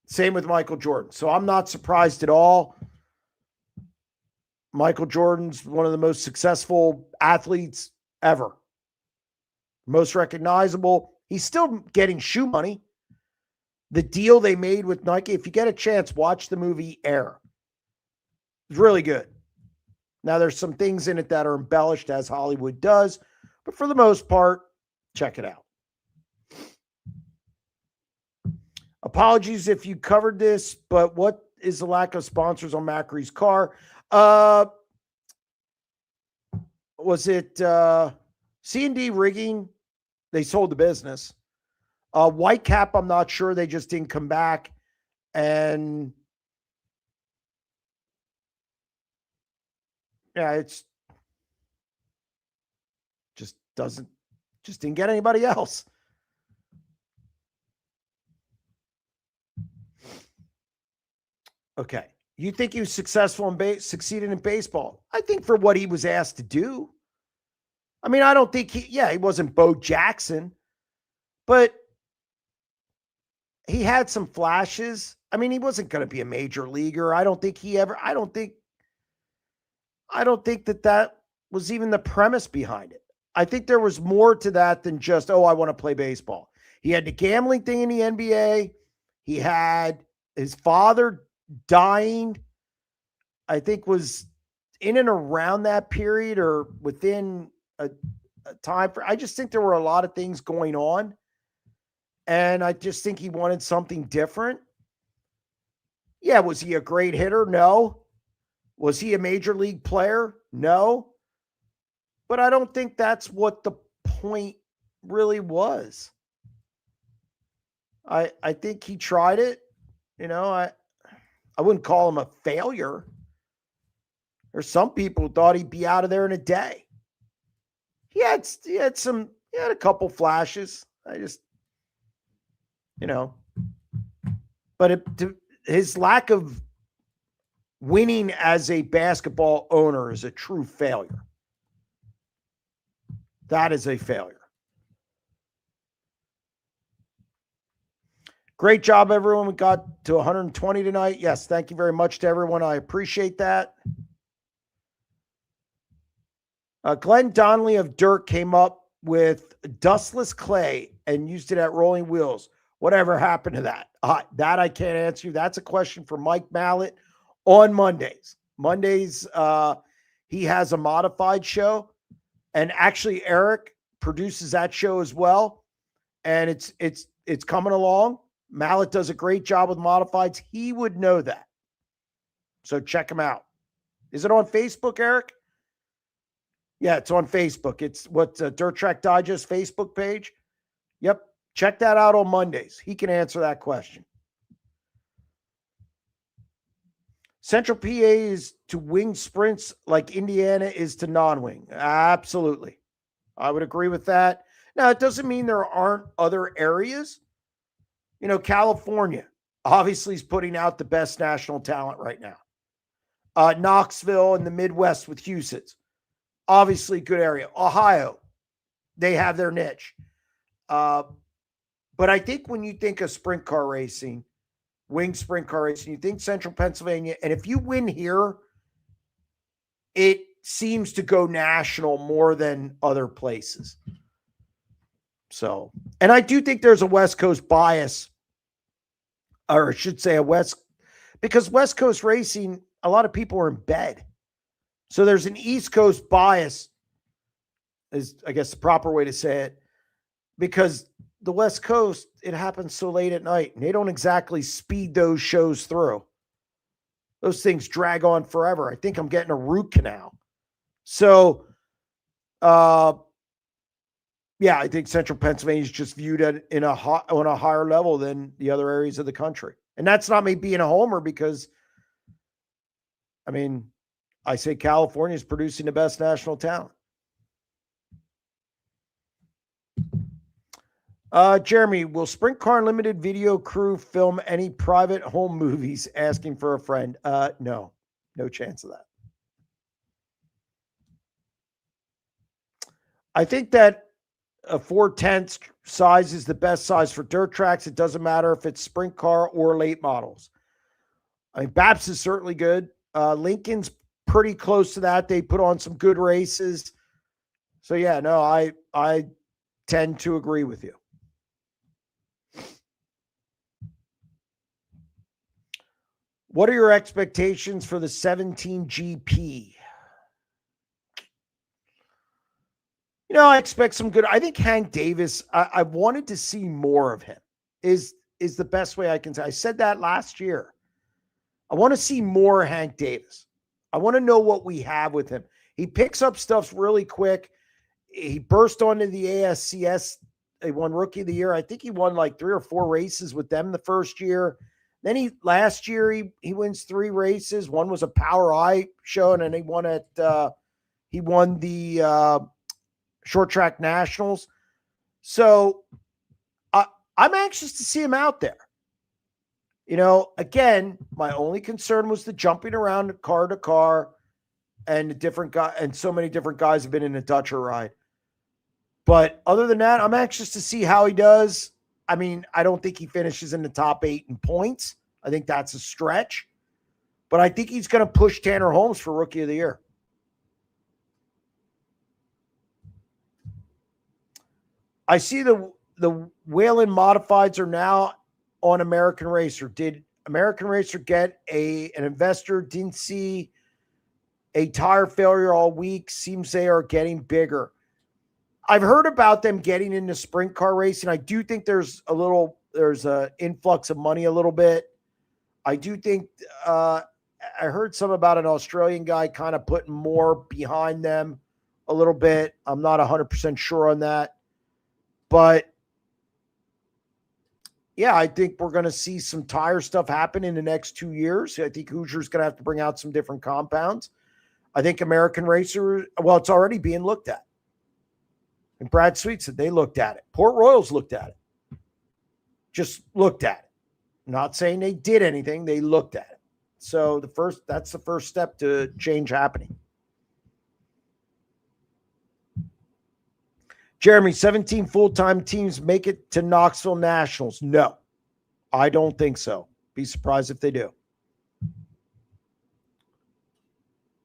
Same with Michael Jordan. So I'm not surprised at all. Michael Jordan's one of the most successful athletes ever. Most recognizable. He's still getting shoe money. The deal they made with Nike, if you get a chance, watch the movie Air. It's really good. Now, there's some things in it that are embellished, as Hollywood does, but for the most part, check it out. Apologies if you covered this, but what is the lack of sponsors on Macri's car? Was it C&D Rigging? They sold the business. White Cap, I'm not sure. They just didn't come back. And yeah, it's just didn't get anybody else. Okay. You think he was successful succeeded in baseball? I think for what he was asked to do. I mean, I don't think he wasn't Bo Jackson, but he had some flashes. I mean, he wasn't going to be a major leaguer. I don't think that was even the premise behind it. I think there was more to that than just, I want to play baseball. He had the gambling thing in the NBA. He had his father dying, I think was in and around that period or within a time. I just think there were a lot of things going on. And I just think he wanted something different. Yeah, was he a great hitter? No. Was he a major league player? No. But I don't think that's what the point really was. I think he tried it. I wouldn't call him a failure. There's some people who thought he'd be out of there in a day. He had a couple flashes. But his lack of winning as a basketball owner is a true failure. That is a failure. Great job, everyone. We got to 120 tonight. Yes, thank you very much to everyone. I appreciate that. Glenn Donnelly of Dirt came up with dustless clay and used it at Rolling Wheels. Whatever happened to that? That I can't answer you. That's a question for Mike Mallett on Mondays. Mondays, he has a modified show. And actually, Eric produces that show as well. And it's it's coming along. Mallet does a great job with modifieds. He would know that. So check him out. Is it on Facebook, Eric? Yeah, it's on Facebook. It's what Dirt Track Digest Facebook page. Yep. Check that out on Mondays. He can answer that question. Central PA is to wing sprints like Indiana is to non-wing. Absolutely. I would agree with that. Now, it doesn't mean there aren't other areas. You know, California obviously is putting out the best national talent right now. Knoxville and the Midwest with Huset's. Obviously, good area. Ohio, they have their niche. But I think when you think of sprint car racing, wing sprint car racing, you think Central Pennsylvania, and if you win here, it seems to go national more than other places. So, and I do think there's a West Coast bias, or I should say because West Coast racing, a lot of people are in bed. So there's an East Coast bias, is I guess the proper way to say it, because the West Coast, it happens so late at night, and they don't exactly speed those shows through. Those things drag on forever. I think I'm getting a root canal. So, yeah, I think Central Pennsylvania is just viewed on a higher level than the other areas of the country. And that's not me being a homer because, I mean, I say California is producing the best national talent. Jeremy, will SprintCarUnlimited video crew film any private home movies asking for a friend? No chance of that. I think that a 4/10 size is the best size for dirt tracks. It doesn't matter if it's sprint car or late models. I mean, BAPS is certainly good. Lincoln's pretty close to that. They put on some good races. So yeah, no, I tend to agree with you. What are your expectations for the 17 GP? You know, I expect some good. I think Hank Davis, I wanted to see more of him is the best way I can say. I said that last year. I want to see more Hank Davis. I want to know what we have with him. He picks up stuff really quick. He burst onto the ASCS. He won Rookie of the Year. I think he won like 3 or 4 races with them the first year. Then last year he wins 3 races. One was a Power I show, and then he won the Short Track Nationals. So I'm anxious to see him out there. You know, again, my only concern was the jumping around car to car and the different guy, and so many different guys have been in a Dutcher ride. But other than that, I'm anxious to see how he does. I mean, I don't think he finishes in the top 8 in points. I think that's a stretch. But I think he's going to push Tanner Holmes for Rookie of the Year. I see the Whalen Modifieds are now on American Racer. Did American Racer get an investor? Didn't see a tire failure all week. Seems they are getting bigger. I've heard about them getting into sprint car racing. I do think there's an influx of money a little bit. I do think I heard some about an Australian guy kind of putting more behind them a little bit. I'm not 100% sure on that. But yeah, I think we're going to see some tire stuff happen in the next 2 years. I think Hoosier's going to have to bring out some different compounds. I think American Racer, well, it's already being looked at. And Brad Sweet said they looked at it. Port Royals looked at it. Just looked at it. Not saying they did anything. They looked at it. So that's the first step to change happening. Jeremy, 17 full-time teams make it to Knoxville Nationals. No, I don't think so. Be surprised if they do.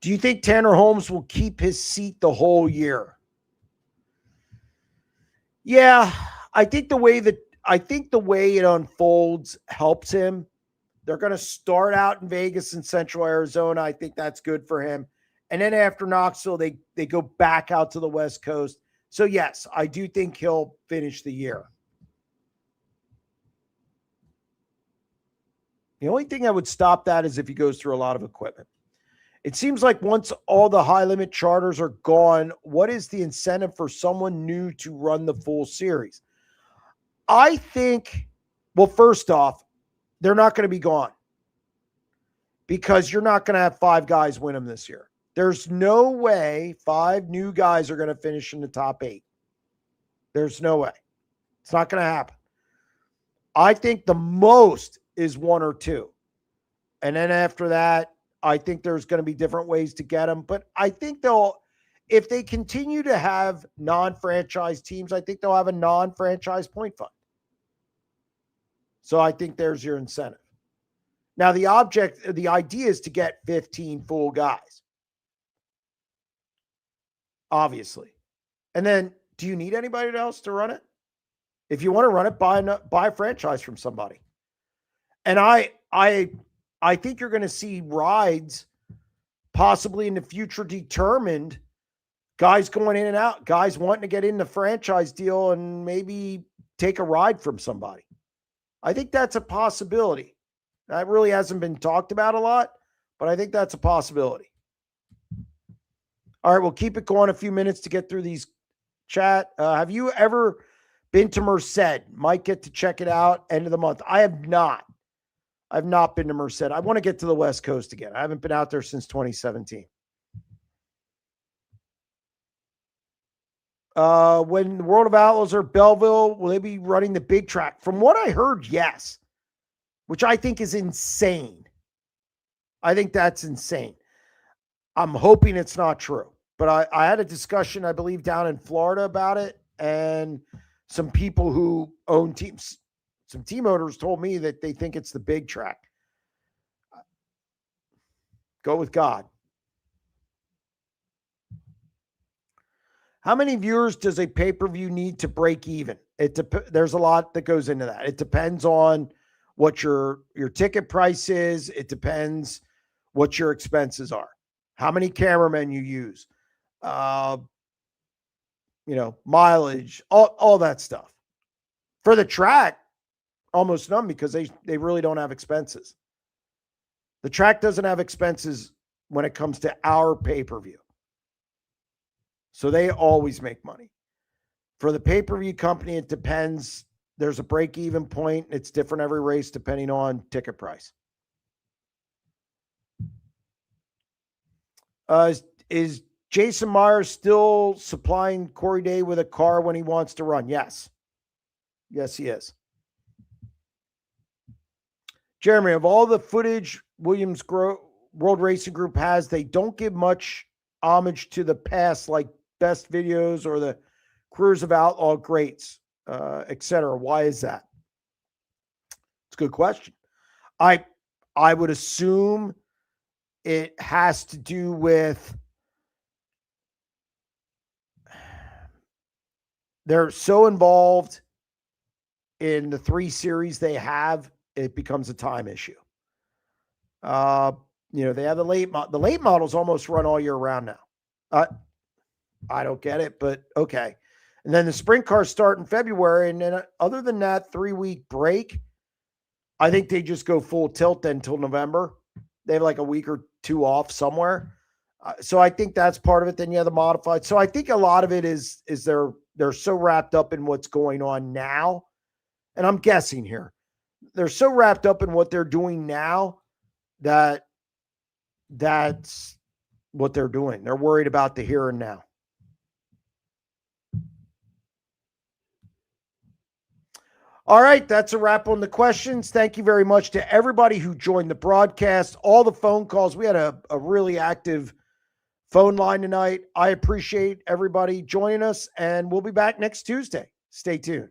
Do you think Tanner Holmes will keep his seat the whole year? Yeah, I think the way it unfolds helps him. They're going to start out in Vegas and Central Arizona. I think that's good for him. And then after Knoxville, they go back out to the West Coast. So, yes, I do think he'll finish the year. The only thing that would stop that is if he goes through a lot of equipment. It seems like once all the high limit charters are gone, what is the incentive for someone new to run the full series? I think, well, first off, they're not going to be gone because you're not going to have 5 guys win them this year. There's no way 5 new guys are going to finish in the top 8. There's no way. It's not going to happen. I think the most is 1 or 2. And then after that, I think there's going to be different ways to get them. But I think if they continue to have non-franchise teams, I think they'll have a non-franchise point fund. So I think there's your incentive. Now, the idea is to get 15 full guys. Obviously. And then, do you need anybody else to run it? If you want to run it, buy a franchise from somebody. And I think you're going to see rides possibly in the future determined, guys going in and out, guys wanting to get in the franchise deal and maybe take a ride from somebody. I think that's a possibility. That really hasn't been talked about a lot, but I think that's a possibility. All right, we'll keep it going a few minutes to get through these chat. Have you ever been to Merced? Might get to check it out end of the month. I have not. I've not been to Merced. I want to get to the West Coast again. I haven't been out there since 2017. When the World of Outlaws are Belleville, will they be running the big track? From what I heard, yes, which I think is insane. I think that's insane. I'm hoping it's not true, but I had a discussion, I believe, down in Florida about it, and some people who own teams, some team owners told me that they think it's the big track. Go with God. How many viewers does a pay-per-view need to break even? There's a lot that goes into that. It depends on what your ticket price is. It depends what your expenses are. How many cameramen you use, mileage, all that stuff. For the track, almost none, because they really don't have expenses. The track doesn't have expenses when it comes to our pay-per-view. So they always make money. For the pay-per-view company, it depends. There's a break-even point. It's different every race depending on ticket price. Is Jason Myers still supplying Corey Day with a car when he wants to run? Yes. Yes, he is. Jeremy, of all the footage Williams World Racing Group has, they don't give much homage to the past, like best videos or the careers of outlaw greats, etc. Why is that? It's a good question. I would assume it has to do with they're so involved in the 3 series they have, it becomes a time issue. They have the late models almost run all year round now. I don't get it, but okay. And then the sprint cars start in February. And then other than that 3-week break, I think they just go full tilt then until November. They have like a week or 2 off somewhere. So I think that's part of it. Then you have the modified. So I think a lot of it is they're so wrapped up in what's going on now. And I'm guessing here. They're so wrapped up in what they're doing now that that's what they're doing. They're worried about the here and now. All right, that's a wrap on the questions. Thank you very much to everybody who joined the broadcast, all the phone calls. We had a really active phone line tonight. I appreciate everybody joining us, and we'll be back next Tuesday. Stay tuned.